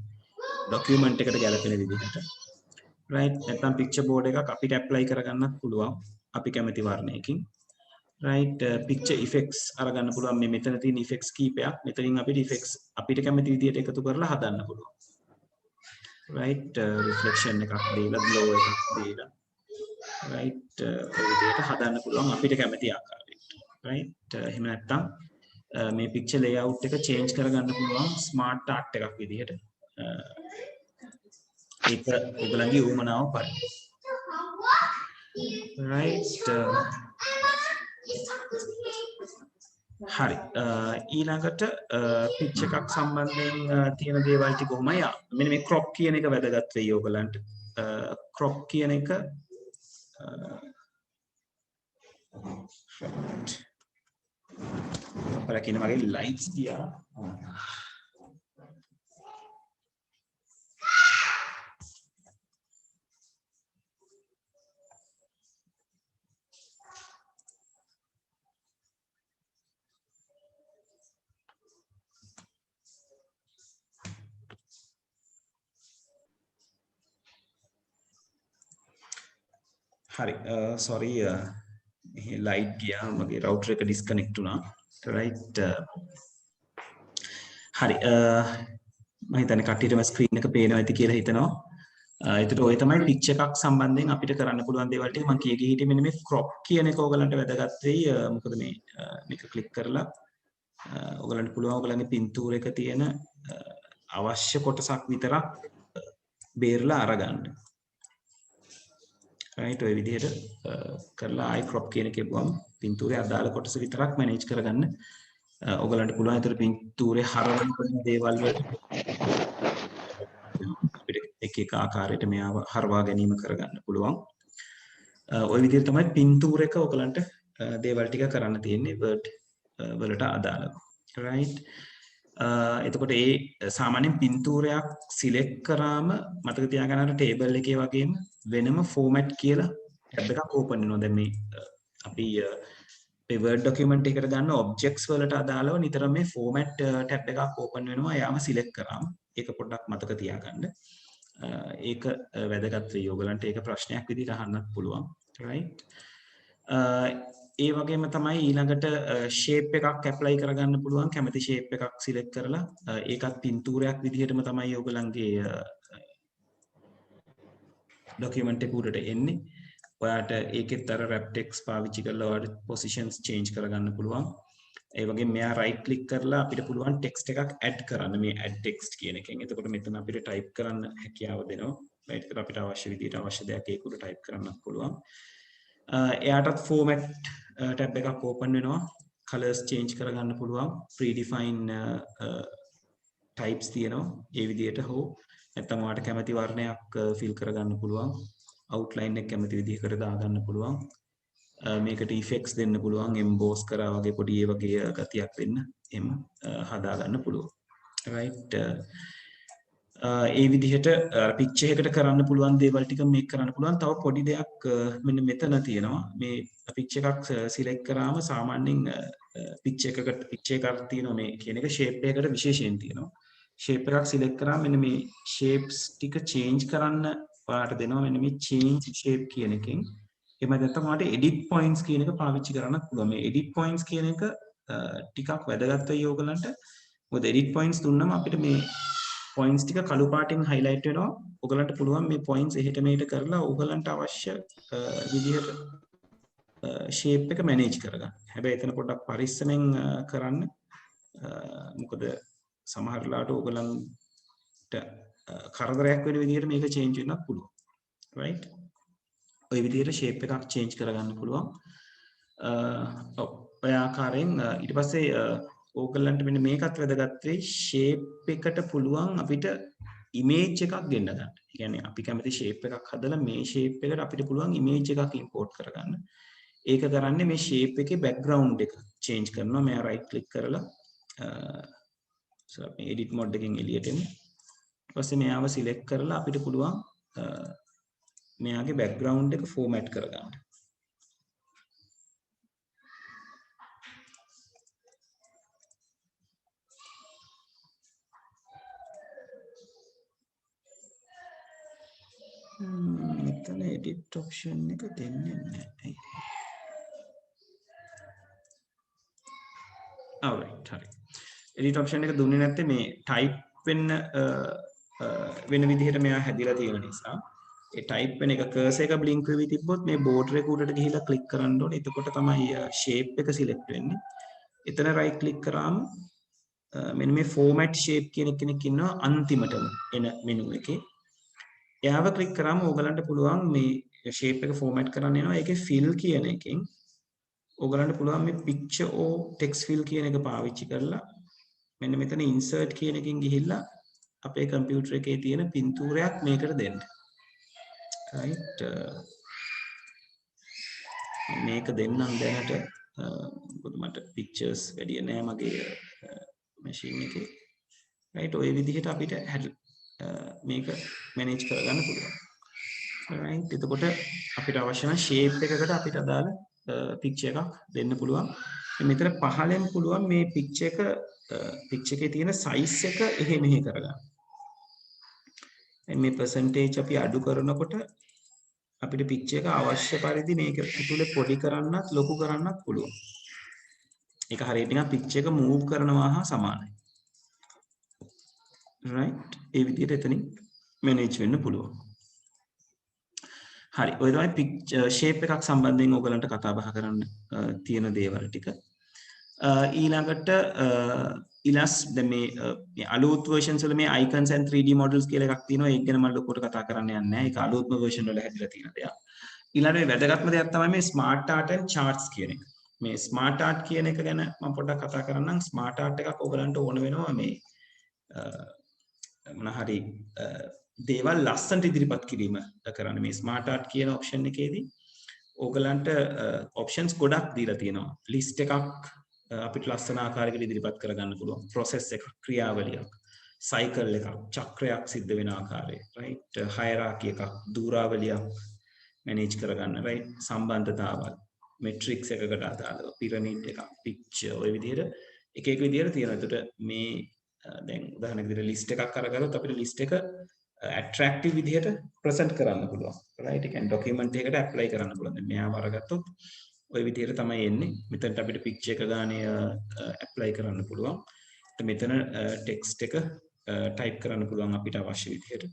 document එකට ගැලපෙන විදිහට. right නැත්නම් picture board එකක් අපිට apply කරගන්නත් පුළුවන්. අපි කැමති වර්ණයකින්. right picture effects අරගන්න පුළුවන්. මේ මෙතන තියෙන effects කීපයක් මෙතනින් අපිට effects අපිට කැමති විදිහට එකතු කරලා හදන්න පුළුවන්. right reflection එකක් දීලා glow එකක් දීලා right ඔය විදිහට හදන්න පුළුවන් අපිට කැමති ආකාරයට. right එහෙම නැත්නම් මේ picture layout එක change කරගන්න පුළුවන් smart art එකක් විදිහට. ඒක ඔයගලගේ උවමනාව පරිදි. right හරි ඊළඟට පිච් එකක් සම්බන්ධයෙන් තියෙන දේවල් ටික කොහොමයි මෙන්න මේ crop කියන එක වැදගත් වෙයි ඔයගලන්ට crop කියන එක අපර කියන මගේ lights ගියා හරි sorry light ගියා මගේ router එක disconnect වුණා right හරි මම හිතන්නේ කට්ටියටම screen එක පේනවා ඇති කියලා හිතනවා ඒකට ඔය තමයි pitch එකක් සම්බන්ධයෙන් අපිට කරන්න පුළුවන් දේවල් ටික මම කිය ගියේ හිටියේ මෙන්න මේ crop කියන එක ඔයගලන්ට වැදගත් වෙයි මොකද මේ මේක click කරලා ඔයගලන්ට පුළුවන් ඔයගලගේ පින්තූරයක තියෙන අවශ්‍ය කොටසක් විතරක් බේරලා අරගන්න right ඔය විදිහට කරලා ආයි crop කියන එක ගියපුවම පින්තූරේ අදාළ කොටස විතරක් manage කරගන්න ඔයගලන්ට පුළුවන් ඒතර පින්තූරේ හරවන දේවල් වලට අපිට එක එක ආකාරයට මෙයාව හරවා ගැනීම කරගන්න පුළුවන් ඔය විදිහට තමයි පින්තූරයක ඔයගලන්ට දේවල් ටික කරන්න තියෙන්නේ word වලට අදාළව right එතකොට ඒ සාමාන්‍යයෙන් පින්තූරයක් සිලෙක්ට් කරාම මතක තියාගන්න අර ටේබල් එකේ වගේම වෙනම ෆෝමැට් කියලා ටැබ් එකක් ඕපන් වෙනවා. දැන් මේ අපි මේ Word document එකකට ගන්න objects වලට අදාළව නිතරම මේ format ටැබ් එකක් ඕපන් වෙනවා. එයාම සිලෙක්ට් කරාම ඒක පොඩ්ඩක් මතක තියාගන්න. ඒක වැදගත් වෙයි. ඔයගලන්ට ඒක ප්‍රශ්නයක් විදිහට අහන්නත් පුළුවන්. right ඒ වගේම තමයි ඊළඟට shape එකක් apply කරගන්න පුළුවන් කැමති shape එකක් select කරලා ඒකත් පින්තූරයක් විදිහටම තමයි ඔයගලන්ගේ document එක උඩට එන්නේ. ඔයාට ඒකෙත් අර wrap text පාවිච්චි කරලා ඔයාට positions change කරගන්න පුළුවන්. ඒ වගේම මෙයා right click කරලා අපිට පුළුවන් text එකක් add කරන්න මේ add text කියන එකෙන්. එතකොට මෙතන අපිට type කරන්න හැකියාව දෙනවා. right එතකොට අපිට අවශ්‍ය විදිහට අවශ්‍ය දෙයක් ඒක උඩ type කරන්නත් පුළුවන්. එයාටත් format ටැබ් එකක් ඕපන් වෙනවා colors change කරගන්න පුළුවන් predefined types තියෙනවා ඒ විදිහට හෝ නැත්නම් ඔයාලට කැමති වර්ණයක් fill කරගන්න පුළුවන් outline එක කැමති විදිහකට දාගන්න පුළුවන් මේකට effects දෙන්න පුළුවන් emboss කරා වගේ පොඩි ඒ වගේ ගතියක් දෙන්න එහෙම හදාගන්න පුළුවන් right ඒ විදිහට picture එකකට කරන්න පුළුවන් දේවල් ටික මේක කරන්න පුළුවන් තව පොඩි දෙයක් මෙන්න මෙතන තියෙනවා මේ picture එකක් select කරාම සාමාන්‍යයෙන් picture එකක් තියෙනවා මේ කියන එක shape එකකට විශේෂයෙන් තියෙනවා shape එකක් select කරාම මෙන්න මේ shapes ටික change කරන්න ඔයාලට දෙනවා මෙන්න මේ change shape කියන එකෙන් එහෙම නැත්නම් ඔයාලට edit points කියන එක පාවිච්චි කරන්නත් පුළුවන් මේ edit points කියන එක ටිකක් වැදගත් වෙයි ඕගලන්ට මොකද edit points දුන්නම අපිට මේ points ටික කළු පාටින් highlight වෙනවා. ඔයගලන්ට පුළුවන් මේ points එහෙට මෙහෙට කරලා ඔයගලන්ට අවශ්‍ය විදිහට shape එක manage කරගන්න. හැබැයි එතන පොඩ්ඩක් පරිස්සමෙන් කරන්න. මොකද සමහර වෙලාවට ඔයගලන්ට කරදරයක් වෙන විදිහට මේක change වෙන්නත් පුළුවන්. right? ඔය විදිහට shape එකක් change කරගන්න පුළුවන්. ඔය ආකාරයෙන් ඊට පස්සේ ඕගලන්ට මෙන්න මේකත් වැදගත් වෙයි shape එකට පුළුවන් අපිට image එකක් ගෙන්න ගන්න. ඒ කියන්නේ අපි කැමති shape එකක් හදලා මේ shape එකට අපිට පුළුවන් image එකක් import කරගන්න. ඒක කරන්නේ මේ shape එකේ background එක change කරනවා. මම right click කරලා so අපි edit mode එකෙන් එළියට එමු. ඊපස්සේ මෙයාව select කරලා අපිට පුළුවන් මෙයාගේ background එක format කරගන්න. මෙතන edit option එක දෙන්නේ නැහැ. alright හරි. edit option එක දුන්නේ නැත්තේ මේ type වෙන විදිහට මෙයා හැදිලා තියෙන නිසා. ඒ type වෙන එක cursor එක blink වෙවි තිබ්බොත් මේ border එක උඩට ගිහිලා click කරන්න ඕනේ. එතකොට තමයි shape එක select වෙන්නේ. එතන right click කරාම මෙන්න මේ format shape කියන කෙනෙක් ඉන්නවා අන්තිමටම එන menu එකේ. එයාව click කරාම ඕගලන්ට පුළුවන් මේ shape එක format කරන්න යනවා. ඒකේ fill කියන එකෙන් ඕගලන්ට පුළුවන් මේ picture or text fill කියන එක පාවිච්චි කරලා මෙන්න මෙතන insert කියන එකෙන් ගිහිල්ලා අපේ කම්පියුටර් එකේ තියෙන පින්තූරයක් මේකට දෙන්න. right මේක දෙන්නම් දැනට මොකද මට pictures වැඩි නෑ මගේ machine එකේ. right ඔය විදිහට අපිට මේක manage කරගන්න පුළුවන්. right එතකොට අපිට අවශ්‍ය නම් shape එකකට අපිට අදාළ picture එකක් දෙන්න පුළුවන්. මෙතන පහලෙන් පුළුවන් මේ picture එකේ තියෙන size එක එහෙ මෙහෙ කරගන්න. මේ percentage අපි අඩු කරනකොට අපිට picture එක අවශ්‍ය පරිදි මේක ඇතුලේ පොඩි කරන්නත් ලොකු කරන්නත් පුළුවන්. ඒක හරියට නිකන් picture එක move කරනවා හා සමානයි. right ඒ විදිහට එතනින් manage වෙන්න පුළුවන්. හරි ඔය තමයි picture shape එකක් සම්බන්ධයෙන් ඔයගලන්ට කතා බහ කරන්න තියෙන දේවල් ටික. ඊළඟට දැන් මේ අලුත් versions වල මේ icons and 3D models කියලා එකක් තියෙනවා. ඒක ගැන මම ලොකුවට කතා කරන්න යන්නේ නැහැ. ඒක අලුත්ම version වල හැදිලා තියෙන දෙයක්. ඊළඟට මේ වැදගත්ම දෙයක් තමයි මේ smart art and charts කියන එක. මේ smart art කියන එක ගැන මම පොඩ්ඩක් කතා කරන්නම්. smart art එකක් ඔයගලන්ට ඕන වෙනවා මේ මොන හරි දේවල් ලස්සනට ඉදිරිපත් කිරීම කරන්න. මේ smart art කියන option එකේදී ඕගලන්ට options ගොඩක් දීලා තියෙනවා. list එකක් අපිට ලස්සන ආකාරයකට ඉදිරිපත් කරගන්න පුළුවන්. process එකක්, ක්‍රියාවලියක්, cycle එකක්, චක්‍රයක් සිද්ධ වෙන ආකාරය, right? hierarchy එකක්, දූරාවලියක් manage කරගන්න, right? සම්බන්ධතාවල්, matrix එකකට අදාළව, pyramid එකක්, picture ඔය විදිහට එක එක විදිහට තියෙනවා. ඒකට මේ දැන් උදාහරණයක් විදිහට list එකක් අරගලොත් අපිට list එක attractive විදිහට present කරන්න පුළුවන්. right? ඒ කියන්නේ document එකකට apply කරන්න පුළුවන්. දැන් මෙයාව අරගත්තොත් ඔය විදිහට තමයි එන්නේ. මෙතනට අපිට picture එක ගානේ apply කරන්න පුළුවන්. මෙතන text එක type කරන්න පුළුවන් අපිට අවශ්‍ය විදිහට.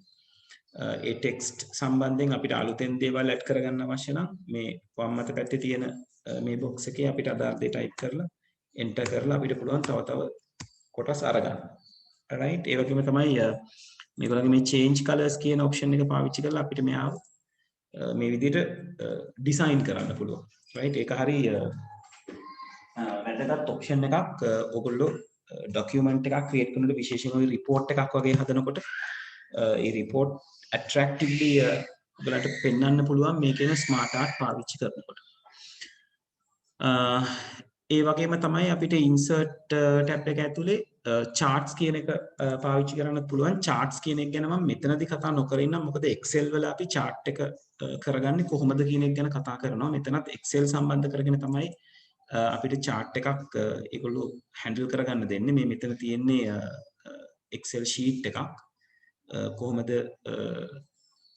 ඒ text සම්බන්ධයෙන් අපිට අලුතෙන් දේවල් add කරගන්න අවශ්‍ය නම් මේ වම් අත පැත්තේ තියෙන මේ box එකේ අපිට අදාළ දේ type කරලා enter කරලා අපිට පුළුවන් තව කොටස් අරගන්න. right? ඒ වගේම තමයි මේගොල්ලන්ගේ මේ change colors කියන option එක පාවිච්චි කරලා අපිට මෙයාව මේ විදිහට design කරන්න පුළුවන්. right? ඒක හරි වැදගත් option එකක්. ඔයගොල්ලෝ document එකක් create කරනකොට විශේෂයෙන්ම report එකක් වගේ හදනකොට ඒ report attractively ඔයගලන්ට පෙන්වන්න පුළුවන් මේකේන smart art පාවිච්චි කරනකොට. ඒ වගේම තමයි අපිට insert tab එක ඇතුලේ charts කියන එක පාවිච්චි කරන්න පුළුවන්. charts කියන එක ගැන මම මෙතනදී කතා නොකර ඉන්නම්. මොකද excel වල අපි chart එක කරගන්නේ කොහොමද කියන එක ගැන කතා කරනවා. මෙතනත් excel සම්බන්ධ කරගෙන තමයි අපිට chart එකක් ඒගොල්ලෝ handle කරගන්න දෙන්නේ. මේ මෙතන තියෙන්නේ excel sheet එකක්. කොහොමද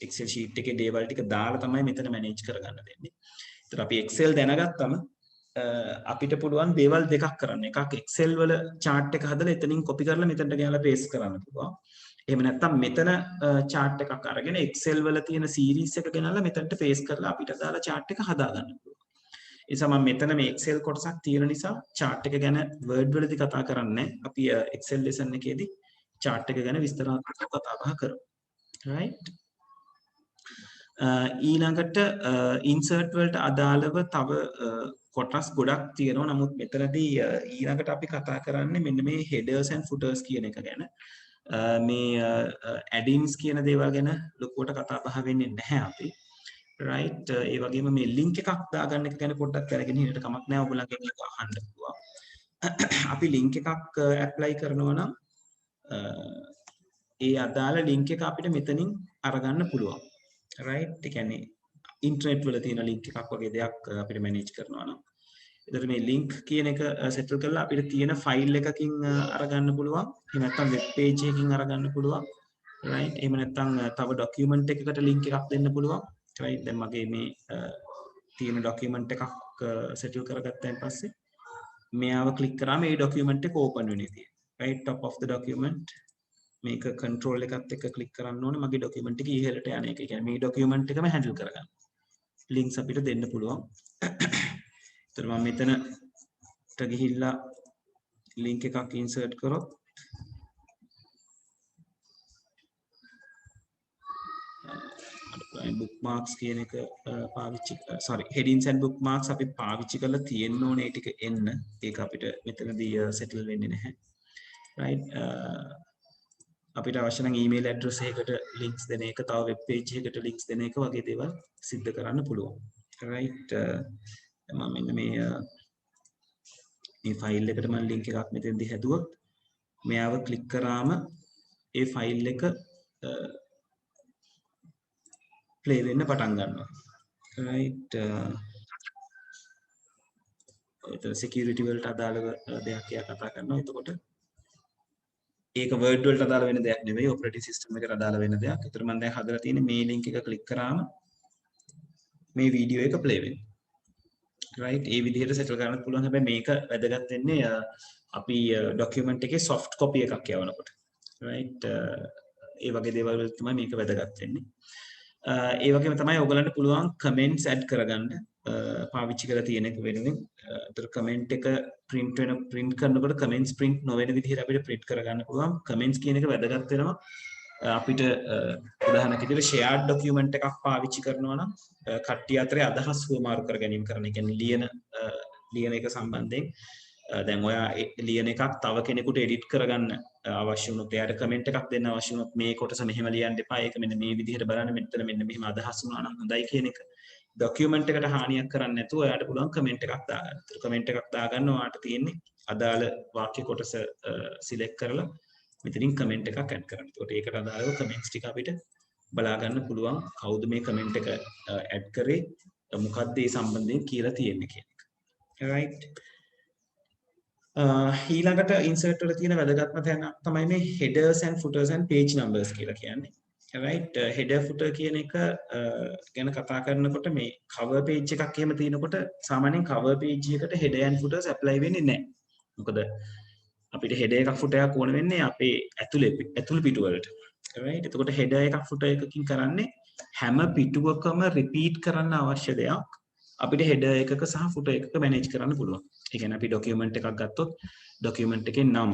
excel sheet එකේ දේවල් ටික දාලා තමයි මෙතන manage කරගන්න දෙන්නේ. ඒතර අපි excel දැනගත්තම අපිට පුළුවන් දේවල් දෙකක් කරන්න. එකක් Excel වල chart එක හදලා එතනින් copy කරලා මෙතනට ගෙනලා paste කරන්න පුළුවන්. එහෙම නැත්නම් මෙතන chart එකක් අරගෙන Excel වල තියෙන series එක ගෙනල්ලා මෙතනට paste කරලා අපිට දාලා chart එක හදා ගන්න පුළුවන්. ඒ නිසා මම මෙතන මේ Excel කොටසක් තියෙන නිසා chart එක ගැන Word වලදී කතා කරන්නේ. අපි Excel lesson එකේදී chart එක ගැන විස්තරාත්මකව කතා බහ කරමු. right? ඊළඟට insert වලට අදාළව තව කොටස් ගොඩක් තියෙනවා. නමුත් මෙතනදී ඊළඟට අපි කතා කරන්නේ මෙන්න මේ headers and footers කියන එක ගැන. මේ add-ins කියන දේවල් ගැන ලොකුවට කතා බහ වෙන්නේ නැහැ අපි. right? ඒ වගේම මේ link එකක් දාගන්න එක ගැන පොඩ්ඩක් දැනගෙන ඉන්නට කමක් නැහැ. ඔයගොල්ලන්ගෙන් ඒක අහන්න පුළුවන්. අපි link එකක් apply කරනවා නම් ඒ අදාළ ලින්ක් එක අපිට මෙතනින් අරගන්න පුළුවන්. right? ඒ කියන්නේ ඉන්ටර්නෙට් වල තියෙන ලින්ක් එකක් වගේ දෙයක් අපිට මැනේජ් කරනවා නම්. එතකොට මේ ලින්ක් කියන එක සෙටල් කරලා අපිට තියෙන ෆයිල් එකකින් අරගන්න පුළුවන්. එහෙම නැත්නම් වෙබ් පේජ් එකකින් අරගන්න පුළුවන්. right? එහෙම නැත්නම් තව ડોකියුමන්ට් එකකට ලින්ක් එකක් දෙන්න පුළුවන්. right? දැන් මගේ මේ තියෙන ડોකියුමන්ට් එකක් සෙටල් කරගත්තයින් පස්සේ මෙයාව ක්ලික් කරාම මේ ડોකියුමන්ට් එක ඕපන් වෙන්නේ තියෙන්නේ. right? top of the document මේක control එකත් එක්ක ක්ලික් කරන්න ඕනේ මගේ ડોකියුමන්ට් එක ඉහළට යන එක. ඒ කියන්නේ මේ ડોකියුමන්ට් එකම හැන්ඩල් කරගන්න. ලින්ක්ස් අපිට දෙන්න පුළුවන්. එතන මම මෙතනට ගිහිල්ලා ලින්ක් එකක් ඉන්සර්ට් කරොත් bookmarks කියන එක පාවිච්චි headings and bookmarks අපි පාවිච්චි කරලා තියෙන්න ඕනේ ටික එන්න. ඒක අපිට මෙතනදී settle වෙන්නේ නැහැ. right? අපිට අවශ්‍ය නම් email address එකකට links දෙන එක, තව web page එකකට links දෙන එක වගේ දේවල් සිද්ධ කරන්න පුළුවන්. right? මම මෙන්න මේ ෆයිල් එකට මම link එකක් මෙතෙන්දී හැදුවොත් මෙයාව ක්ලික් කරාම ඒ ෆයිල් එක play වෙන්න පටන් ගන්නවා. right? security වලට අදාළව දෙයක් කතා කරනවා. එතකොට ඒක word වලට අදාළ වෙන දෙයක් නෙවෙයි, operating system එකට අදාළ වෙන දෙයක්. ඒතර මම දැන් හදලා තියෙන්නේ මේ link එක ක්ලික් කරාම මේ වීඩියෝ එක play වෙනවා. right? ඒ විදිහට settle කරන්න පුළුවන්. හැබැයි මේක වැදගත් වෙන්නේ අපි document එකේ soft copy එකක් යවනකොට. right? ඒ වගේ දේවල් වලට තමයි මේක වැදගත් වෙන්නේ. ඒ වගේම තමයි ඔයගලන්ට පුළුවන් comments add කරගන්න පාවිච්චි කරලා තියෙන එක වෙනුවෙන්. ඒතර comment එක print කරනකොට comments print නොවන විදිහට අපිට print කරගන්න පුළුවන්. comments කියන එක වැදගත් වෙනවා. අපිට උදාහරණයක් විදිහට shared document එකක් පාවිච්චි කරනවා නම් කට්ටිය අතරේ අදහස් හුවමාරු කර ගැනීම කරන. ඒ කියන්නේ ලියන එක සම්බන්ධයෙන් දැන් ඔයා ලියන එකක් තව කෙනෙකුට එඩිට් කරගන්න අවශ්‍ය වුණොත් එයාට කමෙන්ට් එකක් දෙන්න අවශ්‍ය වුණොත් මේ කොටස මෙහෙම ලියන්න එපා. ඒක මෙන්න මේ විදිහට බලන්න, මෙතන මෙන්න මෙහෙම අදහස් වුණා නම් හොඳයි කියන එක. ડોකියුමන්ට් එකට හානියක් කරන්නේ නැතුව ඔයාට පුළුවන් කමෙන්ට් එකක් දාගන්න. ඒතර කමෙන්ට් එකක් දාගන්න ඔයාට තියෙන්නේ අදාළ වාක්‍ය කොටස සිලෙක්ට් කරලා මෙතනින් කමෙන්ට් එකක් ඇඩ් කරන්න. ඒකට ඒකට අදාළව කමෙන්ට්ස් ටික අපිට බලා ගන්න පුළුවන්. කවුද මේ කමෙන්ට් එක ඇඩ් කරේ, මොකක්ද ඒ සම්බන්ධයෙන් කියලා තියෙන්නේ කියන එක. right? ඊළඟට insert වල තියෙන වැදගත්ම තැන තමයි මේ headers and footers and page numbers කියලා කියන්නේ. right? header footer කියන එක ගැන කතා කරනකොට මේ cover page එකක් එහෙම තියෙනකොට සාමාන්‍යයෙන් cover page එකට header and footers apply වෙන්නේ නැහැ. මොකද අපිට header එකක් footer එකක් ඕන වෙන්නේ අපේ ඇතුළු පිටු වලට. right? එතකොට header එකක් footer එකකින් කරන්නේ හැම පිටුවකම repeat කරන්න අවශ්‍ය දෙයක් අපිට header එකක සහ footer එකක manage කරන්න පුළුවන්. ඒ කියන්නේ අපි document එකක් ගත්තොත් document එකේ නම,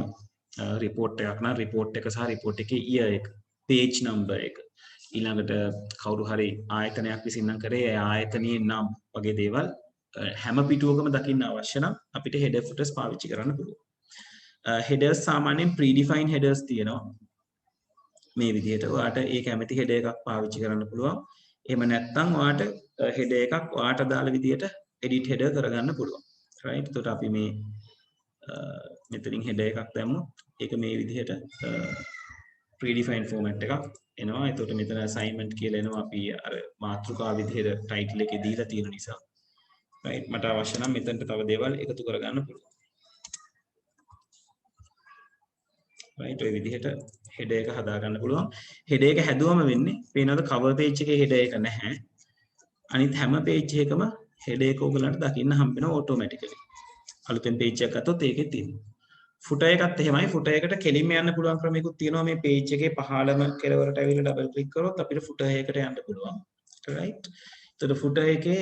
report එකක් නම් report එක සහ report එකේ year එක, page number එක, ඊළඟට කවුරු හරි ආයතනයක් විසින් නම් කරේ ඒ ආයතනයේ නම් වගේ දේවල් හැම පිටුවකම දකින්න අවශ්‍ය නම් අපිට header footers පාවිච්චි කරන්න පුළුවන්. headers සාමාන්‍යයෙන් predefined headers තියෙනවා. මේ විදිහට ඔයාට ඒ කැමති header එකක් පාවිච්චි කරන්න පුළුවන්. එහෙම නැත්නම් ඔයාට header එකක් ඔයාට දාලා විදිහට edit header කරගන්න පුළුවන්. right? එතකොට අපි මේ මෙතනින් header එකක් දැම්මොත් ඒක මේ විදිහට predefined format එකක් එනවා. එතකොට මෙතන assignment කියලා එනවා. අපි අර මාතෘකාව විදිහට title එකේ දීලා තියෙන නිසා. right? මට අවශ්‍ය නම් මෙතනට තව දේවල් එකතු කරගන්න පුළුවන්. right? ඔය විදිහට header එක හදාගන්න පුළුවන්. header එක හැදුවම වෙන්නේ පේනවාද cover page එකේ header එක නැහැ. අනිත් හැම page එකකම header එක ඔයගලන්ට දකින්න හම්බ වෙනවා automatically. අලුතෙන් page එකක් ගත්තොත් ඒකේ තියෙනවා. footer එකත් එහෙමයි. footer එකට කෙලින්ම යන්න පුළුවන් ක්‍රමයකුත් තියෙනවා. මේ page එකේ පහළම කෙළවරට ඇවිල්ලා double click කරොත් අපිට footer එකකට යන්න පුළුවන්. right? එතකොට footer එකේ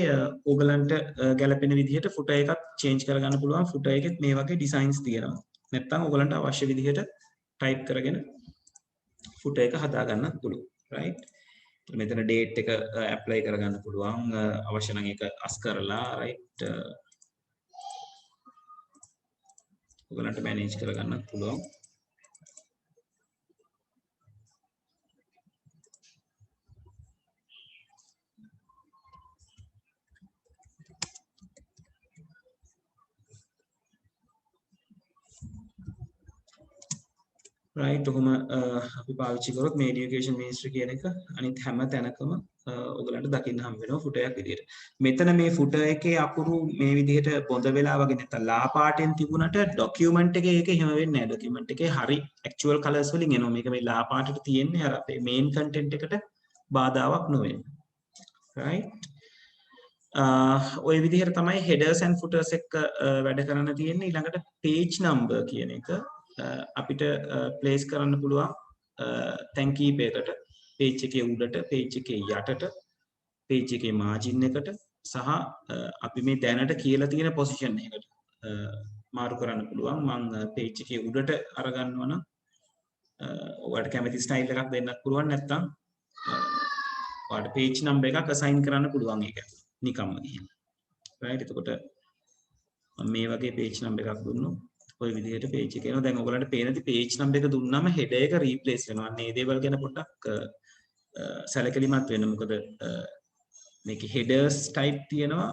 ඔයගලන්ට ගැලපෙන විදිහට footer එකක් change කරගන්න පුළුවන්. footer එකෙත් මේ වගේ designs තියෙනවා. නැත්තම් ඔයගලන්ට අවශ්‍ය විදිහට type කරගෙන footer එක හදා ගන්න පුළුවන්. right? මෙතන date එක apply කරගන්න පුළුවන්. අවශ්‍ය නම් ඒක අස් කරලා right ඔයගලන්ට manage කරගන්න පුළුවන්. right ඔහොම අපි පාවිච්චි කරොත් මේ এডুকেෂන් මිනිස්ට්‍රි කියන එක අනිත් හැම තැනකම ඔයගලන්ට දකින්න හම්බ වෙනවා ෆුටර් එකක් විදියට. මෙතන මේ ෆුටර් එකේ අකුරු මේ විදිහට බොඳ වෙලා වගේ නැත්නම් ලා පාටෙන් තිබුණට ડોකියුමන්ට් එකේ ඒක එහෙම වෙන්නේ නැහැ. ડોකියුමන්ට් එකේ හරි ඇක්චුවල් කලර්ස් වලින් එනවා. මේක මේ ලා පාටට තියෙන්නේ අර අපේ මේන් කන්ටෙන්ට් එකට බාධාවක් නොවෙන්න. right ඔය විදිහට තමයි headers and footers එක වැඩ කරන්න තියෙන්නේ. ඊළඟට page number කියන එක අපිට place කරන්න පුළුවන් තැන් කීපයකට page එකේ උඩට page එකේ යටට page එකේ margin එකට සහ අපි මේ දැනට කියලා තියෙන position එකකට මාරු කරන්න පුළුවන්. මම page එකේ උඩට අරගන්නවා නම් ඔයාලට කැමති style එකක් දෙන්නත් පුළුවන්. නැත්නම් ඔයාලට page number එකක් assign කරන්න පුළුවන් ඒක නිකම්ම ගිහින්. right එතකොට මම මේ වගේ page number එකක් දුන්නොත් ඔය විදිහට page එක එනවා. දැන් ඔයගලන්ට පේනදි page number එක දුන්නාම header එක replace වෙනවා. මේ දේවල් ගැන පොඩ්ඩක් සැලකිලිමත් වෙන්න. මොකද මේකේ headers type තියෙනවා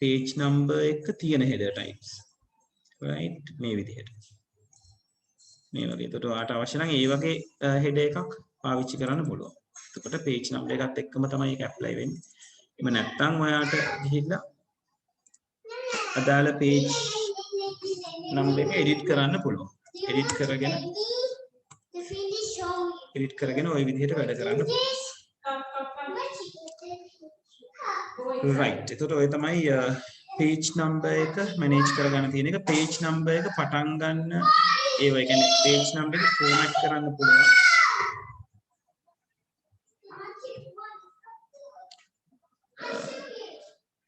page number එක තියෙන header types. right මේ විදිහට. මේ වගේ. එතකොට ඔයාලට අවශ්‍ය නම් ඒ වගේ header එකක් පාවිච්චි කරන්න පුළුවන්. එතකොට page number එකත් එක්කම තමයි ඒක apply වෙන්නේ. එම නැත්තම් ඔයාලට ගිහිල්ලා අදාළ page number එක edit කරන්න පුළුවන්. edit කරගෙන ওই විදිහට වැඩ කරන්න පුළුවන්. right එතකොට ඔය තමයි page number එක manage කරගන්න තියෙන එක. page number එක පටන් ගන්න ඒ කියන්නේ page number එක format කරන්න පුළුවන්.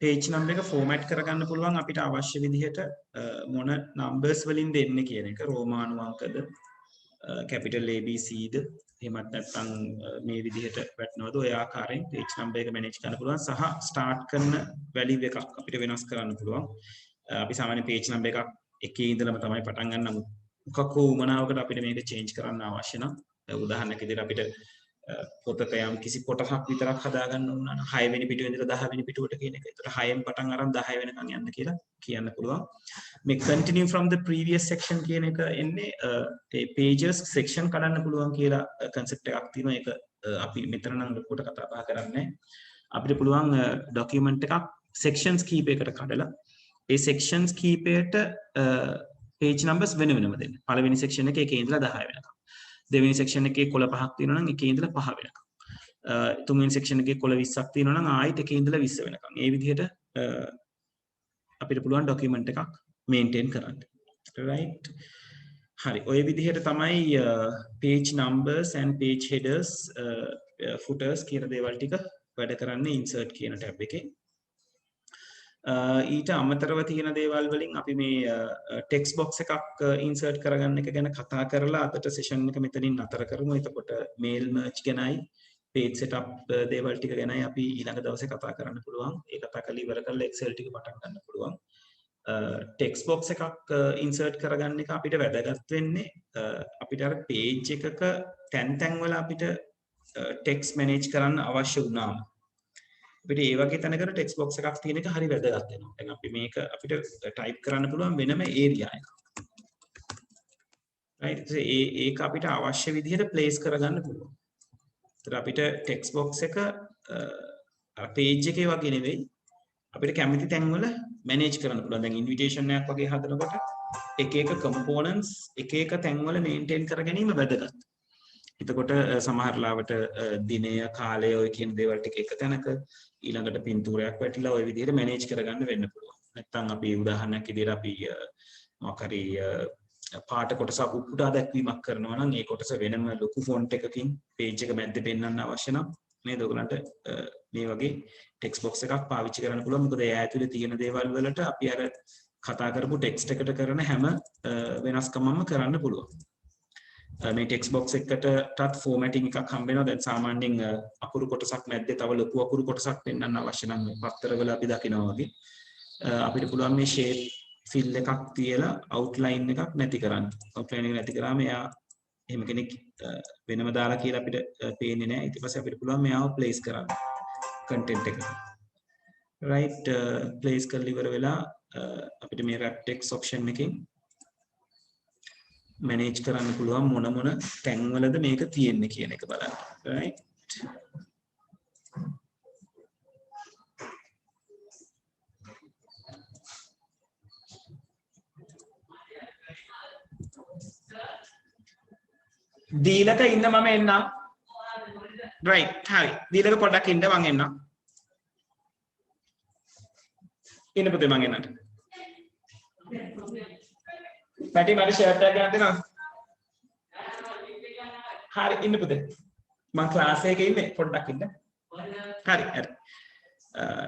page number එක format කරගන්න පුළුවන් අපිට අවශ්‍ය විදිහට මොන numbers වලින් දෙන්නේ කියන එක. රෝමානු අංකද capital ABCද එහෙමත් නැත්නම් මේ විදිහට වැටෙනවද ඔය ආකාරයෙන් page number එක manage කරන්න පුළුවන්. සහ start කරන value එකක් අපිට වෙනස් කරන්න පුළුවන්. අපි සාමාන්‍ය page number එකක් එකේ ඉඳලම තමයි පටන් ගන්න. නමුත් මොකක් හෝ උමනාවකට අපිට මේක change කරන්න අවශ්‍ය නම් උදාහරණයක් විදිහට අපිට පොතක යම් කිසි කොටසක් විතරක් හදාගන්න ඕන නම් 6 වෙනි පිටුවේ ඉඳලා 10 වෙනි පිටුවට කියන එක. ඒතර 6න් පටන් අරන් 10 වෙනකන් යන්න කියලා කියන්න පුළුවන්. මේ continue from the previous section කියන එක එන්නේ ඒ pages section කඩන්න පුළුවන් කියලා concept එකක් තියෙනවා. ඒක අපි මෙතන නම් ලොකුට කතා බහ කරන්නේ. අපිට පුළුවන් document එකක් sections කීපයකට කඩලා ඒ sections කීපයට page numbers වෙන වෙනම දෙන්න. පළවෙනි section එකේ එකේ ඉඳලා 10 වෙනකන්. දෙවෙනි section එකේ කොළ 5ක් තියෙනවා නම් එකේ ඉඳලා 5 වෙනකම්. තුන්වෙනි section එකේ කොළ 20ක් තියෙනවා නම් ආයෙත් එකේ ඉඳලා 20 වෙනකම්. මේ විදිහට අපිට පුළුවන් document එකක් maintain කරන්න. right හරි. ඔය විදිහට තමයි page numbers and page headers footers කියන දේවල් ටික වැඩ කරන්නේ insert කියන tab එකේ. ඊට අමතරව තියෙන දේවල් වලින් අපි මේ text box එකක් insert කරගන්න එක ගැන කතා කරලා අදට session එක මෙතනින් නතර කරමු. එතකොට mail merge ගැනයි page setup දේවල් ටික ගැනයි අපි ඊළඟ දවසේ කතා කරන්න පුළුවන්. ඒ කතා කරලා ඉවර කරලා excel ටික පටන් ගන්න පුළුවන්. text box එකක් insert කරගන්න එක අපිට වැදගත් වෙන්නේ අපිට අර page එකක තැන් වල අපිට text manage කරන්න අවශ්‍ය වුණාම අපිට ඒ වගේ තැනකට text box එකක් තියෙන එක හරි වැදගත් වෙනවා. දැන් අපි මේක අපිට type කරන්න පුළුවන් වෙනම area එකක්. right ඒක අපිට අවශ්‍ය විදිහට place කරගන්න පුළුවන්. ඒතර අපිට text box එක page එකේ වගේ නෙවෙයි අපිට කැමති තැන් වල manage කරන්න පුළුවන්. දැන් invitation එකක් වගේ හදනකොට එක එක components එක එක තැන් වල maintain කර ගැනීම වැදගත්. එතකොට සමහර ලාවට දිනය කාලය ඔය කියන දේවල් ටික එක තැනක ඊළඟට පින්තූරයක් වැටිලා ওই විදිහට මැනේජ් කරගන්න වෙන්න පුළුවන්. නැත්නම් අපි උදාහරණයක් විදිහට අපි මොකක් හරි පාට කොටසක් උපුටා දැක්වීමක් කරනවා නම් ඒ කොටස වෙනම ලොකු ෆොන්ට් එකකින් page එක මැද්දේ පෙන්වන්න අවශ්‍ය නම් නේද ඔයගලන්ට මේ වගේ text box එකක් පාවිච්චි කරන්න පුළුවන්. මොකද ඒ ඇතුලේ තියෙන දේවල් වලට අපි අර කතා කරපු text එකට කරන හැම වෙනස්කමක්ම කරන්න පුළුවන්. මේ text box එකටත් formatting එකක් හම්බ වෙනවා. දැන් සාමාන්‍යයෙන් අකුරු කොටසක් මැද්දේ තව ලොකු අකුරු කොටසක් පෙන්වන්න අවශ්‍ය නම් පත්තරවල අපි දකිනවා වගේ අපිට පුළුවන් මේ shape fill එකක් තියලා outline එකක් නැති කරන්න. outline එක නැති කරාම එයා එහෙම කෙනෙක් වෙනම දාලා කියලා අපිට පේන්නේ නැහැ. ඊට පස්සේ අපිට පුළුවන් මෙයාව place කරන්න content එකට. right place කරලා ඉවර වෙලා අපිට මේ wrap text option එකෙන් manage කරන්න පුළුවන් මොන මොන තැන්වලද මේක තියෙන්නේ කියන එක බලන්න. right? දීලක ඉන්න මම එන්නම්. right. හරි. දීලක පොඩ්ඩක් ඉන්න මම එන්නම්. ඉන්න පුතේ මම එන්නට. පැටි මට ෂර්ට් එකක් ගන්න දෙනවා. හරි ඉන්න පුතේ. මම ක්ලාස් එකේ ඉන්නේ පොඩ්ඩක් ඉන්න. හරි හරි.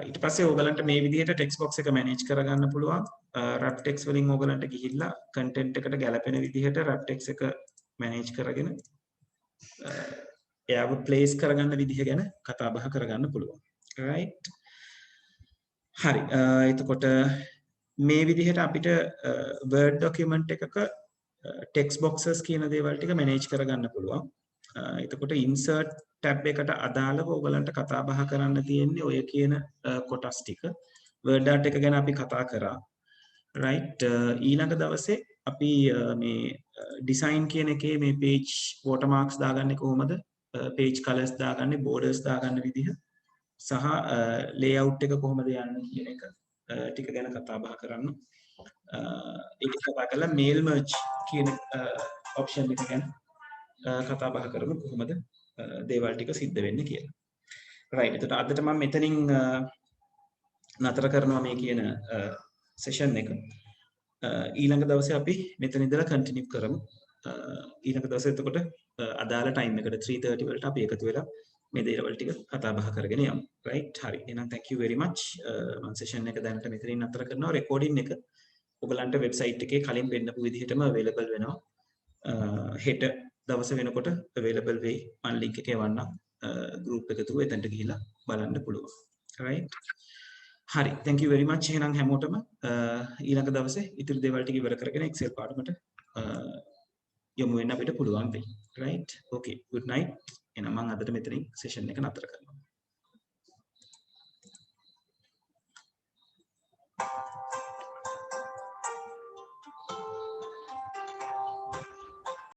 ඊට පස්සේ ඕගලන්ට මේ විදිහට ටෙක්ස්ට් බොක්ස් එක මැනේජ් කරගන්න පුළුවන්. රැප් ටෙක්ස්ට් වලින් ඕගලන්ට ගිහිල්ලා කන්ටෙන්ට් එකට ගැලපෙන විදිහට රැප් ටෙක්ස්ට් එක මැනේජ් කරගෙන එයාව ප්ලේස් කරගන්න විදිහ ගැන කතා බහ කරගන්න පුළුවන්. right? හරි. එතකොට මේ විදිහට අපිට Word document එකක text boxes කියන දේවල් ටික manage කරගන්න පුළුවන්. එතකොට insert tab එකට අදාළව ඔයගලන්ට කතා බහ කරන්න තියෙන්නේ ඔය කියන කොටස් ටික. Word art එක ගැන අපි කතා කරා. right? ඊළඟ දවසේ අපි මේ design කියන එකේ මේ page watermarks දාගන්නේ කොහොමද? page colors දාගන්නේ, borders දාගන්න විදිහ සහ layout එක කොහොමද යන්නේ කියන එක ටික ගැන කතා බහ කරන්න. ඒක කතා කරලා mail merge කියන option එක ගැන කතා බහ කරමු කොහොමද දේවල් ටික සිද්ධ වෙන්නේ කියලා. right. එතකොට අදට මම මෙතනින් නතර කරනවා මේ කියන session එක. ඊළඟ දවසේ අපි මෙතන ඉඳලා continue කරමු. ඊළඟ දවසේ එතකොට අදාළ time එකට 3:30 වලට අපි එකතු වෙලා මේ දේවල් ටික කතා බහ කරගෙන යමු. right? හරි. එහෙනම් thank you very much. මම session එක දැනට මෙතනින් නතර කරනවා. recording එක ඔයගලන්ට website එකේ කලින් පෙන්නපු විදිහටම available වෙනවා. හෙට දවස වෙනකොට available වෙයි. මම link එක එවන්නම්. group එක through එතනට ගිහිල්ලා බලන්න පුළුවන්. right? හරි. thank you very much. එහෙනම් හැමෝටම ඊළඟ දවසේ ඉතුරු දේවල් ටික ඉවර කරගෙන Excel පාඩමට යමු වෙන්න අපිට පුළුවන් වෙයි. right? okay. good night. එහෙනම් මම අදට මෙතනින් session එක නතර කරනවා.